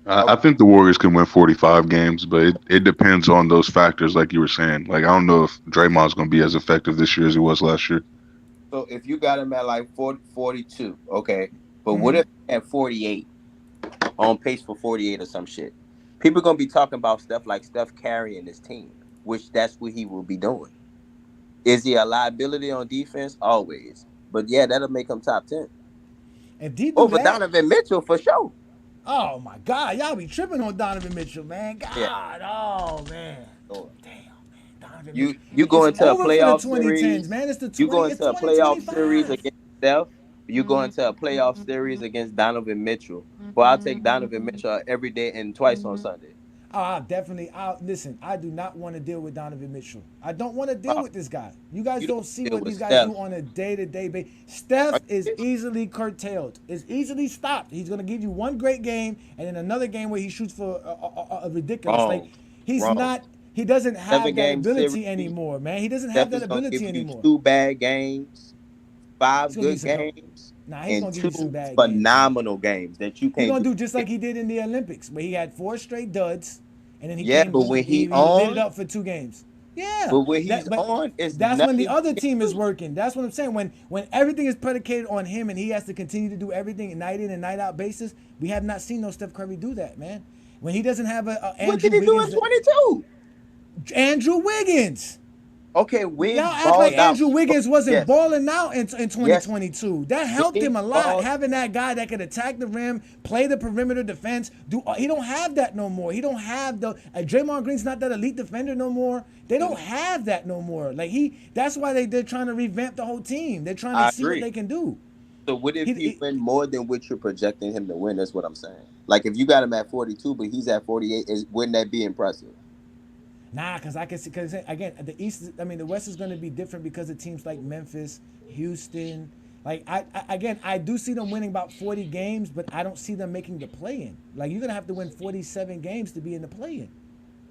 I think the Warriors can win 45 games, but it depends on those factors, like you were saying. Like, I don't know if Draymond's going to be as effective this year as he was last year. So if you got him at like 40, 42, okay. But what if at 48, on pace for 48 or some shit? People going to be talking about stuff like Steph carrying his team, which that's what he will be doing. Is he a liability on defense? Always. But yeah, that'll make him top 10. If he do over Donovan Mitchell for sure. Oh my God, y'all be tripping on Donovan Mitchell, man. God, oh man. Oh. Damn, man. Donovan You Mitchell. go into a playoff for the 2010s, series, man. It's the 20, you go into a playoff 2025. series against Steph. You go into a playoff series against Donovan Mitchell. Well, I'll take Donovan Mitchell every day and twice on Sunday. Oh, listen, I do not want to deal with Donovan Mitchell. I don't want to deal with this guy. You guys don't see what these guys do on a day-to-day basis. Steph is easily curtailed. Is easily stopped. He's going to give you one great game and then another game where he shoots for a ridiculous. Wrong. Like he's Wrong. not. He doesn't have that ability series, anymore, man. He doesn't have Steph that is gonna ability give you anymore. 2 bad games, 5 good games, he's and gonna give 2 you some bad phenomenal games that you can't. He's gonna do just like he did in the Olympics, where he had 4 straight duds, and then he when he lit it up for 2 games. Yeah, but when he's on, that's when the other team is working. That's what I'm saying. When everything is predicated on him and he has to continue to do everything night in and night out basis, we have not seen no Steph Curry do that, man. When he doesn't have a Andrew what did he do in 22? Andrew Wiggins. Okay, Wiggins. Y'all act like Andrew Wiggins wasn't yes. balling out in 2022. Yes. That helped him a lot, having that guy that could attack the rim, play the perimeter defense. He don't have that no more. He don't have the Draymond Green's not that elite defender no more. They don't have that no more. Like that's why they're trying to revamp the whole team. They're trying to see what they can do. So what if he win more than what you're projecting him to win? That's what I'm saying. Like if you got him at 42, but he's at 48, wouldn't that be impressive? Nah, because I can see. Because again, the West is going to be different because of teams like Memphis, Houston. Like I do see them winning about 40 games, but I don't see them making the play-in. Like you're going to have to win 47 games to be in the play-in.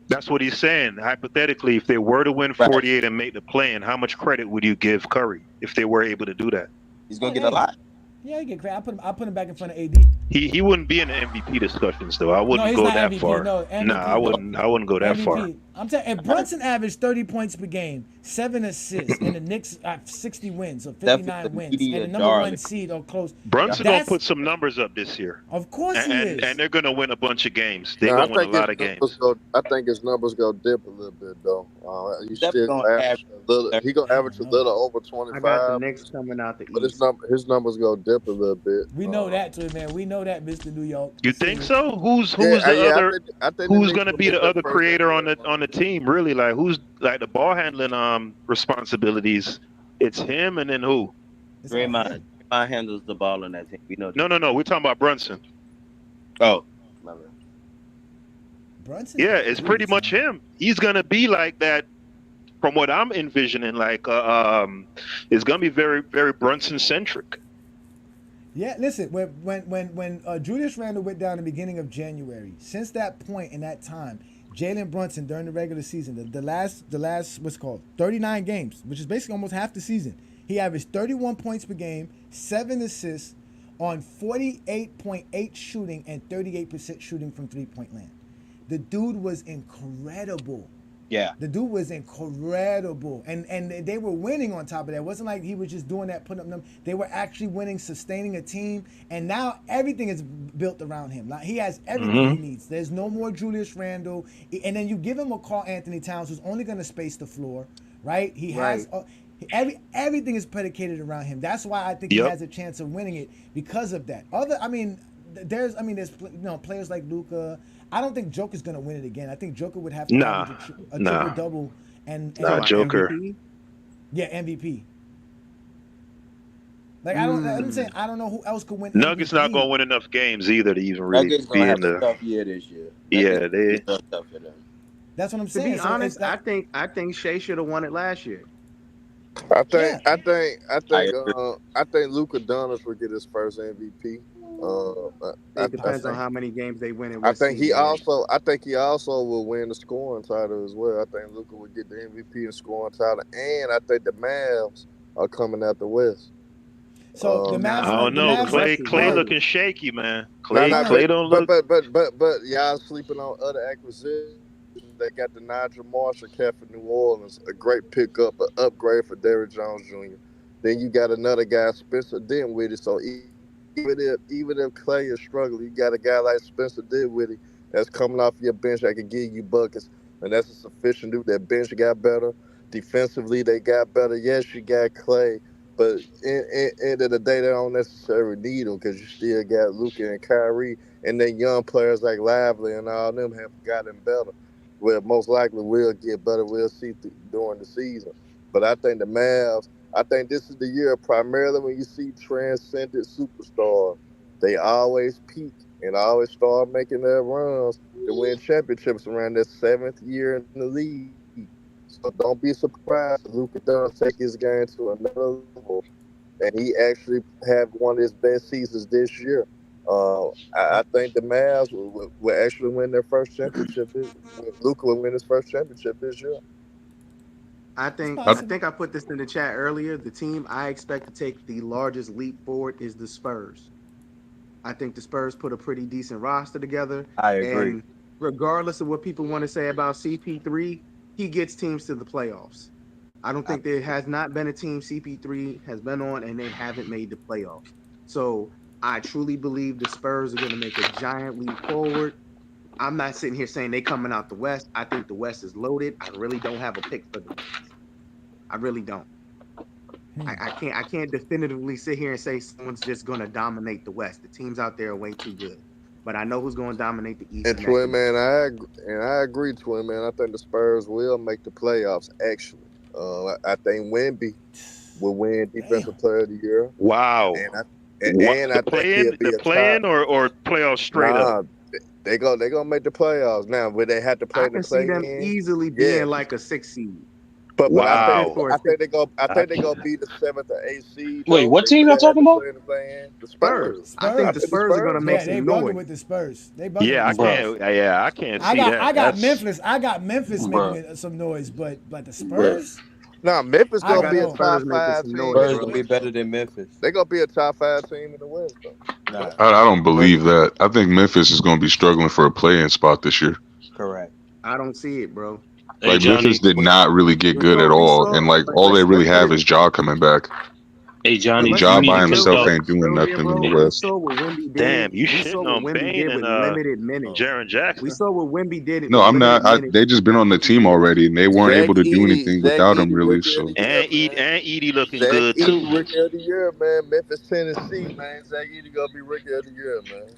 That's what he's saying. Hypothetically, if they were to win 48 and make the play-in, how much credit would you give Curry if they were able to do that? He's going to get a lot. Yeah, he get credit. I put him back in front of AD. He wouldn't be in the MVP discussions though. I wouldn't go that MVP, far. No, I wouldn't go that far. I'm telling you, if Brunson averaged 30 points per game, 7 assists, and the Knicks 60 wins or 59 wins, and the number 1 seed or close. Brunson gonna put some numbers up this year. Of course he is. And they're gonna win a bunch of games. They're gonna win a lot of games. I think his numbers go dip a little bit though. He's still gonna average a little. He gonna average a little over 25. I got the Knicks coming out the East. But his numbers go dip a little bit. We know that too, man. We know that, Mr. New York. You think so? Who's the other? Who's gonna be the other creator on the team? Really, like who's like the ball handling responsibilities? It's him, and then who? Draymond. Draymond handles the ball on that team. We know. No. We're talking about Brunson. Oh, Brunson. Yeah, it's pretty much him. He's gonna be like that from what I'm envisioning, like it's gonna be very, very Brunson centric. Yeah, listen. When Julius Randle went down in the beginning of January, since that point in that time, Jalen Brunson during the regular season, the last what's it called 39 games, which is basically almost half the season, he averaged 31 points per game, 7 assists, on 48.8 shooting and 38% shooting from 3-point land. The dude was incredible. Yeah. The dude was incredible, and they were winning on top of that. It wasn't like he was just doing that, putting up them. They were actually winning, sustaining a team, and now everything is built around him. Like, he has everything he needs. There's no more Julius Randle, and then you give him a Karl Anthony Towns who's only going to space the floor, right? He has everything is predicated around him. That's why I think he has a chance of winning it because of that. There's players like Luka. I don't think Joker's gonna win it again. I think Joker would have to average a triple double and Joker. MVP. Yeah, MVP. Like I'm saying I don't know who else could win. Nuggets MVP. not gonna win enough games either to even really Nuggets be gonna in have the. a tough year this year. Yeah, they. Tough for them. That's what I'm To saying. be honest, I think Shea should have won it last year. I think agree. Luka Doncic will get his first MVP. It depends on how many games they win. I think he also will win the scoring title as well. I think Luka will get the MVP and scoring title, and I think the Mavs are coming out the West. So the Mavs. I don't know. Clay looking shaky, man. Clay don't look. But y'all sleeping on other acquisitions. They got the Nigel Marshall cat for New Orleans, a great pickup, an upgrade for Derrick Jones Jr. Then you got another guy, Spencer Dinwiddie. So even if Clay is struggling, you got a guy like Spencer Dinwiddie that's coming off your bench that can give you buckets, and that's a sufficient dude. That bench got better defensively. They got better. Yes, you got Clay, but end of the day, they don't necessarily need him because you still got Luka and Kyrie, and then young players like Lively and all them have gotten better. Well, most likely we'll get better. We'll see during the season. But I think the Mavs, I think this is the year primarily when you see transcendent superstars. They always peak and always start making their runs to win championships around their 7th year in the league. So don't be surprised if Luka does take his game to another level and he actually have one of his best seasons this year. I think the Mavs will actually win their first championship. Luka will win his first championship this year. I think I put this in the chat earlier. The team I expect to take the largest leap forward is the Spurs. I think the Spurs put a pretty decent roster together. I agree. And regardless of what people want to say about CP3, he gets teams to the playoffs. I don't think there has not been a team CP3 has been on and they haven't made the playoffs. So I truly believe the Spurs are going to make a giant leap forward. I'm not sitting here saying they coming out the West. I think the West is loaded. I really don't have a pick for the West. I really don't. I can't definitively sit here and say someone's just going to dominate the West. The teams out there are way too good. But I know who's going to dominate the East. And Twin Man, I agree, Twin Man. I think the Spurs will make the playoffs. Actually, I think Wemby will win Defensive Player of the Year. Wow. And I think he'll be the play-in or playoffs straight up. They gonna make the playoffs now. Will they have to play I in the can see them play-in? easily being like a 6 seed. But wow. I think they gonna be the 7th or 8th seed. Wait, what team y'all talking about? The Spurs. I think the Spurs are gonna make they some bugging noise with the Spurs. They Yeah, I can't see that. I got Memphis making some noise, but the Spurs. No, Memphis gonna be a top 5 team. Spurs gonna be better than Memphis. They gonna be a top 5 team in the West, though. Nah. I don't believe that. I think Memphis is going to be struggling for a play-in spot this year. Correct. I don't see it, bro. Like, Memphis did not really get good at all, and like all they really have is Ja coming back. Hey, Johnny, Ja by himself ain't doing nothing in the West. Damn, you shitting on Bane and Jaren Jackson. We saw what Wemby did. No, I'm not. They just been on the team already, and they weren't able to do anything without him, really. So and Edie looking good too. Rookie of the Year, man. Memphis, Tennessee, man. Zach Edey gonna be Rookie of the Year, man.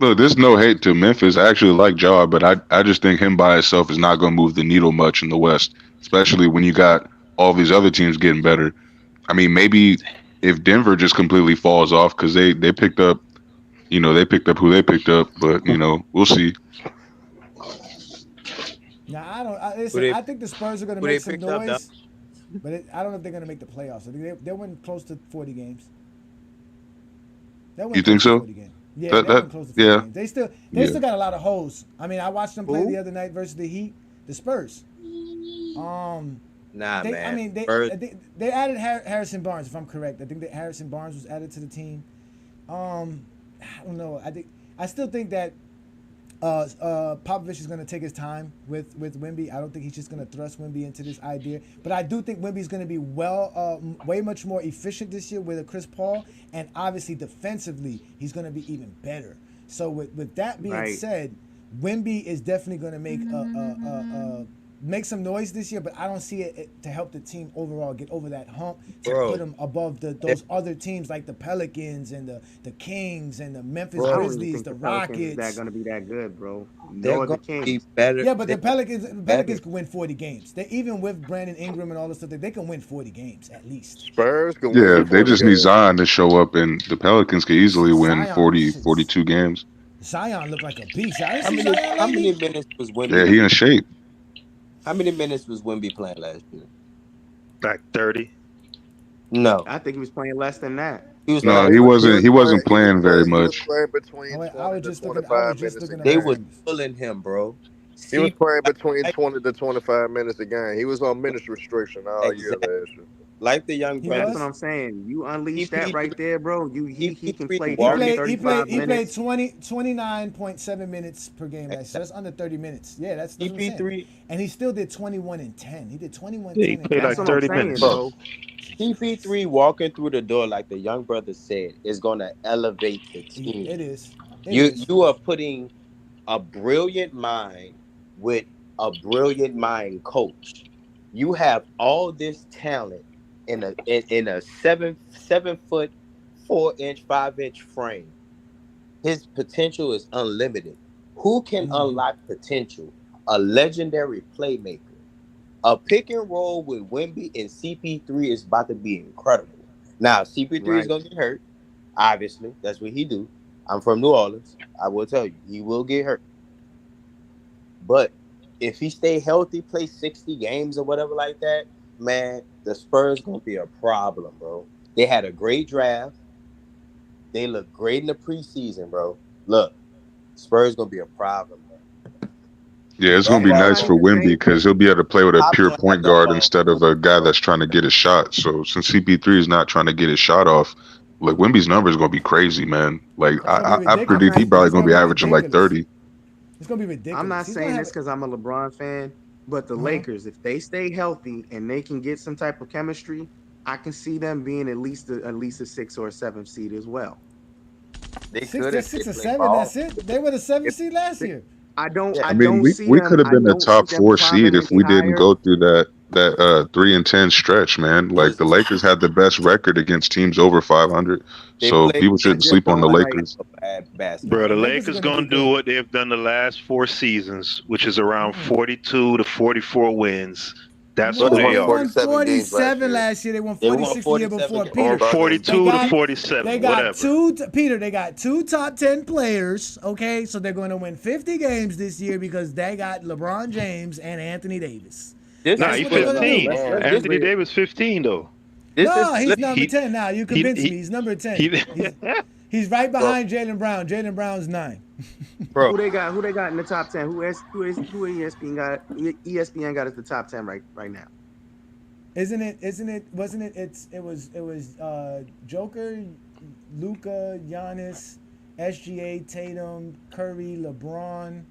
Look, there's no hate to Memphis. I actually like Ja, but I just think him by himself is not going to move the needle much in the West, especially when you got all these other teams getting better. I mean, maybe if Denver just completely falls off because they picked up, who they picked up, but we'll see. Now I don't. Listen, I think the Spurs are going to Who make they some picked up, noise, but I don't know if they're going to make the playoffs. I think they'll win close to 40 games. They'll win You think close to so? 40 games. Yeah, That they'll that win close to 40 yeah games. They yeah. still got a lot of holes. I mean, I watched them play the Who? other night versus the Heat, the Spurs. Nah, I man. mean, Spurs, they added Harrison Barnes, if I'm correct. I think that Harrison Barnes was added to the team. I don't know. I still think that Popovich is going to take his time with Wemby. I don't think he's just going to thrust Wemby into this idea. But I do think Wemby's going to be way much more efficient this year with a Chris Paul, and obviously defensively he's going to be even better. So with that being said, Wemby is definitely going to make some noise this year, but I don't see it to help the team overall get over that hump to put them above those other teams like the Pelicans and the Kings and the Memphis I don't even Grizzlies, think the the Pelicans is Rockets. going to be that good, bro. they're Nor the going to be Kings. better. Yeah, but the They're Pelicans can win 40 games. They even with Brandon Ingram and all this stuff, they can win 40 games at least. Spurs can win Yeah, you they 40 just need games. Zion to show up, and the Pelicans could easily win Zion, 40, 42 games. Zion looked like a beast. I didn't how see many Zion how many lately. minutes was Yeah, Wemby? he in shape. How many minutes was Wemby playing last year? Like 30. No, I think he was playing less than that. he was No, playing. he He wasn't. was He playing. wasn't playing very He was much. playing Oh between wait, 20 to I was 25 just minutes a looking at They the was game. numbers. pulling him, bro. He was See, playing between like, 20 to 25 minutes a game. He was on minutes restriction all year exactly last year. like the young He brother. That's what was. I'm saying. You unleash that CP3, right there, bro. He can CP3 play He 30, walking played. through He the played. 35 He door. played minutes. 29.7 minutes per game last year. So that's under 30 minutes. Yeah, that's what I'm saying. CP3, And he still did 21 and 10. He did 21, Yeah, he 10, and played That's like what I'm 30 9. saying, minutes. bro. bro. CP3 walking through the door, like the young brother said, is gonna elevate the team. It is. It You is. you are putting a brilliant mind with a brilliant mind coach. You have all this talent in a 7 foot 4 inch 5 inch frame. His potential is unlimited. Who can unlock potential? A legendary playmaker. A pick and roll with Wemby and CP3 is about to be incredible. Now CP3 is Right. gonna get hurt. Obviously, that's what he do. I'm from New Orleans. I will tell you, he will get hurt. But if he stay healthy, play 60 games or whatever like that, man, the Spurs gonna be a problem, bro. They had a great draft. They look great in the preseason, bro. Look, Spurs gonna be a problem, bro. Yeah, it's gonna That be And I'm ball nice not gonna for even Wimby saying because he'll be able to play with a Pop's pure gonna have point that guard ball instead of moving, a guy bro. that's trying to get a shot. So since CP3 is not trying to get his shot off, like Wimby's numbers gonna be crazy, man. Like It's gonna be I I'm predict ridiculous. he not probably It's gonna gonna be be averaging like ridiculous. 30. It's gonna be I'm not ridiculous. He's gonna saying have. this because I'm a LeBron fan, but the Lakers, if they stay healthy and they can get some type of chemistry, I can see them being at least a 6 or a 7 seed as well. They Six, could they're if they 6 or play 7. ball. That's it. They were the 7th If seed last They- year. yeah, I mean, we could have I been a don't see top them four seed climbing if any we didn't higher. go through that 3-10 stretch, man. it Like was the Lakers had the best record against teams over 500, they so played people I shouldn't just sleep on the don't like like Lakers. bad Bro, Nah, the the basketball. Lakers are Lakers gonna be gonna do good. what they've done the last 4 seasons, which is around 42 to 44 wins. That's who But They No, won they they are. won 47 games last 47 year. last year. They won they won 46 the year 47 before. games. Or Peter, Struggling. they 42 to got 47, whatever. Peter. They got two top 10 players. Okay, so they're going to win 50 games this year because they got LeBron James and Anthony Davis. This Nah, That's is he's what they're look, going to look, do. 15. let's be Man, Anthony real. Davis 15 though. This is No, he's number He 10 now. You he convinced me. he He's number 10. he. He's right bro, behind Jalen Brown. Jalen Brown's 9. bro. Who they got in the top 10? Who ESPN got as the top 10 right now? It was Joker, Luca, Giannis, SGA, Tatum, Curry, LeBron.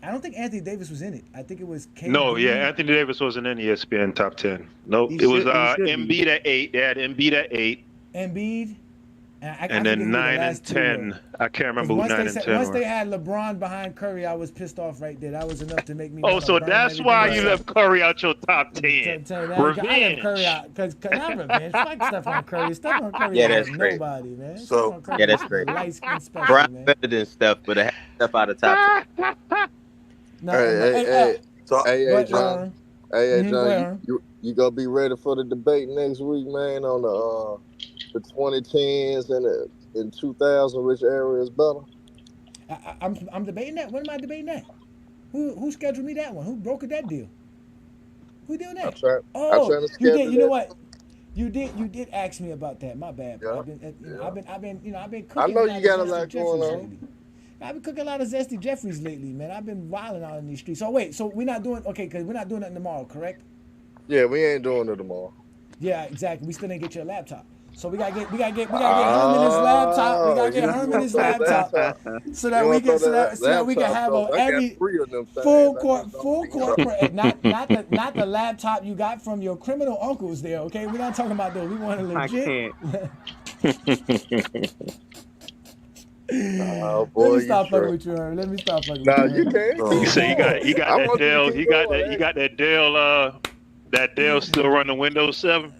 I don't think Anthony Davis was in it. I think it was KD. No, yeah, Anthony Davis wasn't in ESPN top 10. Nope, He it was should be. Embiid at 8. They had Embiid at 8, Embiid, and I and forget then who the 9 last and two were. 10. I can't Because remember who 9 and 10 once they were. had LeBron behind Curry, I was pissed off right there. That was enough to make me Oh, want to so burn that's everything why else you up. left Curry out your top I 10. left Curry Revenge. out because not revenge. Fuck Stephon Curry. Stephon Curry Yeah, ain't that's hurt great. nobody, man. So Stephon Curry Yeah, is that's great. a light skin special, Brown man. better than Steph, but I had Steph out of top 10. No, hey, So hey, but John. Hey, go John, ahead. you gonna be ready for the debate next week, man, on the 2010s and the in 2000, which area is better? I'm debating that. What am I debating that? Who scheduled me that one? Who brokered that deal? Who doing I that? try. I Oh, trying to you did. schedule You know that what? too. You did ask me about that. My bad, bro. Yeah, I've been, yeah. I've been I cooking a know you lot of got a zesty lot going Jeffries on. lately. I've been cooking a lot of zesty Jeffries lately, man. I've been wilding out in these streets. So wait, so we're not doing okay? Because we're not doing that tomorrow, correct? Yeah, we ain't doing it tomorrow. Yeah, exactly. We still didn't get your laptop. So we gotta get Herman his laptop. We Ah, gotta get you Herman want to his throw that laptop laptop? so You that we want to can throw so that that so that we can laptop have though? a I got every three of them things. I just don't full need court them. press. Not the laptop you got from your criminal uncles there. Okay, we're not talking about those. We want a I legit. can't. Oh Let boy, me you stop fucking trip. with you, Herman. Let me stop fucking with Nah, you, you Herman. can You keep say going. he got I that want you to Dell, keep going. he Hey, got that Dell still running Windows 7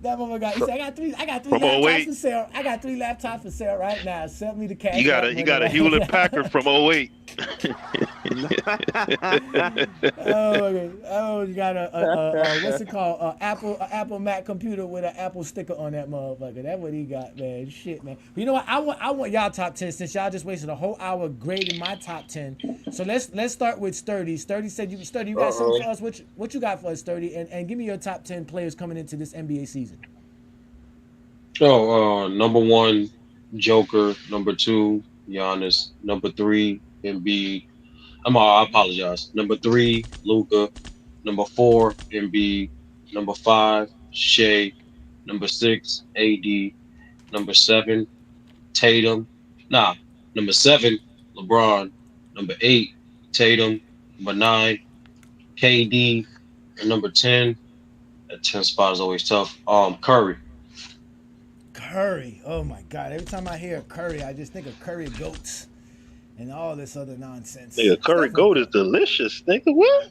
That mother got. He said, I got three from laptops '08. for sale. I got three laptops for sale right now. Send me the You cash got app a you money got a right Hewlett now. Packard from '08. Oh, okay. Oh, you got a what's it called? A Apple Mac computer with an Apple sticker on that motherfucker. That's what he got, man. Shit, man. But you know what? I want y'all top 10 since y'all just wasted a whole hour grading my top 10. So let's start with Sturdy. Sturdy, you got something uh-oh. for us? What you got for us, Sturdy? And give me your top 10 players coming into this NBA season. Number one, Joker. Number two, Giannis. Number three, Embiid. I apologize. Number three, Luca. Number four, Embiid. Number five, Shea. Number six, AD. Number seven, Tatum. Nah, number seven, LeBron. Number eight, Tatum. Number nine, KD. And number 10, that 10 spot is always tough. Curry. Curry. Oh my God. Every time I hear Curry, I just think of Curry goats and all this other nonsense. Nigga, It's curry definitely goat is Curry. delicious. Nigga, what?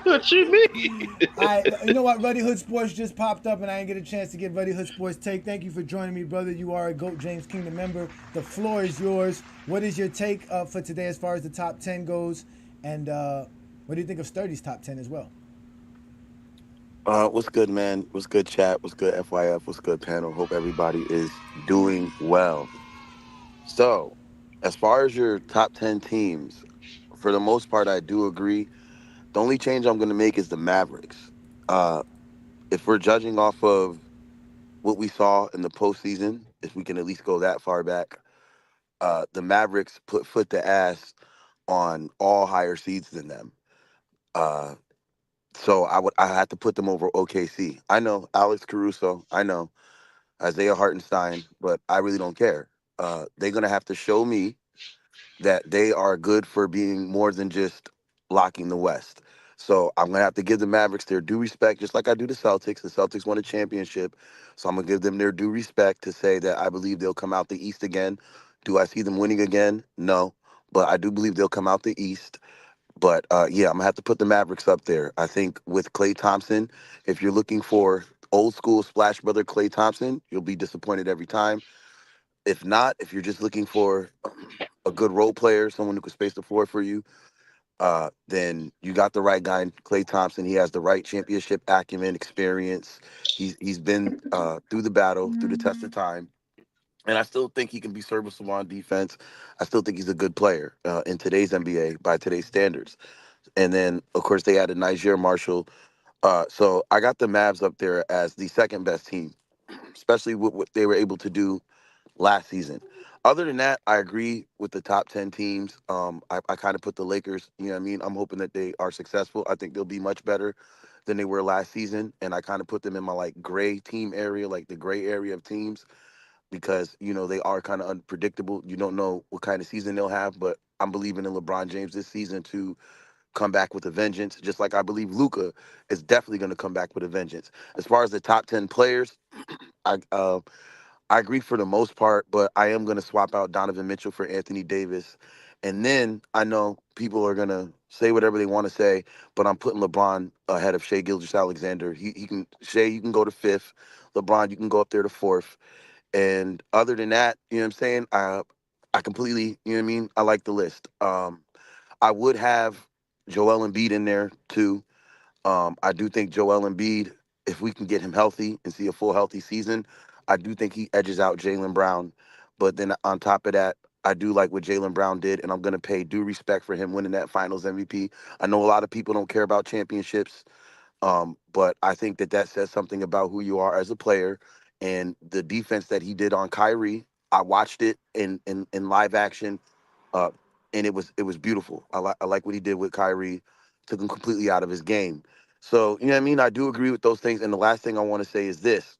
What you mean? I, you know what? Ruddy Hood Sports just popped up, and I didn't get a chance to get Ruddy Hood Sports take. Thank you for joining me, brother. You are a Goat James Kingdom member. The floor is yours. What is your take for today as far as the top 10 goes? And what do you think of Sturdy's top 10 as well? What's good, man? What's good, chat? What's good, FYF? What's good, panel? Hope everybody is doing well. So, as far as your top 10 teams, for the most part, I do agree. The only change I'm going to make is the Mavericks. Uh, if we're judging off of what we saw in the postseason, if we can at least go that far back, the Mavericks put foot to ass on all higher seeds than them. Uh, so I had to put them over OKC. I know Alex Caruso. I know Isaiah Hartenstein, but I really don't care. They're gonna have to show me that they are good for being more than just locking the West. So I'm gonna have to give the Mavericks their due respect, just like I do the Celtics. The Celtics won a championship, so I'm gonna give them their due respect to say that I believe they'll come out the East again. Do I see them winning again? No, but I do believe they'll come out the East. But yeah, I'm gonna have to put the Mavericks up there. I think with Klay Thompson, if you're looking for old school Splash Brother Klay Thompson, you'll be disappointed every time. If not, if you're just looking for a good role player, someone who can space the floor for you, then you got the right guy, Klay Thompson. He has the right championship acumen, experience. He's been through the battle, through the test of time. And I still think he can be serviceable on defense. I still think he's a good player in today's NBA by today's standards. And then, of course, they added Niger Marshall. So I got the Mavs up there as the second best team, especially with what they were able to do last season. Other than that, I agree with the top 10 teams. I kind of put the Lakers, you know what I mean? I'm hoping that they are successful. I think they'll be much better than they were last season. And I kind of put them in my like gray team area, like the gray area of teams, because, you know, they are kind of unpredictable. You don't know what kind of season they'll have, but I'm believing in LeBron James this season to come back with a vengeance, just like I believe Luca is definitely going to come back with a vengeance. As far as the top 10 players, I uh, I agree for the most part, but I am going to swap out Donovan Mitchell for Anthony Davis. And then I know people are going to say whatever they want to say, but I'm putting LeBron ahead of Shea Gilgeous Alexander. He can, Shea, you can go to fifth. LeBron, you can go up there to fourth. And other than that, you know what I'm saying? I completely, you know what I mean? I like the list. I would have Joel Embiid in there too. I do think Joel Embiid, if we can get him healthy and see a full healthy season, I do think he edges out Jalen Brown. But then on top of that, I do like what Jaylen Brown did, and I'm going to pay due respect for him winning that Finals MVP. I know a lot of people don't care about championships, but I think that says something about who you are as a player. And the defense that he did on Kyrie, I watched it in live action, uh, and it was beautiful. I like what he did with Kyrie, took him completely out of his game. So you know what I mean. I do agree with those things. And the last thing I want to say is this: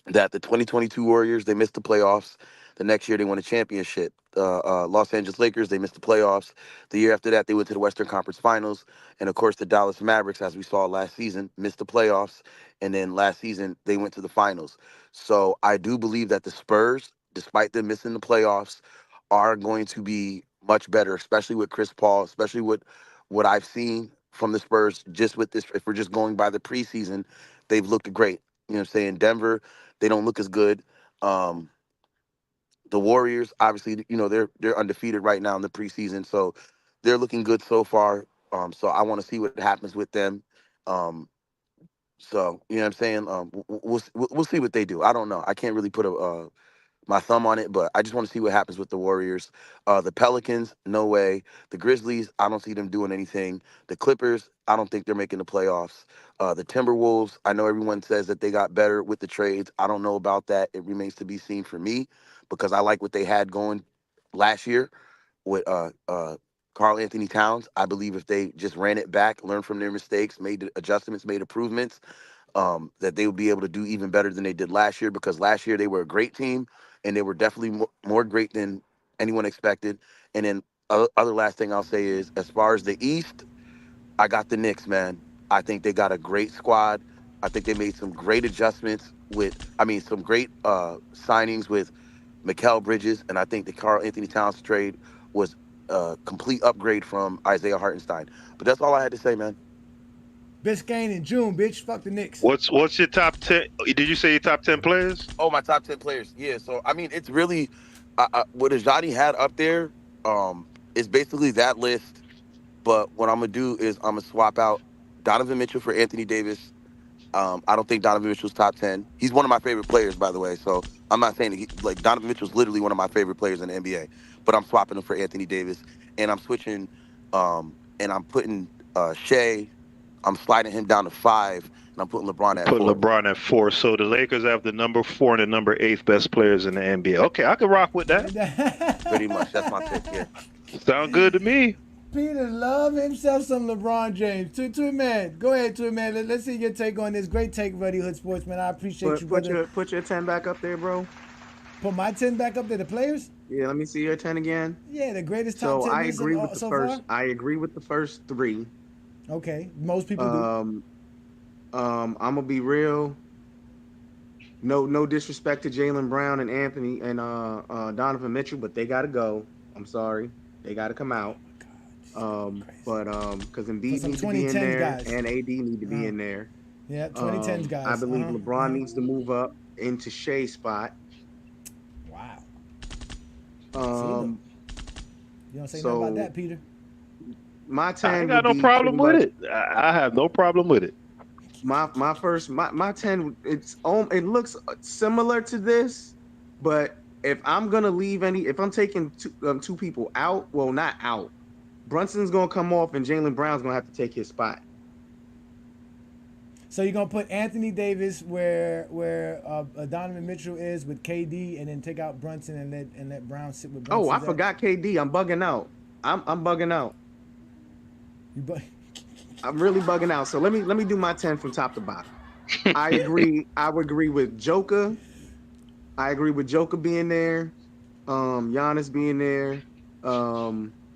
that the 2022 Warriors, they missed the playoffs. The next year they won a championship. Los Angeles Lakers, they missed the playoffs. The year after that, they went to the Western Conference Finals. And of course, the Dallas Mavericks, as we saw last season, missed the playoffs. And then last season, they went to the finals. So I do believe that the Spurs, despite them missing the playoffs, are going to be much better, especially with Chris Paul, especially with what I've seen from the Spurs just with this. If we're just going by the preseason, they've looked great. You know what I'm saying? Denver, they don't look as good. Um, the Warriors, obviously, they're undefeated right now in the preseason, so they're looking good so far. So I want to see what happens with them. Um, so you know what I'm saying. We'll see what they do. I don't know. I can't really put my thumb on it, but I just want to see what happens with the Warriors. The Pelicans, no way. The Grizzlies, I don't see them doing anything. The Clippers, I don't think they're making the playoffs. The Timberwolves, I know everyone says that they got better with the trades. I don't know about that. It remains to be seen for me because I like what they had going last year with Carl Anthony Towns. I believe if they just ran it back, learned from their mistakes, made adjustments, made improvements, that they would be able to do even better than they did last year because last year they were a great team and they were definitely more great than anyone expected. And then other last thing I'll say is as far as the East, I got the Knicks, man. I think they got a great squad. I think they made some great adjustments some great signings with Mikal Bridges, and I think the Carl Anthony Towns trade was a complete upgrade from Isaiah Hartenstein. But that's all I had to say, man. Biscayne in June, bitch. Fuck the Knicks. What's your top 10? Did you say your top 10 players? Oh, my top 10 players. Yeah. So I mean, it's really what Ajani had up there. Is basically that list. But what I'm gonna do is I'm gonna swap out Donovan Mitchell for Anthony Davis. I don't think Donovan Mitchell's top 10. He's one of my favorite players, by the way. So I'm not saying like Donovan Mitchell's literally one of my favorite players in the NBA. But I'm swapping him for Anthony Davis, and I'm switching, and I'm putting Shea. I'm sliding him down to 5, and I'm putting LeBron at Put 4. LeBron at 4. So the Lakers have the number 4 and the number 8 best players in the NBA. Okay, I can rock with that. Pretty much, that's my pick. Yeah. Sound good to me. Peter love himself some LeBron James. Twin man, go ahead, Twin man. Let's see your take on this. Great take, Buddy Hood Sportsman. I appreciate you, brother. Put your 10 back up there, bro. Put my 10 back up there, the players? Yeah, let me see your 10 again. Yeah, the greatest top 10 I agree with the so first. far? I agree with the first 3. Okay, most people do. I'm gonna be real. No disrespect to Jaylen Brown and Anthony and Donovan Mitchell, but they gotta go. I'm sorry, they gotta come out. Because Embiid needs to be in there guys. and AD need to be in there. Yeah, 2010s guys. I believe LeBron needs to move up into Shea's spot. Wow. You don't say nothing about that, Peter. My 10. I ain't got no problem with it. I have no problem with it. My 10. It looks similar to this, but if I'm gonna leave if I'm taking two people out, well, not out. Brunson's gonna come off, and Jaylen Brown's gonna have to take his spot. So you're gonna put Anthony Davis where Donovan Mitchell is with KD, and then take out Brunson and let Brown sit with Brunson. Oh, I forgot KD. I'm bugging out. I'm bugging out. I'm really bugging out. So let me do my 10 from top to bottom. I agree. I would agree with Joker. I agree with Joker being there. Giannis being there.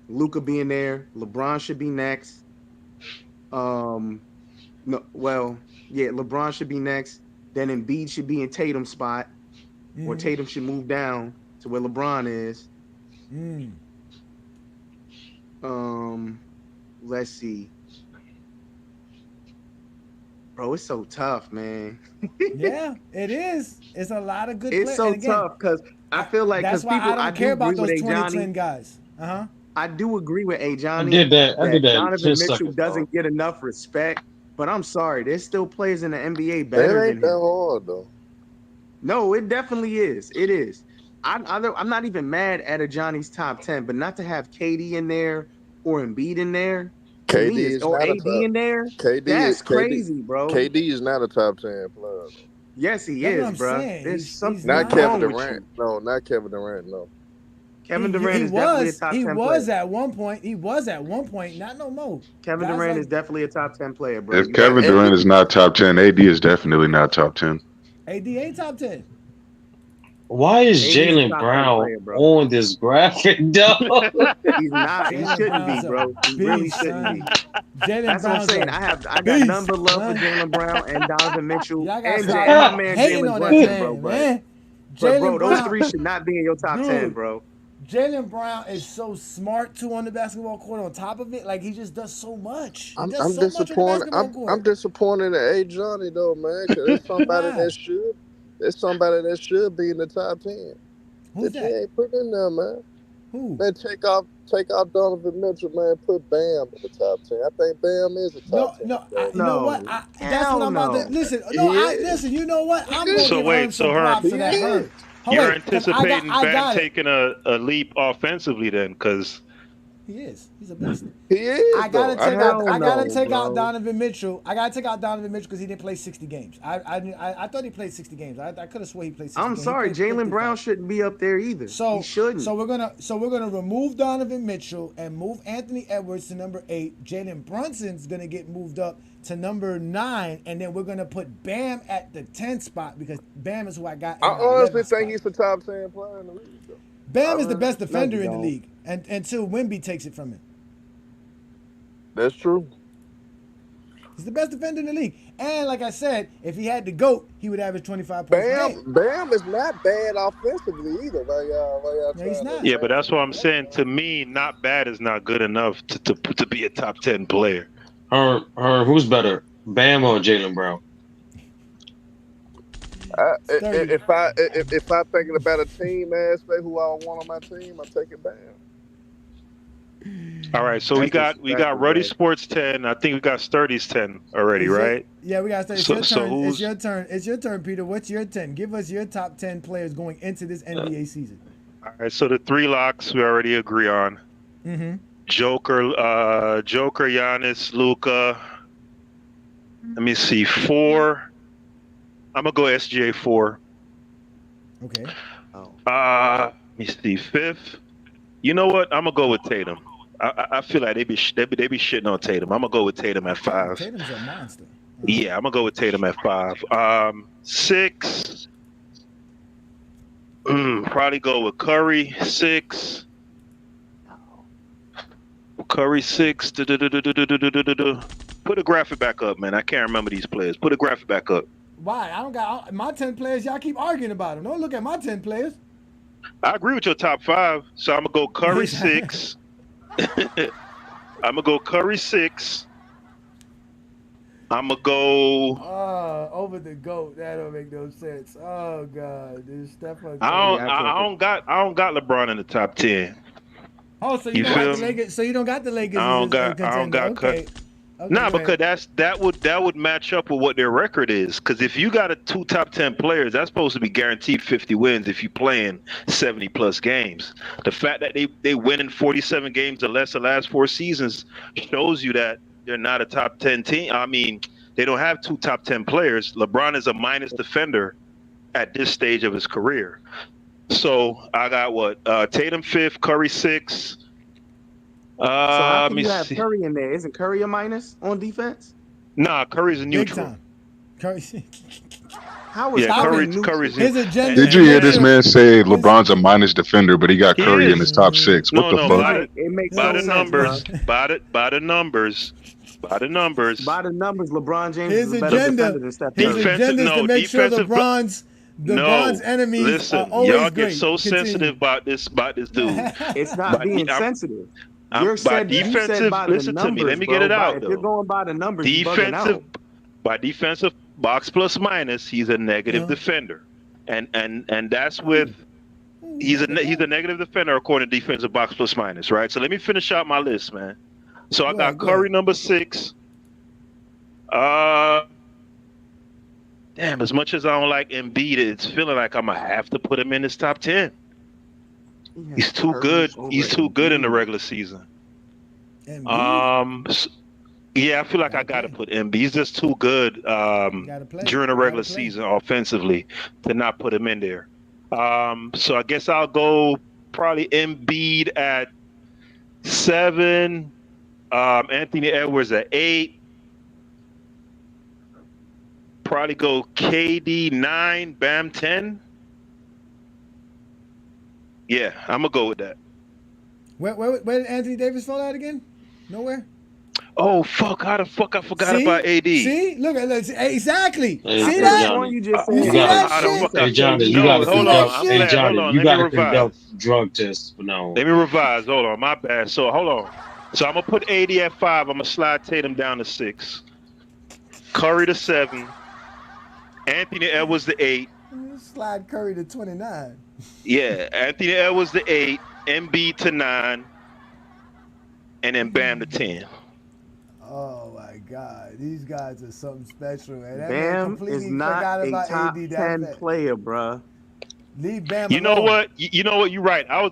Luka being there. LeBron should be next. LeBron should be next. Then Embiid should be in Tatum's spot, or Tatum should move down to where LeBron is. Let's see. Bro, it's so tough, man. Yeah, it is. It's a lot of good players. It's so tough because I feel like that's why people, I don't care about those 2010 guys. I do agree with Ajani. I did that. Donovan Mitchell doesn't get enough respect, but I'm sorry, there's still players in the NBA better than him. That ain't that hard though. No, it definitely is. It is. I'm not even mad at Ajani's top 10, but not to have KD in there or Embiid in there, to KD me, is or not a AD top. in there, KD, that's KD, crazy, bro. KD is not a top 10 player. Though. Yes, he That's what is, I'm bro. saying. There's He's something Not not. Kevin wrong with Durant. you. No, not Kevin Durant. No. Kevin Durant He is definitely a was. top He 10 was player. at one point. He was at one point. Not no more. Kevin Guys Durant like is definitely a top 10 player, bro. If You got Kevin to And Durant is not top 10, AD is definitely not top 10. AD ain't top 10. Why is AD is a Jalen top 10 Brown player, bro. on this graphic, dog? He's not. He Jalen shouldn't be, Brown's a bro. He really beast, shouldn't be. son. Jalen That's what I'm Brown's saying. a I got beast, nothing but love for son. Jalen Brown and Donovan Mitchell Y'all gotta and stop and my man hating Jalen on that Brunson, bro. man, man. But bro, Jalen those Brown, three should not be in your top 10, dude. bro. Jalen Brown is so smart too on the basketball court. On top of it, like he just does so much. He does I'm so much on the disappointed. basketball I'm court. disappointed in A. Johnny though, man, because Why? there's somebody that should be in the top 10 Who's that you that? ain't put in there, man. Who? Man, take off Donovan Mitchell, man. Put Bam in the top 10. I think Bam is a top No, 10 no. player. You know what? No, That's what hell I'm about to no. listen. He No, is. listen. You know what? He I'm gonna is. So give Herm wait, some so Herm, props He for that. is. Herm. Oh you're wait, cause anticipating I Bam got it. taking a leap offensively then, because He is. He's a beast. He is I though. gotta take out. Hell I gotta no, take out bro. Donovan Mitchell. I gotta take out Donovan Mitchell because he didn't play 60 games. I thought he played 60 games. I could have swore he played 60 I'm games. He sorry, played Jalen 55. Brown shouldn't be up there either. He So shouldn't. we're gonna remove Donovan Mitchell and move Anthony Edwards to number 8. Jalen Brunson's gonna get moved up to number 9, and then we're gonna put Bam at the 10 spot because Bam is who I got I in my honestly 11 think spot. he's the top 10 player in the league though. I Bam is the really best do. No, you defender in the don't. league, and until Wemby takes it from him. That's true. He's the best defender in the league. And like I said, if he had the GOAT, he would average 25 points a game. Bam is not bad offensively either. Why y'all No, he's trying to not. yeah, but advance that's him what to I'm that, saying. To me, not bad is not good enough to be a top 10 player. Who's better, Bam or Jalen Brown? Sturdy. if I thinking about a team aspect, who I want on my team, I take it Bam. All right, so That's we got disrespectful, Ruddy bro. Sports 10. I think we got Sturdy's 10 already, right? Yeah, we gotta start. It's So your so turn. It's who's your turn. It's your turn, Peter. What's your 10? Give us your top 10 players going into this NBA season. all right? So the three locks we already agree on. Mm-hmm. Joker, Giannis, Luca. Let me see, 4. I'm gonna go SGA 4. Okay. Oh. Let me see, 5th. You know what? I'm gonna go with Tatum. I feel like they be shitting on Tatum. I'm gonna go with Tatum at 5. Tatum's a monster. Yeah, I'm gonna go with Tatum at 5. 6. Probably go with Curry 6. Curry 6. Put a graphic back up, man. I can't remember these players. Put a graphic back up. Why? I don't got my 10 players. Y'all keep arguing about them. Don't look at my 10 players. I agree with your top 5. So I'm gonna go Curry 6. I'm gonna go Curry 6. I'm gonna go. Over the GOAT. That don't make no sense. Oh God, this Stephen. I don't got LeBron in the top 10. Oh, so you You don't got feel the me? Lakers. So you don't got the Lakers. I don't as a got contender. Okay. Okay, Nah, go because ahead. that would match up with what their record is. Because if you got a 2 top 10 players, that's supposed to be guaranteed 50 wins if you playing 70 plus games. The fact that they win in 47 games or less the last 4 seasons shows you that they're not a top 10 team. I mean, they don't have 2 top 10 players. LeBron is a minus defender at this stage of his career. So I got what? Tatum 5th, Curry 6th. So how Let can me you have see. Curry in there? Isn't Curry a minus on defense? Nah, Curry's a Big neutral. time. Curry. How is Yeah, Curry Curry's neutral? His agenda. Did you hear this His- man say LeBron's a minus defender, but he got He Curry in is. his top 6? What No, the no, fuck? Right. It makes by no the sense, bro. numbers, by the numbers, By the numbers, LeBron James His is a better agenda. defender than Steph His Curry. agenda is to make sure LeBron's enemies listen, are always y'all great. get so Continue. sensitive about this dude. It's not By being de- I'm- sensitive. I'm- You said by the listen to me. numbers, Let me get it bro. out. If you're Though. going by the numbers, you're bugging out. By defensive box plus minus, he's a negative defender, and that's with he's a negative defender according to defensive box plus minus, right? So let me finish out my list, man. So I got Curry number 6. Damn, as much as I don't like Embiid, it's feeling like I'm gonna have to put him in his top 10. He's too good. He's too good in the regular season. Yeah, I feel like I gotta put Embiid. He's just too good during the regular season offensively to not put him in there. So I guess I'll go probably Embiid at 7, Anthony Edwards at 8. Probably go KD 9, Bam 10. Yeah, I'm gonna go with that. Where did Anthony Davis fall out again? Nowhere. Oh fuck! How the fuck I forgot about AD? See, look exactly. Hey, see that? Johnny. You see that shit? Hey Johnny, you gotta conduct. Hey Johnny, you gotta conduct drug tests for now. Let me revise. Hold on, my bad. So hold on. So I'm gonna put AD at 5. I'm gonna slide Tatum down to 6. Curry to 7. Anthony Edwards to 8. Slide Curry to 29. Yeah, Anthony Edwards to 8. Embiid to 9. And then Bam to 10. Oh my God, these guys are something special. And Bam is not a top 10 player, bruh. Leave Bam You know alone. what? You know what? You're right. I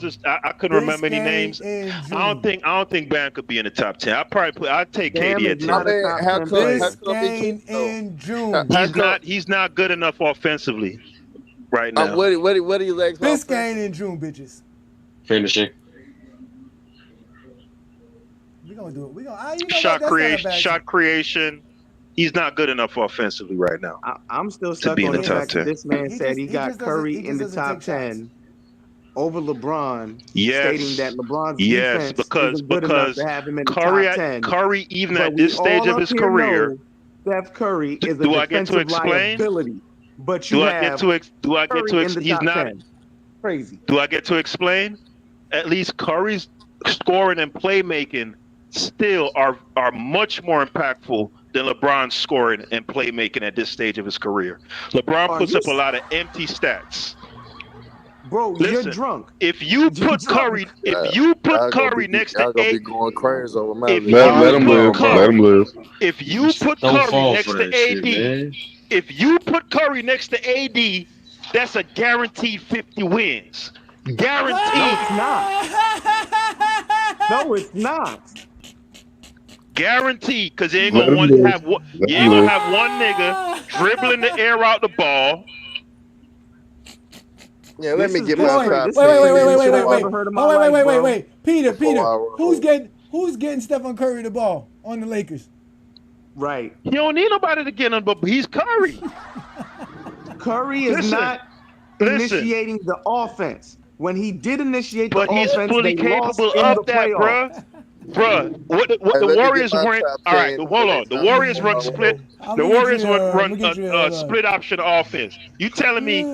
couldn't remember any names. I don't think Bam could be in the top 10. I'd take KD at 10. Biscayne in June. He's not good enough offensively right now. What do you like? Biscayne in June, bitches. Finishing. We gonna do it. We gonna shot creation. He's not good enough offensively right now. I'm still stuck on the fact that this man said he got Curry in the top 10 over LeBron, stating that LeBron's defense isn't good enough to have him in the top 10. Curry, even at this stage of his career, Steph Curry is a defensive liability. But you have Curry in the top 10. Crazy. Do I get to explain? At least Curry's scoring and playmaking still are much more impactful than LeBron's scoring and playmaking at this stage of his career. LeBron puts up a lot of empty stats. Bro, you're drunk. If you put Curry, next to AD, going crazy over my let him live. Let him live. If you put Curry next to AD, if you put Curry next to AD, that's a guaranteed 50 wins. Guaranteed. No, it's not. No, it's not. Guaranteed, because you ain't gonna have one nigga dribbling the air out the ball. Yeah, let me get my top. Wait. Peter, who's getting Stephen Curry the ball on the Lakers? Right. You don't need nobody to get him, but he's Curry. Curry is not initiating the offense. When he did initiate the offense, he's fully capable of that, bruh. Bruh, what the Warriors weren't. All right, hold on. The Warriors run split. The Warriors run split option offense. You telling me?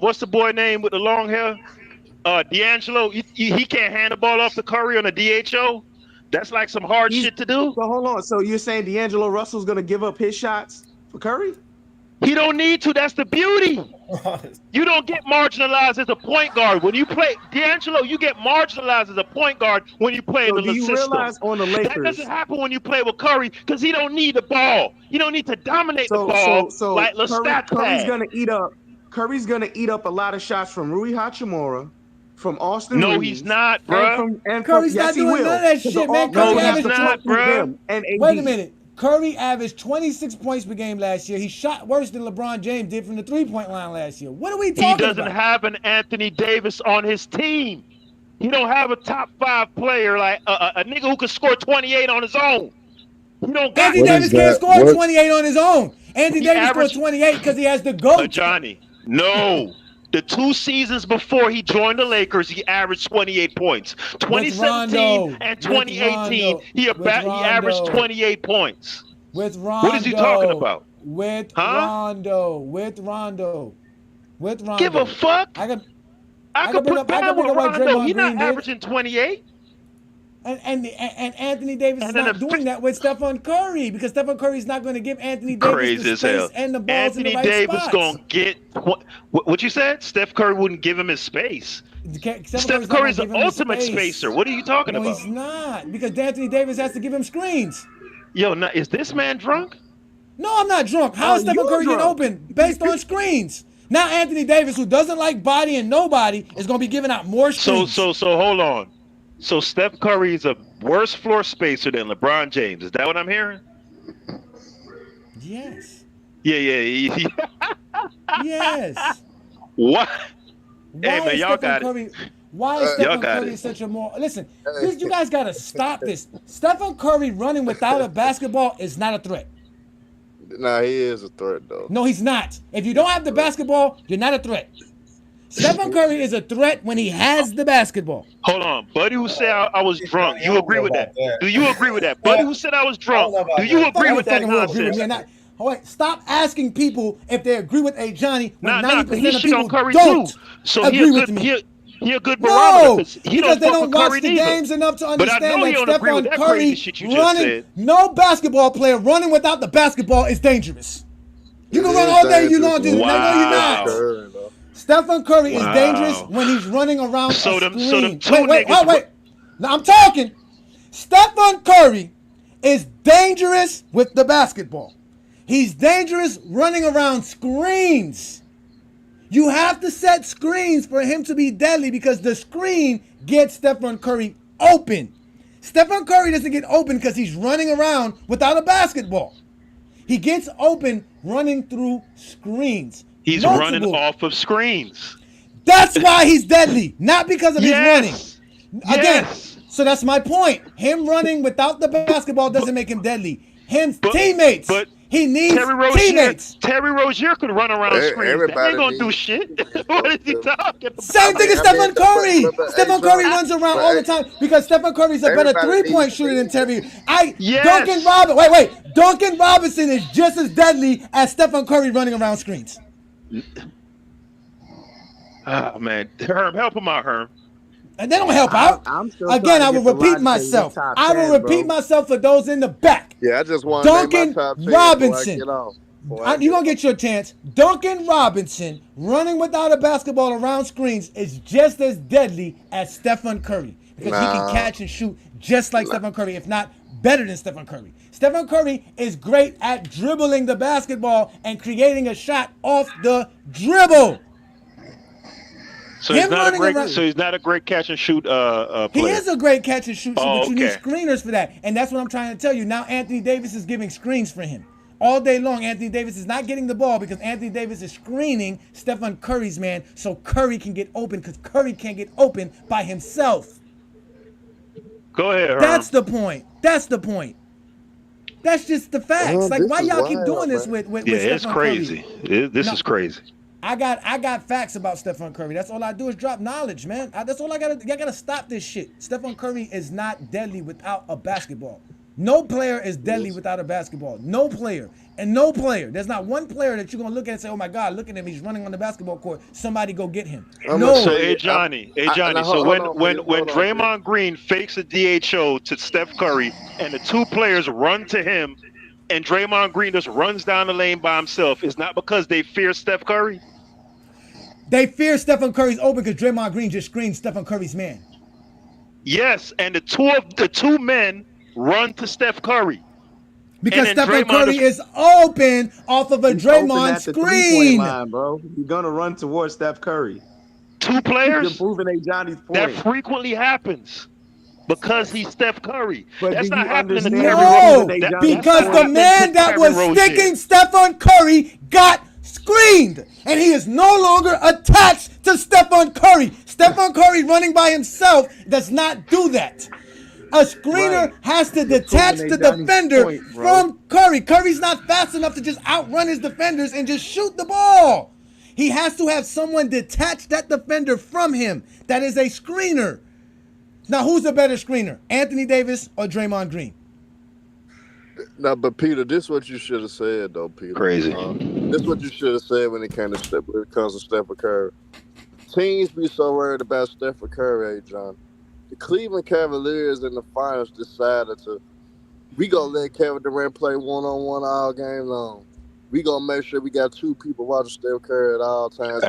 What's the boy name with the long hair? D'Angelo. He can't hand the ball off to Curry on a DHO. That's like some hard shit to do. So hold on. So you're saying D'Angelo Russell's gonna give up his shots for Curry? He don't need to. That's the beauty. You don't get marginalized as a point guard when you play D'Angelo. You get marginalized as a point guard when you play in the system. Realize on the Lakers, that doesn't happen when you play with Curry because he don't need the ball. He don't need to dominate the ball like Lestat. Curry's gonna eat up a lot of shots from Rui Hachimura, from Austin. No, Reeves, he's not, bro. Curry's not doing none of that shit, man. No, he's not, bro. Wait a minute. Curry averaged 26 points per game last year. He shot worse than LeBron James did from the three-point line last year. What are we talking about? He doesn't have an Anthony Davis on his team. He don't have a top 5 player like a nigga who can score 28 on his own. He don't got Anthony Davis can't score 28 on his own. Anthony Davis scores 28 because he has the GOAT. Ajani, no. The 2 seasons before he joined the Lakers, he averaged 28 points. 2017 and 2018, he averaged 28 points. With Rondo. What is he talking about? With Rondo. Give a fuck. I could put Bam with Rondo. He's not averaging 28. And Anthony Davis is not doing that with Stephen Curry because Stephen Curry is not going to give Anthony Davis the space and the balls in the right spots. Anthony Davis going to get what you said? Steph Curry wouldn't give him his space. Steph Curry's the ultimate spacer. What are you talking about? No, he's not because Anthony Davis has to give him screens. Yo, is this man drunk? No, I'm not drunk. How is Stephen Curry getting open based on screens? Now Anthony Davis, who doesn't like bodying nobody, is going to be giving out more screens. So hold on. So Steph Curry is a worse floor spacer than LeBron James. Is that what I'm hearing? Yes. Yeah. Yes. What? Why Hey, man, is y'all Stephen got Curry? it. Why is Stephen got Curry it. such a more? Listen, you guys got to stop this. Stephen Curry running without a basketball is not a threat. Nah, he is a threat though. No, he's not. If you don't have the basketball, you're not a threat. Stephen Curry is a threat when he has the basketball. Hold on, buddy who said I was drunk. You agree with that? Do you agree with that? Buddy who said I was drunk. Do you agree with that nonsense? Wait, stop asking people if they agree with Ajani when 90% of shit on people Curry don't too. So agree with me. He a good barometer because they don't watch Curry the neither. games enough to But I understand know that you don't agree with Stephen that crazy Curry shit you just running, said. no basketball player running without the basketball is dangerous. You can run all day, you know, dude. Wow. No, you're not. Stephen Curry is dangerous when he's running around a screen. Wait. Now I'm talking. Stephen Curry is dangerous with the basketball. He's dangerous running around screens. You have to set screens for him to be deadly because the screen gets Stephen Curry open. Stephen Curry doesn't get open because he's running around without a basketball. He gets open running through screens. He's running off of screens. That's why he's deadly, not because of his running. Again, so that's my point. Him running without the basketball doesn't make him deadly. Teammates. But he needs teammates. Terry Rozier could run around screens. That ain't gonna do shit. What is he talking about? Same thing as Stephen Curry. Stephen Curry runs around all the time because Stephen Curry's a better three-point shooter than Terry. Duncan Robinson. Wait. Duncan Robinson is just as deadly as Stephen Curry running around screens. Oh man, Herm, help him out, Herm. And they don't help out. Again, I will repeat myself. I will repeat myself for those in the back. Yeah, I just want Duncan Robinson. You're gonna get your chance. Duncan Robinson running without a basketball around screens is just as deadly as Stephen Curry because he can catch and shoot just like Stephen Curry, if not better than Stephen Curry. Stephen Curry is great at dribbling the basketball and creating a shot off the dribble. So he's not a great catch and shoot player. He is a great catch and shoot, but you need screeners for that. And that's what I'm trying to tell you. Now Anthony Davis is giving screens for him. All day long, Anthony Davis is not getting the ball because Anthony Davis is screening Stephen Curry's man so Curry can get open because Curry can't get open by himself. Go ahead, Herm. That's the point. That's just the facts. Like, why y'all keep doing this with Stephen Curry? It's crazy. This is crazy. I got facts about Stephen Curry. That's all I do is drop knowledge, man. That's all I gotta. Y'all gotta stop this shit. Stephen Curry is not deadly without a basketball. No player is deadly without a basketball. No player. There's not one player that you're gonna look at and say, "Oh my God, look at him. He's running on the basketball court. Somebody go get him." No. So Ajani. So when Draymond Green fakes a DHO to Steph Curry and the two players run to him, and Draymond Green just runs down the lane by himself, it's not because they fear Steph Curry. They fear Stephen Curry's open because Draymond Green just screened Stephen Curry's man. Yes, and the two men run to Steph Curry. Because Stephen Curry is open off of a Draymond screen. Line, bro. You're going to run towards Steph Curry. Two players? You're proving Ajani's point. That frequently happens. Because he's Steph Curry. But that's not happening in every because the man that was sticking Stephen Curry got screened. And he is no longer attached to Stephen Curry. Stephen Curry running by himself does not do that. A screener has to detach the defender from Curry. Curry's not fast enough to just outrun his defenders and just shoot the ball. He has to have someone detach that defender from him. That is a screener. Now, who's the better screener, Anthony Davis or Draymond Green? No, but Peter, this is what you should have said, though, Peter. Crazy. This is what you should have said when it comes to Stephen Curry. Teams be so worried about Stephen Curry, John. The Cleveland Cavaliers in the finals decided we gonna let Kevin Durant play one-on-one all game long. We gonna make sure we got two people watching Steph Curry at all times.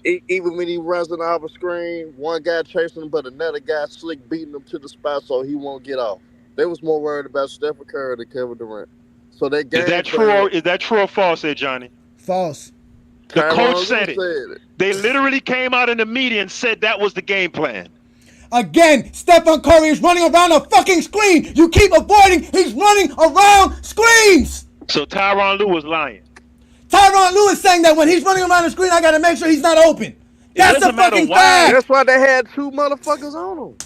Even when he runs in off a screen, one guy chasing him, but another guy slick beating him to the spot so he won't get off. They was more worried about Stephen Curry than Kevin Durant. So that game is that true or false, Johnny? False. The coach Tyronn Lue said it. said it. They literally came out in the media and said that was the game plan. Again, Stephen Curry is running around a fucking screen. You keep avoiding. He's running around screens. So Tyronn Lue was lying. Tyronn Lue is saying that when he's running around the screen, I got to make sure he's not open. That's a fucking fact. That's why they had 2 motherfuckers on him.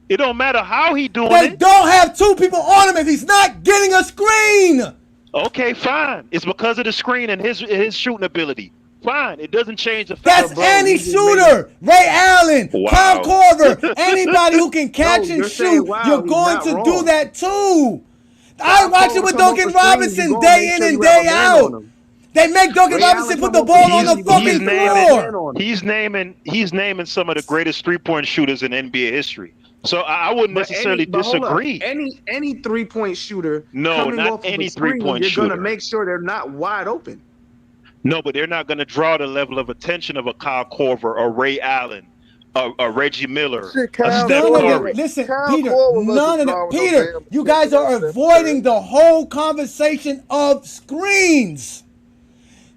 It don't matter how he doing They it. don't have 2 people on him if he's not getting a screen. Okay, fine. It's because of the screen and his shooting ability. Fine. It doesn't change the fact. That's any shooter. Ray Allen, Kyle Korver, anybody who can catch and shoot. You're going to do that too. I watch it with Duncan Robinson day in and day out. They make Duncan Robinson put the ball on the fucking floor. He's naming some of the greatest 3-point shooters in NBA history. So I wouldn't necessarily disagree. Any 3-point shooter, no, not any 3-point shooter. You're going to make sure they're not wide open. No, but they're not going to draw the level of attention of a Kyle Korver or Ray Allen, a Reggie Miller, a Steph Curry. Listen, Peter, none of them. Peter, you guys are avoiding the whole conversation of screens.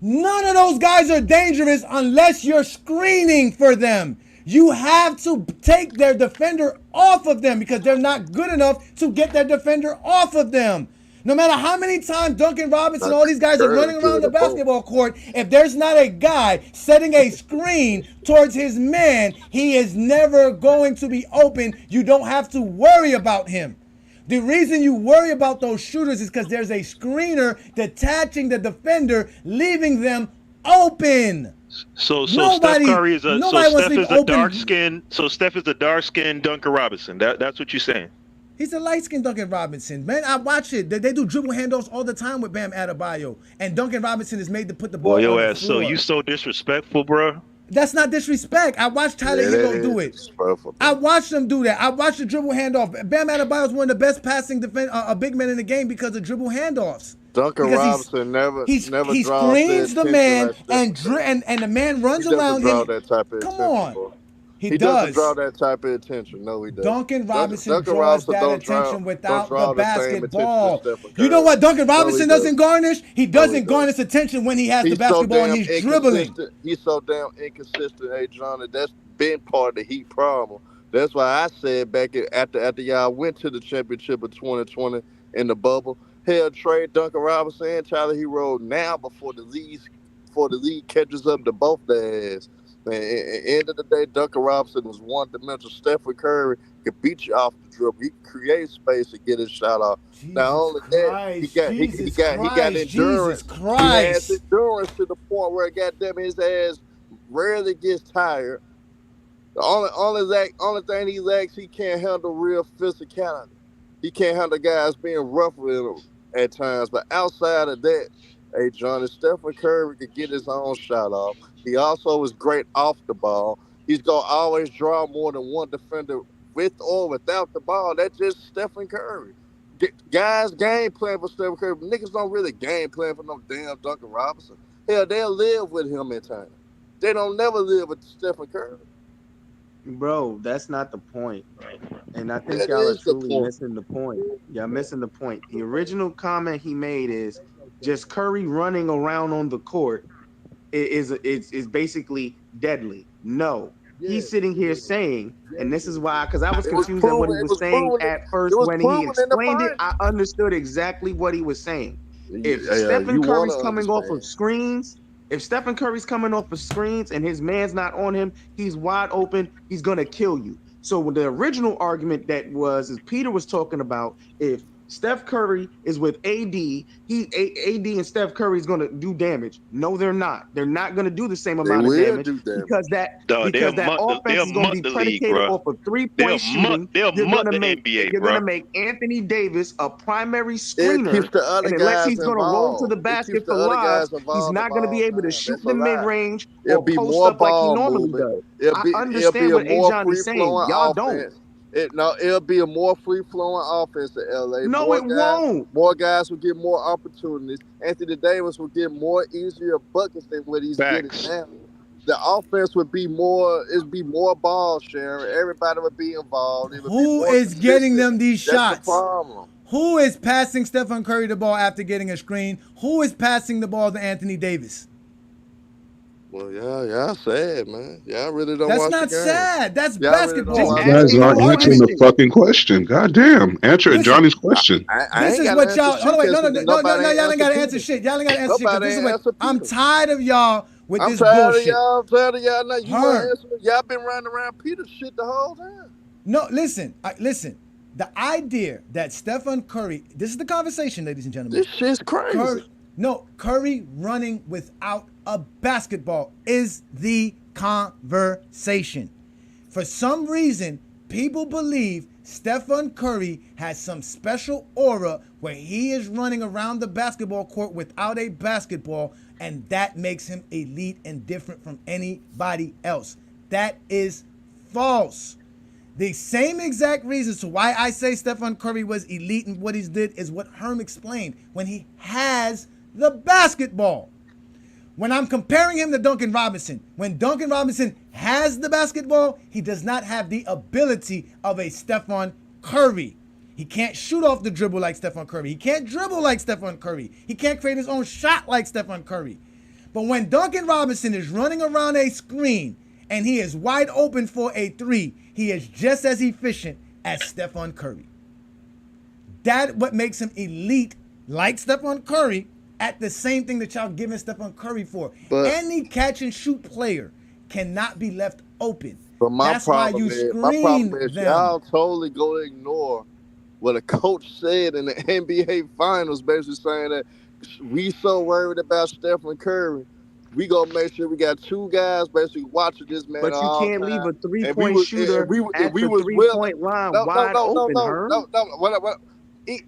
None of those guys are dangerous unless you're screening for them. You have to take their defender off of them because they're not good enough to get their defender off of them. No matter how many times Duncan Robinson, all these guys are running around the basketball court, if there's not a guy setting a screen towards his man, he is never going to be open. You don't have to worry about him. The reason you worry about those shooters is because there's a screener detaching the defender, leaving them open. So Steph Curry is a dark skinned Duncan Robinson. That's what you're saying. He's a light-skinned Duncan Robinson. Man, I watch it. They do dribble handoffs all the time with Bam Adebayo. And Duncan Robinson is made to put the ball on the floor. So you so disrespectful, bro. That's not disrespect. I watched Tyler Hero do it. I watched them do that. I watched the dribble handoff. Bam Adebayo is one of the best passing big men in the game because of dribble handoffs. Duncan Robinson never he screens the man and the man runs around him. Come on. He doesn't draw that type of attention. No, he doesn't. Duncan Robinson draws that attention without the basketball. You know what Duncan Robinson doesn't garnish? He doesn't garnish attention when he has the basketball and he's dribbling. He's so damn inconsistent, hey, Johnny. That's been part of the Heat problem. That's why I said back after y'all went to the championship of 2020 in the bubble, hell, trade Duncan Robinson and Tyler Hero now before the league catches up to both their ass. Man, at the end of the day, Duncan Robinson was one-dimensional. Stephen Curry could beat you off the dribble. He could create space to get his shot off. Not only that, he got endurance. He has endurance to the point where, goddamn, his ass rarely gets tired. The only thing he lacks, he can't handle real physicality. He can't handle guys being rough with him at times. But outside of that, hey, Johnny, Stephen Curry could get his own shot off. He also is great off the ball. He's going to always draw more than one defender with or without the ball. That's just Stephen Curry. Guys game plan for Stephen Curry. Niggas don't really game plan for no damn Duncan Robinson. Hell, they'll live with him in time. They don't never live with Stephen Curry. Bro, that's not the point. And I think y'all are truly missing the point. Y'all missing the point. The original comment he made is just Curry running around on the court is basically deadly. No. Yeah. He's sitting here saying, and this is why, because I was confused at what he was saying at first when he explained it. I understood exactly what he was saying. If Stephen Curry's coming off of screens, and his man's not on him, he's wide open, he's gonna kill you. So the original argument is Peter was talking about, if Steph Curry is with AD, AD and Steph Curry is going to do damage. No, they're not. They're not going to do the same amount of damage because that offense is going to be predicated off of 3-point shooting. You're going to make Anthony Davis a primary screener, and unless he's going to roll to the basket for lobs, he's not going to be able to shoot the mid-range or post up like he normally does. I understand what Ajani is saying. Y'all don't. It'll be a more free-flowing offense in LA. No, it won't. More guys will get more opportunities. Anthony Davis will get more easier buckets than what he's getting now. The offense would be more. It'd be more ball sharing. Everybody would be involved. Who is getting them these shots? That's the problem. Who is passing Stephen Curry the ball after getting a screen? Who is passing the ball to Anthony Davis? Well, y'all sad, man. Y'all really don't That's watch the not game. sad. That's Y'all really don't basketball. You watch Ask the guys me game. my aren't Hold on, wait a answering minute. the question. fucking question. God damn. Answer Listen, Johnny's question. I this ain't is got to what answer y'all. Hold shit on, wait, because no, no, no, no, nobody no. ain't Y'all ain't answer gotta answer Peter. shit. Y'all ain't gotta answer shit because Nobody this is ain't what answer I'm Peter. tired of y'all with I'm this tired of bullshit. y'all. I'm tired of y'all. Now you want to Herm, answer? Y'all been running around Peter shit the whole time. no, listen, listen. The idea that Stephen Curry, this is the conversation, ladies and gentlemen. This shit's crazy. Curry running without a basketball is the conversation. For some reason, people believe Stephen Curry has some special aura where he is running around the basketball court without a basketball, and that makes him elite and different from anybody else. That is false. The same exact reasons to why I say Stephen Curry was elite in what he did is what Herm explained when he has the basketball. When I'm comparing him to Duncan Robinson, when Duncan Robinson has the basketball, he does not have the ability of a Stephen Curry. He can't shoot off the dribble like Stephen Curry. He can't dribble like Stephen Curry. He can't create his own shot like Stephen Curry. But when Duncan Robinson is running around a screen and he is wide open for a three, he is just as efficient as Stephen Curry. That's what makes him elite, like Stephen Curry, at the same thing that y'all giving Stephen Curry for. But Any catch and shoot player cannot be left open. but my That's why problem you is my problem screen is them. y'all totally go to ignore what a coach said in the NBA Finals, basically saying that we so worried about Stephen Curry, we gonna make sure we got two guys basically watching this man But you all can't leave time. a three And we point was shooter if at we the was willing. 3 point line No, no, wide no, no, open, no, Herm. no, no. It,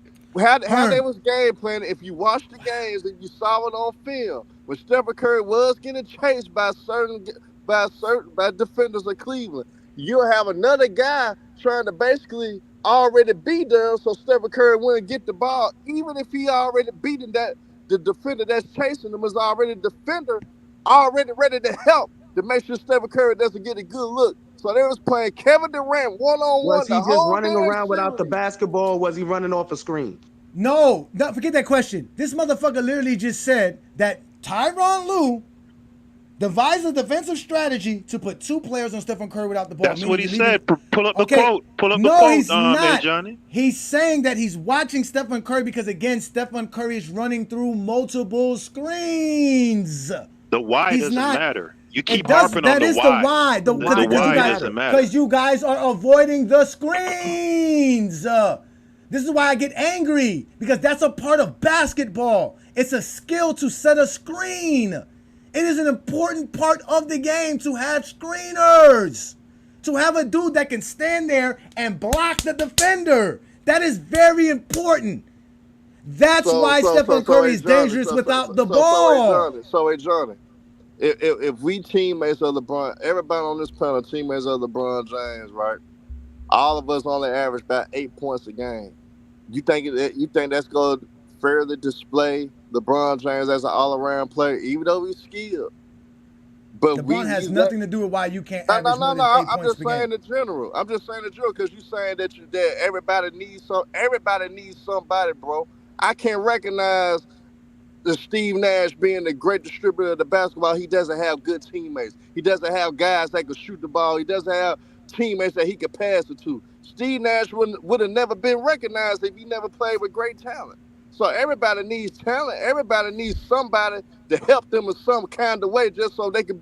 how they Herm, was game planning? If you watch the games and you saw it on film, when Stephen Curry was getting chased by defenders of Cleveland, you'll have another guy trying to basically already be there, so Stephen Curry wouldn't get the ball, even if he already beaten that the defender that's chasing him is already the defender, already ready to help to make sure Stephen Curry doesn't get a good look. So they was playing Kevin Durant one on Was one the he just whole running damn around without the series. basketball? Was he running off a screen? no, forget that question. This motherfucker literally just said that Tyronn Lue devised a defensive strategy to put two players on Stephen Curry without the ball, That's meaning what he you're leaving. said. Pull up the Okay, quote. Pull up the no, quote, he's not. Ajani. He's saying that he's watching Stephen Curry because, again, Stephen Curry is running through multiple screens. The why He's doesn't not. matter. You It keep does. harping on That the is the why. why. Why The Because you doesn't why guys, doesn't matter. matter. because you guys are avoiding the screens. This is why I get angry because that's a part of basketball. It's a skill to set a screen. It is an important part of the game to have screeners. To have a dude that can stand there and block the defender. That is very important. That's why Stephen Curry Hey is Johnny, dangerous without the ball. hey Johnny, if we teammates of LeBron, everybody on this panel teammates of LeBron James, right? All of us only average about 8 points a game. You think that's going to fairly display LeBron James as an all around player, even though he's skilled? But LeBron we has let nothing to do with why you can't no, no, average no, more no. than eight I'm points just per game. saying in general. I'm just saying in general because you're saying that everybody needs some. Everybody needs somebody, bro. I can't recognize the Steve Nash being the great distributor of the basketball. He doesn't have good teammates. He doesn't have guys that can shoot the ball. He doesn't have teammates that he could pass it to. Steve Nash would have never been recognized if he never played with great talent. So everybody needs talent. Everybody needs somebody to help them in some kind of way, just so they can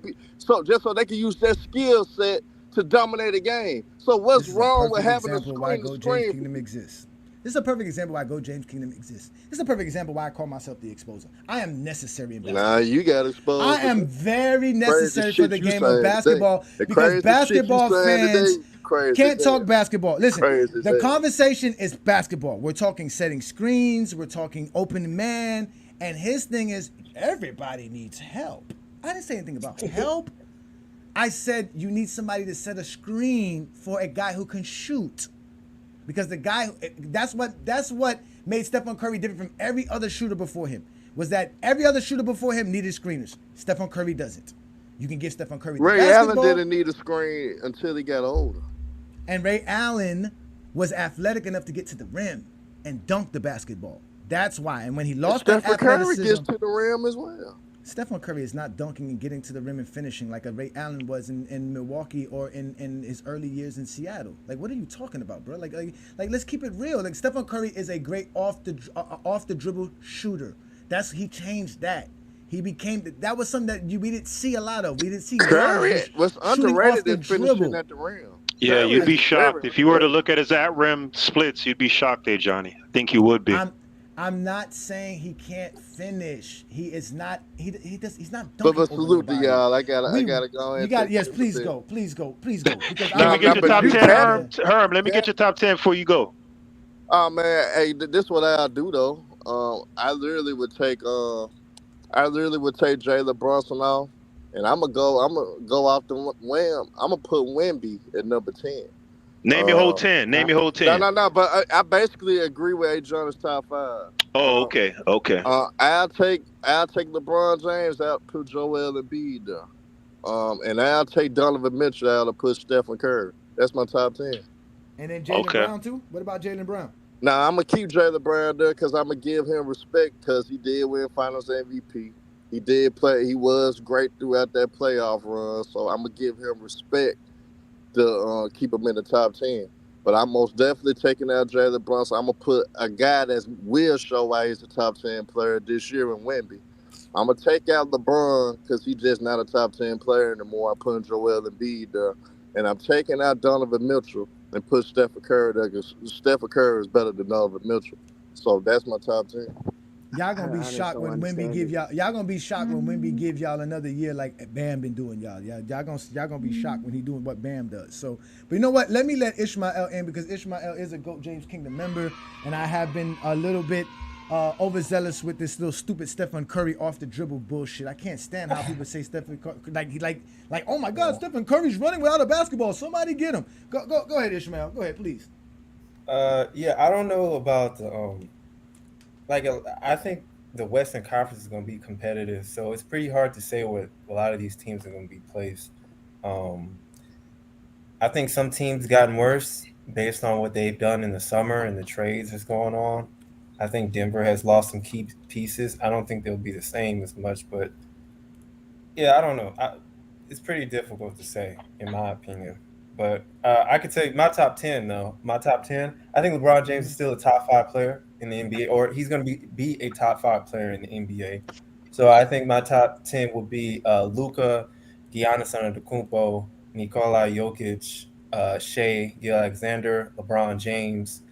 use their skill set to dominate a game. So what's This is a wrong with perfect having a example of why screen to Go James screen? Kingdom exists. This is a perfect example why Go James Kingdom exists. This is a perfect example why I call myself the exposer. I am necessary in basketball. Nah, you got I exposed am today. very Crazy necessary for shit the you game of saying today. basketball The because crazy shit you basketball saying today, fans you crazy as can't talk hell. basketball. Listen, Crazy as the hell. conversation is basketball. We're talking setting screens, we're talking open man, and his thing is everybody needs help. I didn't say anything about help. I said you need somebody to set a screen for a guy who can shoot. Because the guy, that's what made Stephen Curry different from every other shooter before him. Was that every other shooter before him needed screeners. Stephen Curry doesn't. You can give Stephen Curry the Ray Allen basketball. didn't need a screen until he got older. And Ray Allen was athletic enough to get to the rim and dunk the basketball. That's why. And when he lost that Stephen Curry athleticism, gets to the rim as well. Stephen Curry is not dunking and getting to the rim and finishing like a Ray Allen was in Milwaukee or in his early years in Seattle. Like, what are you talking about, bro? Like let's keep it real. Like, Stephen Curry is a great off the dribble shooter. He changed that. He became that was something that we didn't see a lot of. We didn't see Curry was shooting off underrated the in finishing dribble. at the rim. Yeah, Curry you'd be is very shocked if you were to look at his at rim splits. You'd be shocked, there, Johnny. I think you would be. I'm not saying he can't finish. He is not. He's not But dunking over salute to nobody. y'all. I gotta go ahead. You got yes. Please go. Please go. Please go. Because Let me get your top 10, Herm. Let me get your top 10 before you go. Oh man, hey, this what I'll do though. I literally would take Jalen Brunson off, and I'm gonna go off the Wham. I'm gonna put Wemby at number 10. Name your whole 10. Name your whole 10. No. But I basically agree with A. John's top 5. Oh, okay. I'll take LeBron James out, put Joel Embiid there. And I'll take Donovan Mitchell out and put Stephen Curry. That's my top 10. And then Jaylen Brown too. What about Jaylen Brown? Now I'm gonna keep Jaylen Brown there because I'm gonna give him respect because he did win Finals MVP. He did play. He was great throughout that playoff run. So I'm gonna give him respect to keep him in the top 10. But I'm most definitely taking out Jalen Brunson. I'm gonna put a guy that will show why he's a top 10 player this year in Wemby. I'm gonna take out LeBron because he's just not a top 10 player anymore. I'm putting Joel Embiid there, and I'm taking out Donovan Mitchell and put Stephen Curry there because Stephen Curry is better than Donovan Mitchell. So that's my top 10. Y'all gonna be shocked when Wemby give y'all. Y'all gonna be shocked when Wemby give y'all another year like Bam been doing y'all. Y'all gonna be shocked when he doing what Bam does. So, but you know what? Let me let Ishmael in because Ishmael is a GOAT James Kingdom member, and I have been a little bit overzealous with this little stupid Stephen Curry off the dribble bullshit. I can't stand how people say Stephen Curry like oh my God, Stephen Curry's running without a basketball. Somebody get him. Go ahead, Ishmael. Go ahead, please. Yeah, I don't know about the I think the Western Conference is going to be competitive, so it's pretty hard to say where a lot of these teams are going to be placed. I think some teams gotten worse based on what they've done in the summer and the trades that's going on. I think Denver has lost some key pieces. I don't think they'll be the same as much, but yeah, I don't know. It's pretty difficult to say, in my opinion. But I could say my top 10, though. My top 10, I think LeBron James is still a top 5 player in the NBA, or he's going to be a top 5 player in the NBA. So I think my top 10 would be Luka, Giannis Antetokounmpo, Nikola Jokic, Shea Gilgeous-Alexander, LeBron James,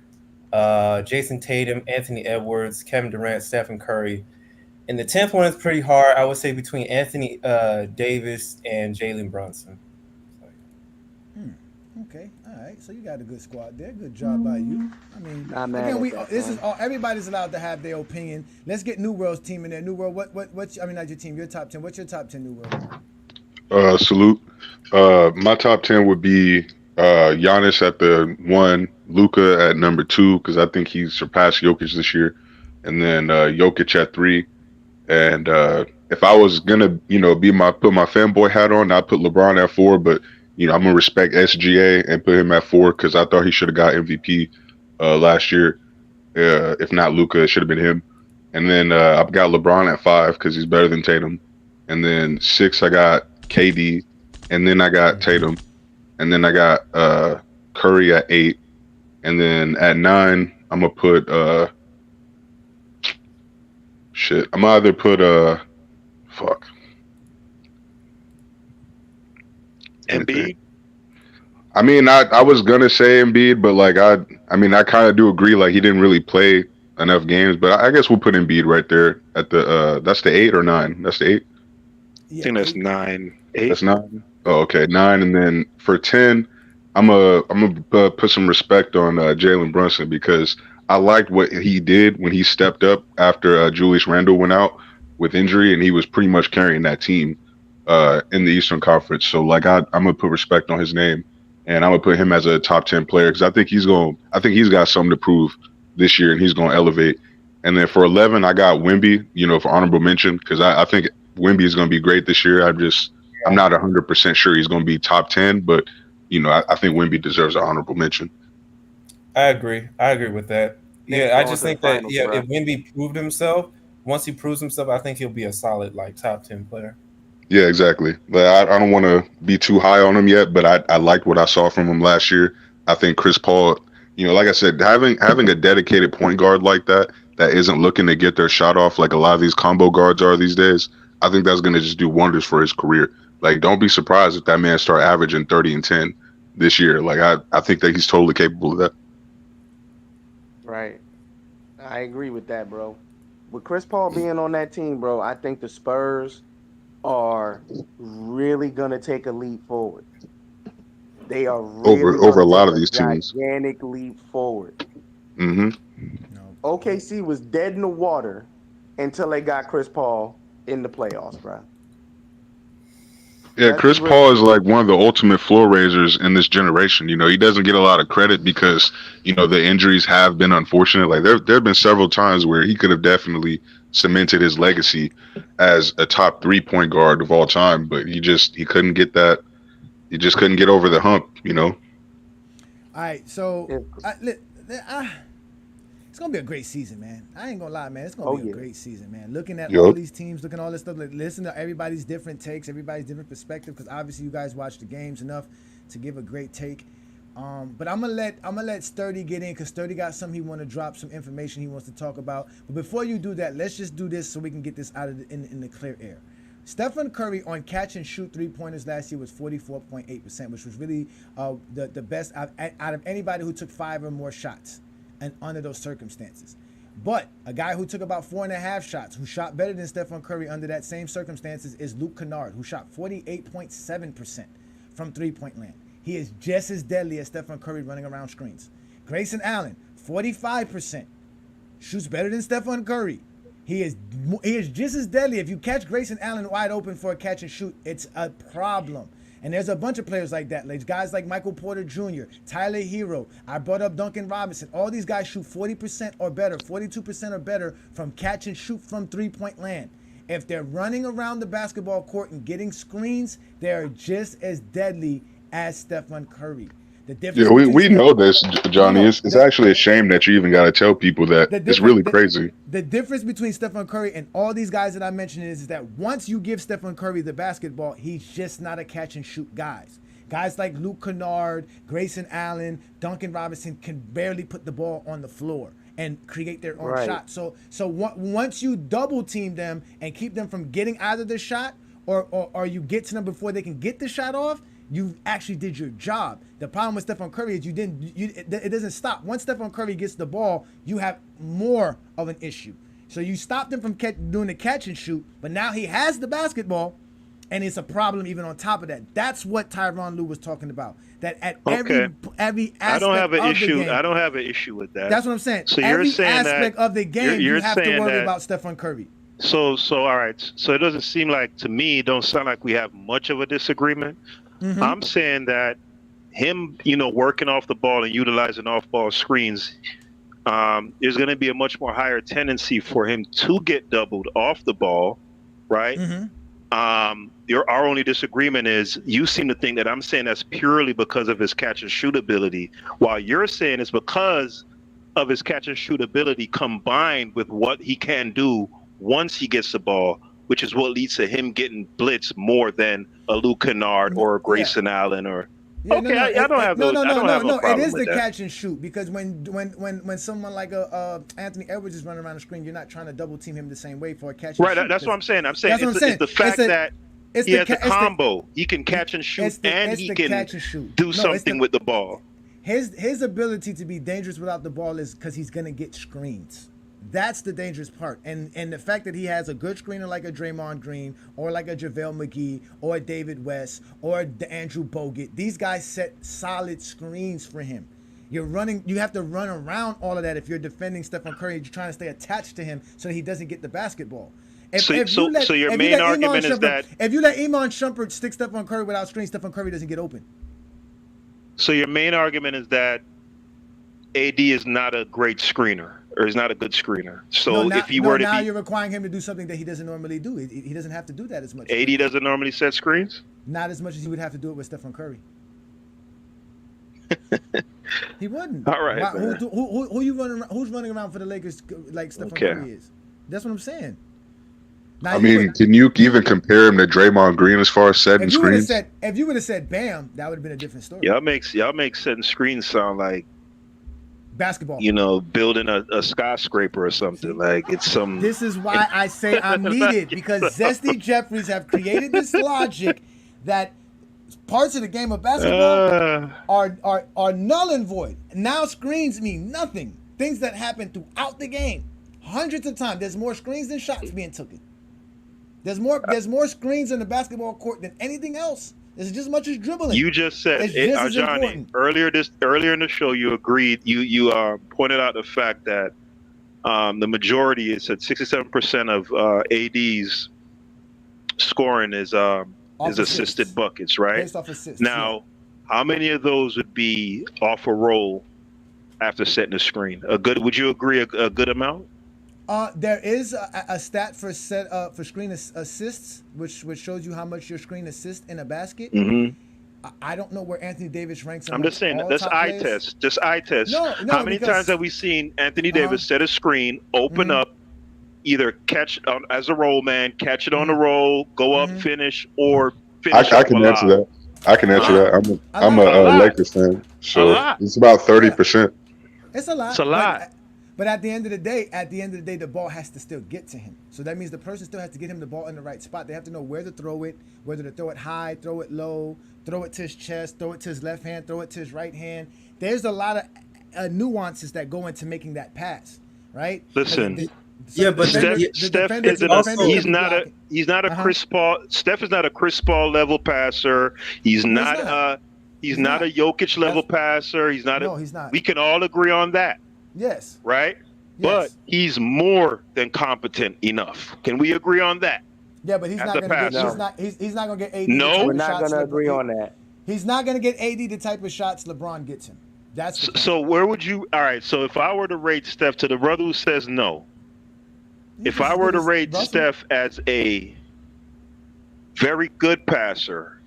Jason Tatum, Anthony Edwards, Kevin Durant, Stephen Curry. And the 10th one is pretty hard. I would say between Anthony Davis and Jalen Brunson. Okay, all right. So you got a good squad there. Good job by you. I mean, again, this is all. Everybody's allowed to have their opinion. Let's get New World's team in there. New World, what's? I mean, not your team. Your top 10. What's your top 10, New World? Salute. My top 10 would be Giannis at the 1, Luka at number 2 because I think he surpassed Jokic this year, and then Jokic at 3. And if I was gonna, put my fanboy hat on, I'd put LeBron at 4, but. I'm gonna respect SGA and put him at 4 because I thought he should have got MVP last year. If not Luka, it should have been him. And then I've got LeBron at 5 because he's better than Tatum. And then 6, I got KD. And then I got Tatum. And then I got Curry at 8. And then at 9, I'm gonna put I'm gonna either put Embiid. I mean, I was gonna say Embiid, but I kind of do agree. Like he didn't really play enough games, but I guess we'll put Embiid right there at the. That's the 8 or 9. That's the 8. I think that's 9. 8. That's 9. Oh, okay, 9, and then for 10, I'm gonna put some respect on Jalen Brunson because I liked what he did when he stepped up after Julius Randle went out with injury, and he was pretty much carrying that team. In the Eastern Conference, so I'm gonna put respect on his name, and I'm gonna put him as a top 10 player because I think he's got something to prove this year, and he's gonna elevate. And then for 11, I got Wemby, for honorable mention because I think Wemby is gonna be great this year. I'm not 100% sure he's gonna be top 10, but I think Wemby deserves an honorable mention. I agree with that. Yeah, I just think that if Wemby proved himself, once he proves himself, I think he'll be a solid like top 10 player. Yeah, exactly. But I don't want to be too high on him yet, but I liked what I saw from him last year. I think Chris Paul, like I said, having a dedicated point guard like that isn't looking to get their shot off like a lot of these combo guards are these days. I think that's going to just do wonders for his career. Like, don't be surprised if that man start averaging 30 and 10 this year. Like, I think that he's totally capable of that. Right. I agree with that, bro. With Chris Paul being on that team, bro, I think the Spurs are really gonna take a leap forward. They are really Over gonna a take lot of a these teams. gigantic leap forward. Mm-hmm. OKC was dead in the water until they got Chris Paul in the playoffs, bro. Yeah, Chris Paul is like one of the ultimate floor raisers in this generation. He doesn't get a lot of credit because, the injuries have been unfortunate. Like there have been several times where he could have definitely cemented his legacy as a top 3 point guard of all time, but he couldn't get that. He just couldn't get over the hump. All right, so it's gonna be a great season, man. I ain't gonna lie, man. It's gonna be a great season, man. Looking at all these teams, looking at all this stuff, like listen to everybody's different takes, everybody's different perspective, because obviously you guys watch the games enough to give a great take. But I'm gonna let Sturdy get in because Sturdy got something he want to drop, some information he wants to talk about. But before you do that, let's just do this so we can get this out of in the clear air. Stephen Curry on catch and shoot 3-pointers last year was 44.8%, which was really the best out of anybody who took 5 or more shots and under those circumstances. But a guy who took about 4.5 shots, who shot better than Stephen Curry under that same circumstances, is Luke Kennard, who shot 48.7% from 3-point land. He is just as deadly as Stephen Curry running around screens. Grayson Allen, 45%, shoots better than Stephen Curry. He is just as deadly. If you catch Grayson Allen wide open for a catch and shoot, it's a problem. And there's a bunch of players like that. Like guys like Michael Porter Jr., Tyler Hero. I brought up Duncan Robinson. All these guys shoot 40% or better, 42% or better from catch and shoot from 3-point land. If they're running around the basketball court and getting screens, they're just as deadly as Stephen Curry. Yeah, we know this, Johnny. It's actually a shame that you even got to tell people that. It's really crazy. The difference between Stephen Curry and all these guys that I mentioned is that once you give Stephen Curry the basketball, he's just not a catch and shoot guy. Guys like Luke Kennard, Grayson Allen, Duncan Robinson can barely put the ball on the floor and create their own shot. So once you double team them and keep them from getting either the shot or you get to them before they can get the shot off, you actually did your job. The problem with Stephen Curry is it doesn't stop. Once Stephen Curry gets the ball, you have more of an issue. So you stopped him from doing the catch and shoot, but now he has the basketball, and it's a problem even on top of that. That's what Tyronn Lue was talking about. That at every aspect I don't have an of issue. the game, I don't have an issue with that. That's what I'm saying. So every you're saying aspect that of the game, you have to worry about Stephen Curry. So all right. So it doesn't seem like to me. It don't sound like we have much of a disagreement. Mm-hmm. I'm saying that him, working off the ball and utilizing off-ball screens, there's going to be a much more higher tendency for him to get doubled off the ball, right? Mm-hmm. Our only disagreement is you seem to think that I'm saying that's purely because of his catch and shoot ability, while you're saying it's because of his catch and shoot ability combined with what he can do once he gets the ball, which is what leads to him getting blitzed more than a Luke Kennard or a Grayson Allen or. Yeah, okay, I don't have those. No. It is the catch and shoot because when someone like Anthony Edwards is running around the screen, you're not trying to double team him the same way for a catch. Right, and shoot. That's what I'm saying. It's the fact that he has a combo. He can catch and shoot, and he can do something with the ball. His ability to be dangerous without the ball is because he's gonna get screens. That's the dangerous part. And the fact that he has a good screener like a Draymond Green or like a JaVale McGee or a David West or the Andrew Bogut, these guys set solid screens for him. You have to run around all of that if you're defending Stephen Curry. You're trying to stay attached to him so he doesn't get the basketball. So your main argument is that if you let Iman Shumpert stick Stephen Curry without screens, Stephen Curry doesn't get open. So your main argument is that AD is not a great screener. Or is not a good screener. So if you were to now you're requiring him to do something that he doesn't normally do. He doesn't have to do that as much. AD doesn't normally set screens? Not as much as he would have to do it with Stephen Curry. He wouldn't. All right. Who you running? Who's running around for the Lakers like Stephen Curry is? That's what I'm saying. Now I mean, can you even compare him to Draymond Green as far as setting if you would have screens? said Bam, that would have been a different story. Y'all make setting screens sound like Basketball. building a skyscraper or something. Like it's some. This is why I say I'm needed, because Zesty Jeffries have created this logic that parts of the game of basketball are null and void. Now screens mean nothing. Things that happen throughout the game, hundreds of times. There's more screens than shots being taken. There's more screens in the basketball court than anything else. It's just as much as dribbling. You just said, it's just as Ajani, important. earlier in the show, you agreed. You pointed out the fact that the majority is at 67% of AD's scoring is assisted buckets, right? Based off assists. Now, how many of those would be off a roll after setting a screen? Would you agree? A good amount? There is a stat for screen assists, which shows you how much your screen assists in a basket. Mm-hmm. I don't know where Anthony Davis ranks. I'm just saying that's eye test. Just eye test. No, how many times have we seen Anthony Davis set a screen, open up, either catch as a roll man, catch it on the roll, go up, finish, or finish? I can answer that. I can answer that. I'm a Lakers fan, so it's about 30%. It's a lot. It's a lot. But at the end of the day, the ball has to still get to him. So that means the person still has to get him the ball in the right spot. They have to know where to throw it, whether to throw it high, throw it low, throw it to his chest, throw it to his left hand, throw it to his right hand. There's a lot of nuances that go into making that pass, right? Listen. Steph he's not a Chris Paul. Steph is not a Chris Paul level passer. He's not a Jokic level passer. He's not. He's not. We can all agree on that. Yes. Right? Yes. But he's more than competent enough. Can we agree on that? Yeah, but he's not going to get he's not going to get AD. No, we're not going to agree on that. He's not going to get AD the type of shots LeBron gets him. That's so where would you all right, so if I were to rate Steph, to the brother who says no, if I were to rate Steph as a very good passer,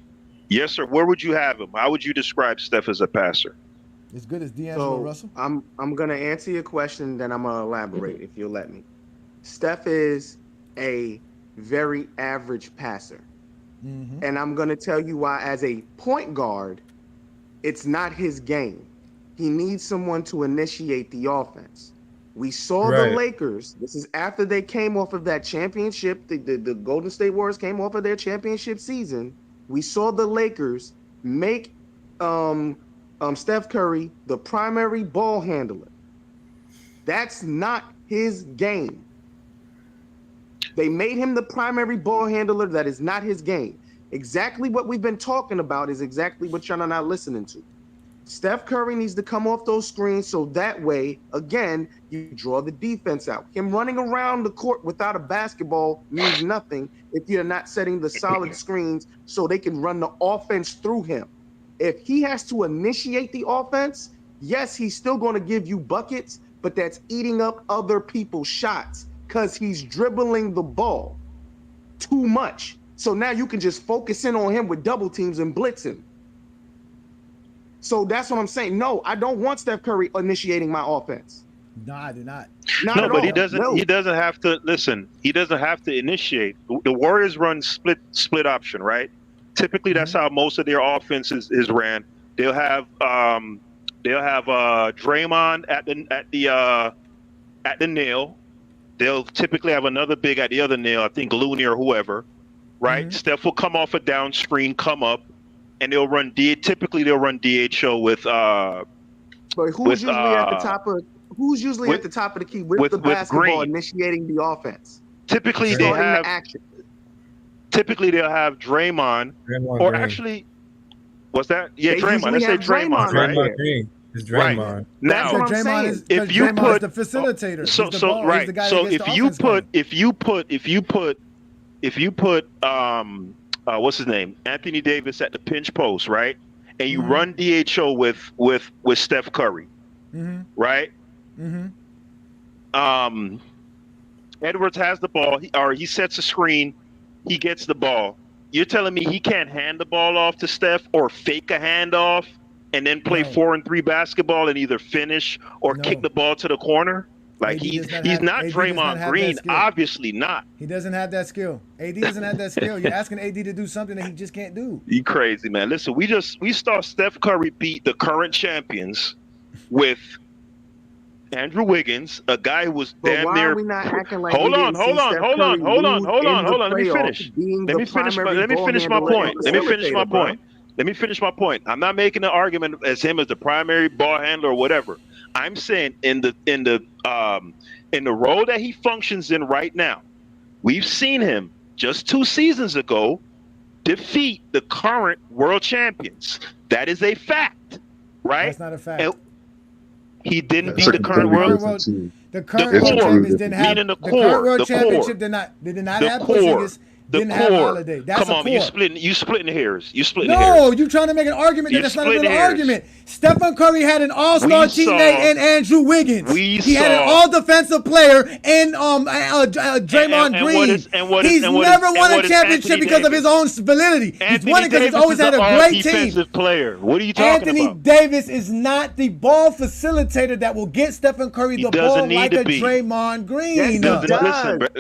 yes sir, where would you have him? How would you describe Steph as a passer? As good as D'Angelo Russell? I'm gonna answer your question, then I'm gonna elaborate if you'll let me. Steph is a very average passer. Mm-hmm. And I'm gonna tell you why. As a point guard, it's not his game. He needs someone to initiate the offense. We saw the Lakers. This is after they came off of that championship. The Golden State Warriors came off of their championship season. We saw the Lakers make Steph Curry the primary ball handler. That's not his game. They made him the primary ball handler. That is not his game. Exactly what we've been talking about is exactly what y'all are not listening to. Steph Curry needs to come off those screens so that way, again, you draw the defense out. Him running around the court without a basketball means nothing if you're not setting the solid screens so they can run the offense through him. If he has to initiate the offense, yes, he's still going to give you buckets, but that's eating up other people's shots because he's dribbling the ball too much. So now you can just focus in on him with double teams and blitz him. So that's what I'm saying. No, I don't want Steph Curry initiating my offense. No, I do not. No, but he doesn't. No. He doesn't have to listen. He doesn't have to initiate. The Warriors run split option, right? Typically, that's how most of their offense is ran. They'll have Draymond at the nail. They'll typically have another big at the other nail. I think Looney or whoever, right? Mm-hmm. Steph will come off a down screen, come up, and they'll run Typically, they'll run DHO with. But who's usually at the top of? Who's usually at the top of the key with the basketball initiating the offense? Typically, they have. Typically, they'll have Draymond or Green. Actually, what's that? Yeah, Draymond. Let's say Draymond, right? Draymond Green. It's Draymond. Right. Now, if you put the facilitator, if you put what's his name, Anthony Davis at the pinch post, right, and you run DHO with Steph Curry, right? Edwards has the ball, he sets a screen. He gets the ball. You're telling me he can't hand the ball off to Steph or fake a handoff and then play 4-on-3 basketball and either finish or kick the ball to the corner? Like he's not Draymond Green, obviously not. He doesn't have that skill. AD doesn't have that skill. You're asking AD to do something that he just can't do. You crazy, man. Listen, we saw Steph Curry beat the current champions with Andrew Wiggins, a guy who was damn near. Why are we not acting like hold on. Let me finish my point. I'm not making an argument as him as the primary ball handler or whatever. I'm saying in the role that he functions in right now, we've seen him just 2 seasons ago defeat the current world champions. That is a fact, right? That's not a fact. And he didn't beat the current world. The current world champions didn't have the current world championship. Did not have Porzingis. Didn't have Holiday. That's Come on, you splitting hairs. No, you trying to make an argument that's not a real argument. Stephen Curry had an all-star teammate in Andrew Wiggins. He had an all-defensive player in Draymond Green. He's never won a championship because of his own validity. He's won it because he's always had a great team. Player. What are you talking about? Anthony Davis is not the ball facilitator that will get Stephen Curry the ball like a Draymond Green.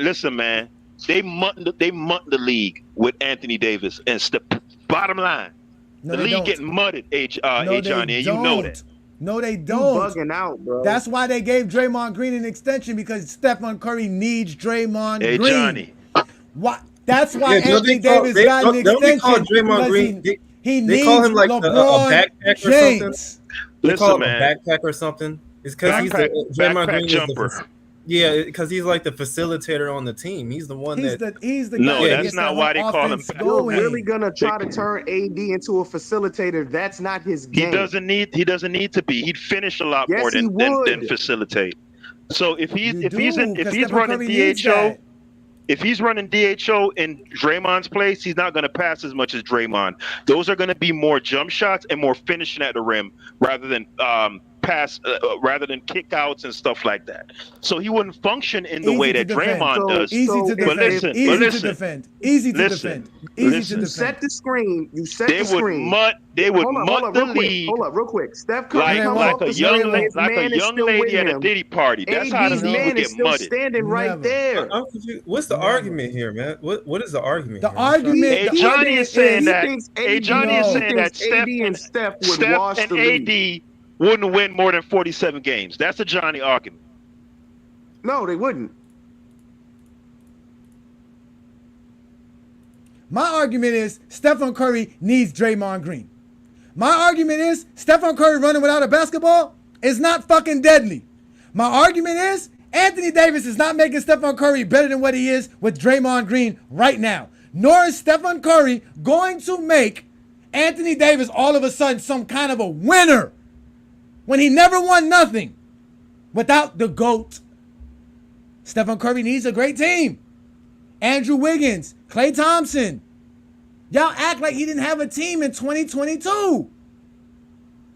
Listen, man. They mutton the league with Anthony Davis, and bottom line, the league getting mudded, Ajani, and you know that. No, they don't. You bugging out, bro. That's why they gave Draymond Green an extension, because Stephen Curry needs Draymond Green. Johnny. What? That's why Anthony Davis got an extension. Draymond Green. He they needs call him like LeBron a backpack James. or something. They call him a backpack or something. It's because he's the Draymond Green jumper. Yeah, because he's like the facilitator on the team. He's the one he's that. He's the no, guy that's not why they call him. You're really gonna try to turn AD into a facilitator? That's not his game. He doesn't need to be. He'd finish a lot more than facilitate. So if he's running DHO. If he's running DHO in Draymond's place, he's not going to pass as much as Draymond. Those are going to be more jump shots and more finishing at the rim rather than kickouts and stuff like that. So he wouldn't function in the way that Draymond does. Easy to defend. Easy to defend. Set the screen. You set the screen. They would mud the league. Hold up, real quick. Steph Curry like a young lady at a Diddy party. That's how the league would get mudded. Standing right there. What's the argument here, man? What is the argument? The argument. Johnny is saying that. Steph would wash the league. Wouldn't win more than 47 games. That's a Johnny argument. No, they wouldn't. My argument is Stephen Curry needs Draymond Green. My argument is Stephen Curry running without a basketball is not fucking deadly. My argument is Anthony Davis is not making Stephen Curry better than what he is with Draymond Green right now. Nor is Stephen Curry going to make Anthony Davis all of a sudden some kind of a winner when he never won nothing without the GOAT. Stephen Curry needs a great team. Andrew Wiggins, Klay Thompson. Y'all act like he didn't have a team in 2022.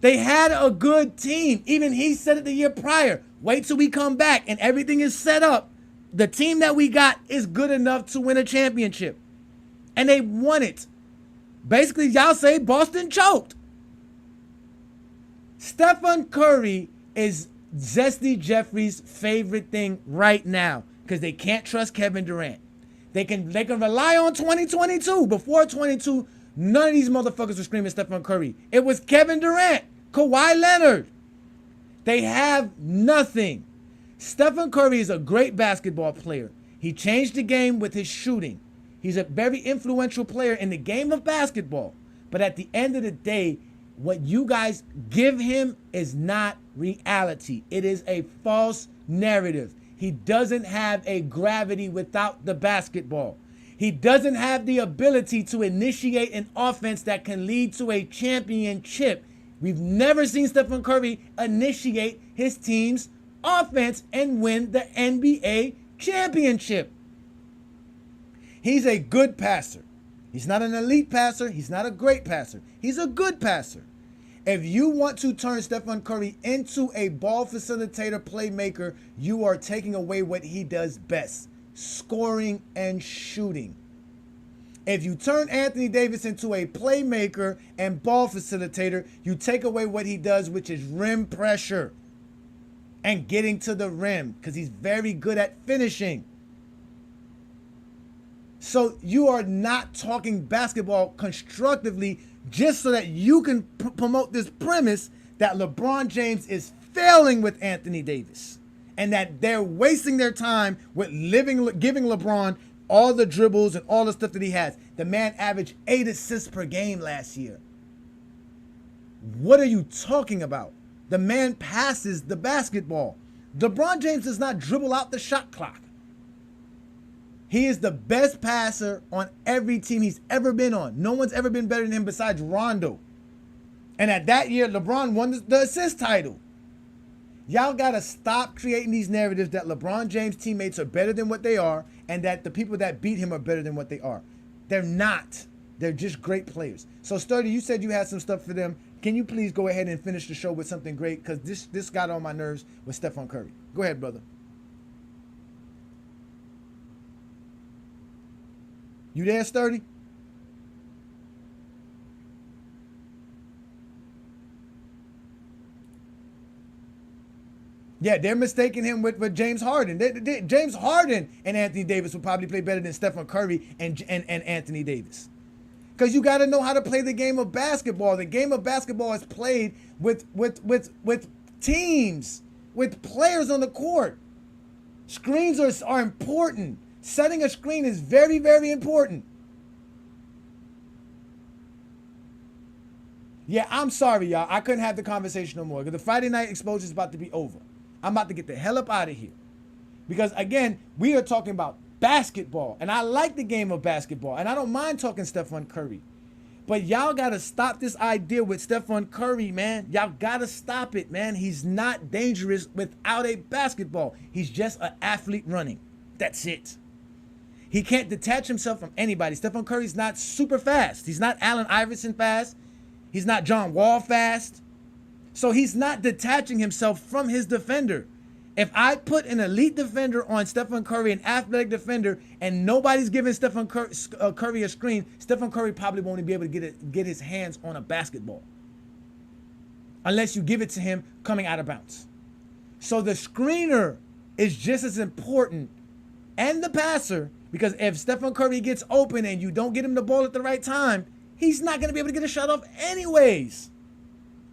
They had a good team. Even he said it the year prior. Wait till we come back and everything is set up. The team that we got is good enough to win a championship. And they won it. Basically, y'all say Boston choked. Stephen Curry is Zesty Jeffrey's favorite thing right now because they can't trust Kevin Durant. They can rely on 2022. Before 22, none of these motherfuckers were screaming Stephen Curry. It was Kevin Durant, Kawhi Leonard. They have nothing. Stephen Curry is a great basketball player. He changed the game with his shooting. He's a very influential player in the game of basketball. But at the end of the day, what you guys give him is not reality. It is a false narrative. He doesn't have a gravity without the basketball. He doesn't have the ability to initiate an offense that can lead to a championship. We've never seen Stephen Curry initiate his team's offense and win the NBA championship. He's a good passer. He's not an elite passer. He's not a great passer. He's a good passer. If you want to turn Stephen Curry into a ball facilitator, playmaker, you are taking away what he does best, scoring and shooting. If you turn Anthony Davis into a playmaker and ball facilitator, you take away what he does, which is rim pressure. and getting to the rim because he's very good at finishing. So you are not talking basketball constructively just so that you can promote this premise that LeBron James is failing with Anthony Davis and that they're wasting their time with giving LeBron all the dribbles and all the stuff that he has. The man averaged 8 assists per game last year. What are you talking about? The man passes the basketball. LeBron James does not dribble out the shot clock. He is the best passer on every team he's ever been on. No one's ever been better than him besides Rondo. And at that year, LeBron won the assist title. Y'all got to stop creating these narratives that LeBron James' teammates are better than what they are and that the people that beat him are better than what they are. They're not. They're just great players. So, Sturdy, you said you had some stuff for them. Can you please go ahead and finish the show with something great? Because this got on my nerves with Stephen Curry. Go ahead, brother. You there, Sturdy? Yeah, they're mistaking him with James Harden. James Harden and Anthony Davis would probably play better than Stephen Curry and Anthony Davis. Because you got to know how to play the game of basketball. The game of basketball is played with teams, with players on the court. Screens are important. Setting a screen is very, very important. Yeah, I'm sorry, y'all. I couldn't have the conversation no more because the Friday night exposure is about to be over. I'm about to get the hell up out of here. Because, again, we are talking about basketball. And I like the game of basketball. And I don't mind talking Stephen Curry. But y'all got to stop this idea with Stephen Curry, man. Y'all got to stop it, man. He's not dangerous without a basketball. He's just an athlete running. That's it. He can't detach himself from anybody. Stephen Curry's not super fast. He's not Allen Iverson fast. He's not John Wall fast. So he's not detaching himself from his defender. If I put an elite defender on Stephen Curry, an athletic defender, and nobody's giving Stephen Curry a screen, Stephen Curry probably won't be able to get his hands on a basketball. Unless you give it to him coming out of bounds. So the screener is just as important, and the passer, because if Stephen Curry gets open and you don't get him the ball at the right time, he's not going to be able to get a shot off anyways.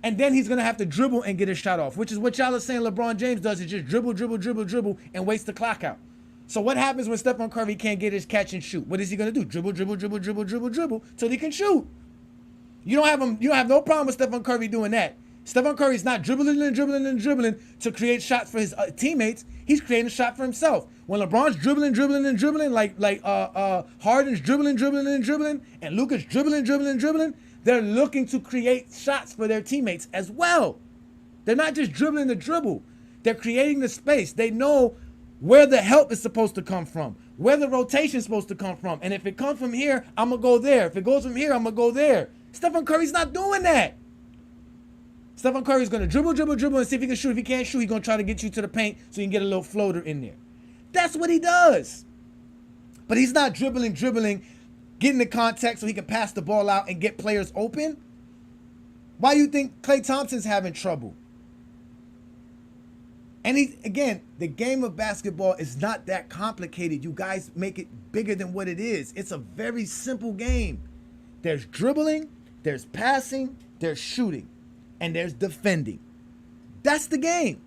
And then he's going to have to dribble and get a shot off, which is what y'all are saying LeBron James does, is just dribble, and waste the clock out. So what happens when Stephen Curry can't get his catch and shoot? What is he going to do? Dribble, till he can shoot. You don't have no problem with Stephen Curry doing that. Stephen Curry's not dribbling to create shots for his teammates. He's creating a shot for himself. When LeBron's dribbling, like Harden's dribbling, and Luka's dribbling, they're looking to create shots for their teammates as well. They're not just dribbling the dribble. They're creating the space. They know where the help is supposed to come from, where the rotation is supposed to come from. And if it comes from here, I'm going to go there. If it goes from here, I'm going to go there. Stephen Curry's not doing that. Stephen Curry's going to dribble, and see if he can shoot. If he can't shoot, he's going to try to get you to the paint so you can get a little floater in there. That's what he does. But he's not dribbling, getting the contact so he can pass the ball out and get players open. Why do you think Klay Thompson's having trouble? And the game of basketball is not that complicated. You guys make it bigger than what it is. It's a very simple game. There's dribbling, there's passing, there's shooting, and there's defending. That's the game.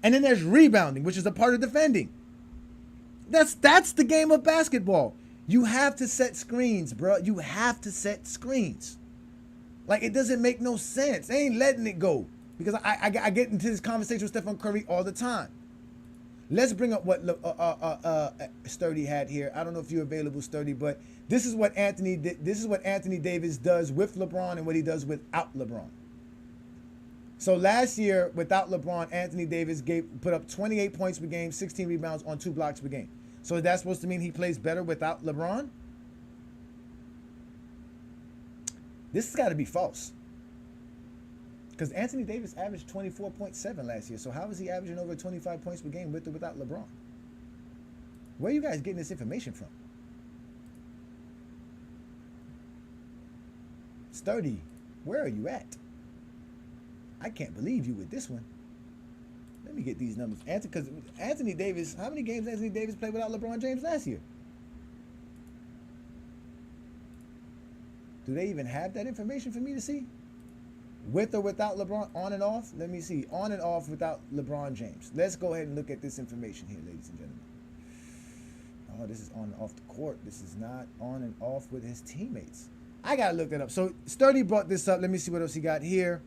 And then there's rebounding, which is a part of defending. That's the game of basketball. You have to set screens, bro. You have to set screens. Like, it doesn't make no sense. They ain't letting it go. Because I get into this conversation with Stephen Curry all the time. Let's bring up what Sturdy had here. I don't know if you're available, Sturdy, but this is what Anthony Davis does with LeBron and what he does without LeBron. So last year, without LeBron, Anthony Davis put up 28 points per game, 16 rebounds on 2 blocks per game. So is that supposed to mean he plays better without LeBron? This has got to be false. Because Anthony Davis averaged 24.7 last year. So how is he averaging over 25 points per game with or without LeBron? Where are you guys getting this information from? Sturdy, where are you at? I can't believe you with this one. Let me get these numbers. Because Anthony Davis, how many games Anthony Davis played without LeBron James last year? Do they even have that information for me to see? With or without LeBron, on and off? Let me see. On and off without LeBron James. Let's go ahead and look at this information here, ladies and gentlemen. Oh, this is on and off the court. This is not on and off with his teammates. I got to look that up. So Sturdy brought this up. Let me see what else he got here.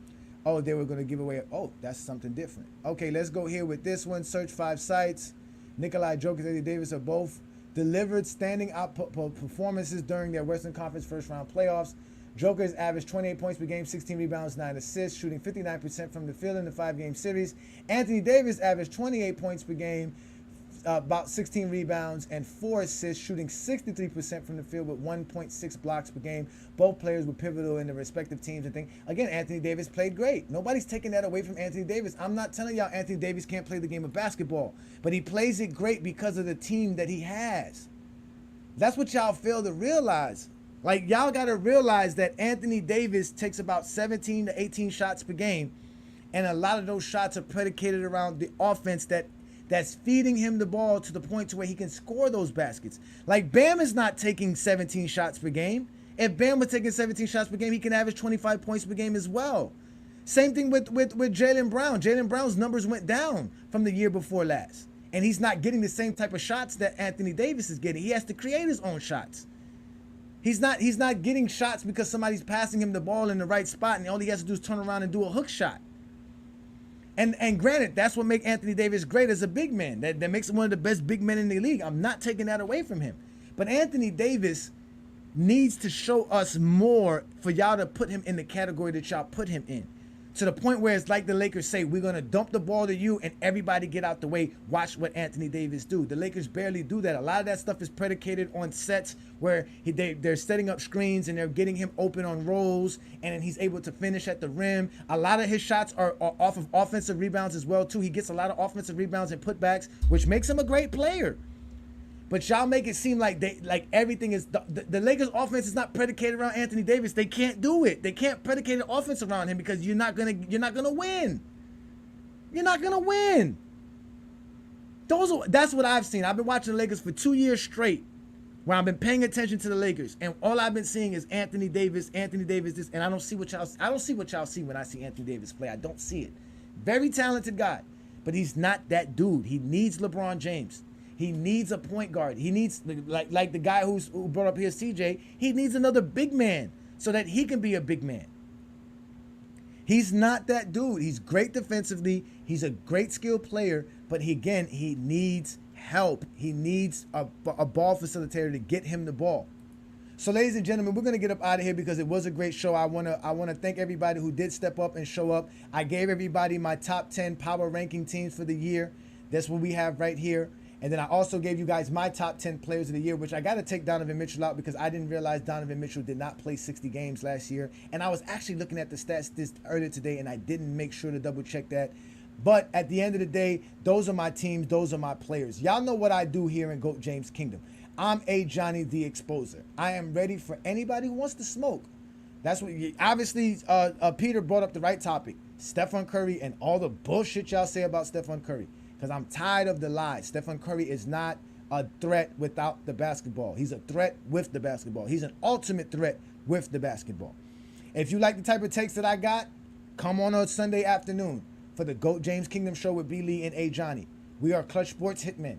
Oh, they were going to give away. Oh, that's something different. Okay, let's go here with this one. Search 5 sites. Nikolai Jokic and Anthony Davis are both delivered standing out performances during their Western Conference first round playoffs. Joker's averaged 28 points per game, 16 rebounds, 9 assists, shooting 59% from the field in the 5-game series. Anthony Davis averaged 28 points per game, about 16 rebounds and 4 assists, shooting 63% from the field with 1.6 blocks per game. Both players were pivotal in their respective teams and things. Again, Anthony Davis played great. Nobody's taking that away from Anthony Davis. I'm not telling y'all Anthony Davis can't play the game of basketball, but he plays it great because of the team that he has. That's what y'all fail to realize. Like, y'all got to realize that Anthony Davis takes about 17 to 18 shots per game, and a lot of those shots are predicated around the offense that's feeding him the ball to the point to where he can score those baskets. Like, Bam is not taking 17 shots per game. If Bam was taking 17 shots per game, he can average 25 points per game as well. Same thing with Jaylen Brown. Jaylen Brown's numbers went down from the year before last, and he's not getting the same type of shots that Anthony Davis is getting. He has to create his own shots. He's not getting shots because somebody's passing him the ball in the right spot, and all he has to do is turn around and do a hook shot. And granted, that's what makes Anthony Davis great as a big man. That makes him one of the best big men in the league. I'm not taking that away from him. But Anthony Davis needs to show us more for y'all to put him in the category that y'all put him in. To the point where it's like the Lakers say, we're going to dump the ball to you and everybody get out the way. Watch what Anthony Davis do. The Lakers barely do that. A lot of that stuff is predicated on sets where they're setting up screens and they're getting him open on rolls, and then he's able to finish at the rim. A lot of his shots are off of offensive rebounds as well, too. He gets a lot of offensive rebounds and putbacks, which makes him a great player. But y'all make it seem like everything is the Lakers' offense is not predicated around Anthony Davis. They can't do it. They can't predicate an offense around him because you're not gonna win. You're not gonna win. That's what I've seen. I've been watching the Lakers for 2 years straight, where I've been paying attention to the Lakers, and all I've been seeing is Anthony Davis this, and I don't see what y'all see when I see Anthony Davis play. I don't see it. Very talented guy, but he's not that dude. He needs LeBron James. He needs a point guard. He needs, like the guy who brought up here, CJ, he needs another big man so that he can be a big man. He's not that dude. He's great defensively. He's a great skilled player, but he needs help. He needs a ball facilitator to get him the ball. So, ladies and gentlemen, we're going to get up out of here because it was a great show. I want to thank everybody who did step up and show up. I gave everybody my top 10 power ranking teams for the year. That's what we have right here. And then I also gave you guys my top 10 players of the year, which I got to take Donovan Mitchell out because I didn't realize Donovan Mitchell did not play 60 games last year. And I was actually looking at the stats earlier today, and I didn't make sure to double check that. But at the end of the day, those are my teams. Those are my players. Y'all know what I do here in GOAT James Kingdom. I'm Ajani the Exposer. I am ready for anybody who wants to smoke. That's what obviously Peter brought up the right topic. Stephen Curry and all the bullshit y'all say about Stephen Curry. Because I'm tired of the lies. Stephen Curry is not a threat without the basketball. He's a threat with the basketball. He's an ultimate threat with the basketball. If you like the type of takes that I got, come on Sunday afternoon for the GOAT James Kingdom show with B. Lee and Ajani. We are Clutch Sports Hitmen.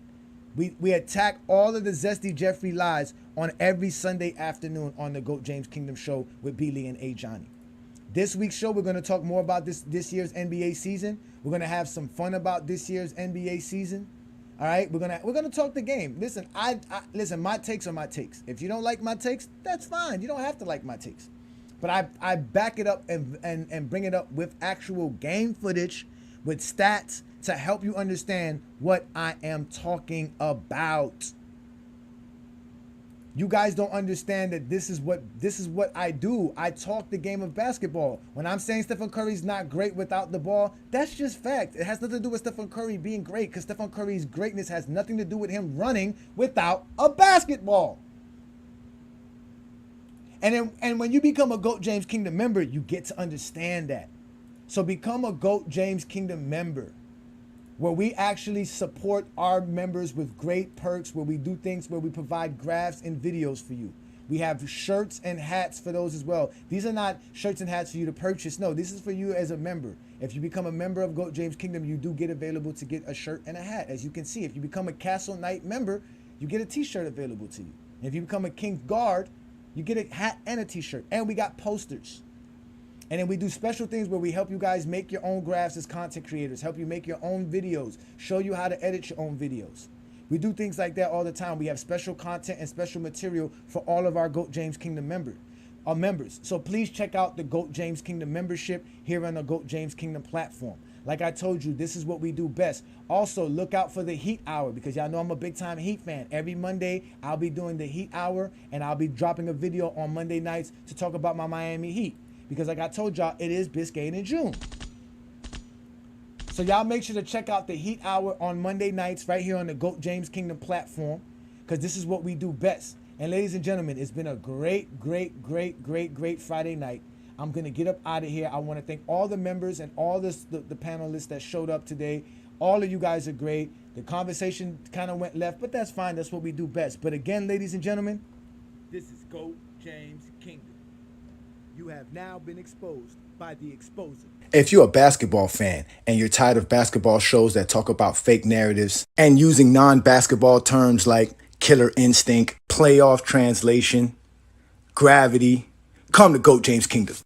We attack all of the Zesty Jeffrey lies on every Sunday afternoon on the GOAT James Kingdom show with B. Lee and Ajani. This week's show, we're going to talk more about this year's NBA season. We're going to have some fun about this year's NBA season. All right, we're gonna talk the game. Listen, listen. My takes are my takes. If you don't like my takes, that's fine. You don't have to like my takes. But I back it up and bring it up with actual game footage, with stats to help you understand what I am talking about. You guys don't understand that this is what I do. I talk the game of basketball. When I'm saying Stephen Curry's not great without the ball, that's just fact. It has nothing to do with Stephen Curry being great, because Stephen Curry's greatness has nothing to do with him running without a basketball. And when you become a GOAT James Kingdom member, you get to understand that. So become a GOAT James Kingdom member. where we actually support our members with great perks, where we do things where we provide graphs and videos for you. We have shirts and hats for those as well. These are not shirts and hats for you to purchase. No, this is for you as a member. If you become a member of GOAT James Kingdom, you do get available to get a shirt and a hat. As you can see, if you become a Castle Knight member, you get a t-shirt available to you. If you become a King Guard, you get a hat and a t-shirt. And we got posters. And then we do special things where we help you guys make your own graphs as content creators, help you make your own videos, show you how to edit your own videos. We do things like that all the time. We have special content and special material for all of our GOAT James Kingdom members. So please check out the GOAT James Kingdom membership here on the GOAT James Kingdom platform. Like I told you, this is what we do best. Also, look out for the Heat Hour, because y'all know I'm a big time Heat fan. Every Monday, I'll be doing the Heat Hour, and I'll be dropping a video on Monday nights to talk about my Miami Heat. Because like I told y'all, it is Biscayne in June. So y'all make sure to check out the Heat Hour on Monday nights right here on the GOAT James Kingdom platform, because this is what we do best. And ladies and gentlemen, it's been a great Friday night. I'm going to get up out of here. I want to thank all the members and all the panelists that showed up today. All of you guys are great. The conversation kind of went left, but that's fine. That's what we do best. But again, ladies and gentlemen, this is GOAT James Kingdom. You have now been exposed by the exposer. If you're a basketball fan and you're tired of basketball shows that talk about fake narratives and using non-basketball terms like killer instinct, playoff translation, gravity, come to GOAT James Kingdom.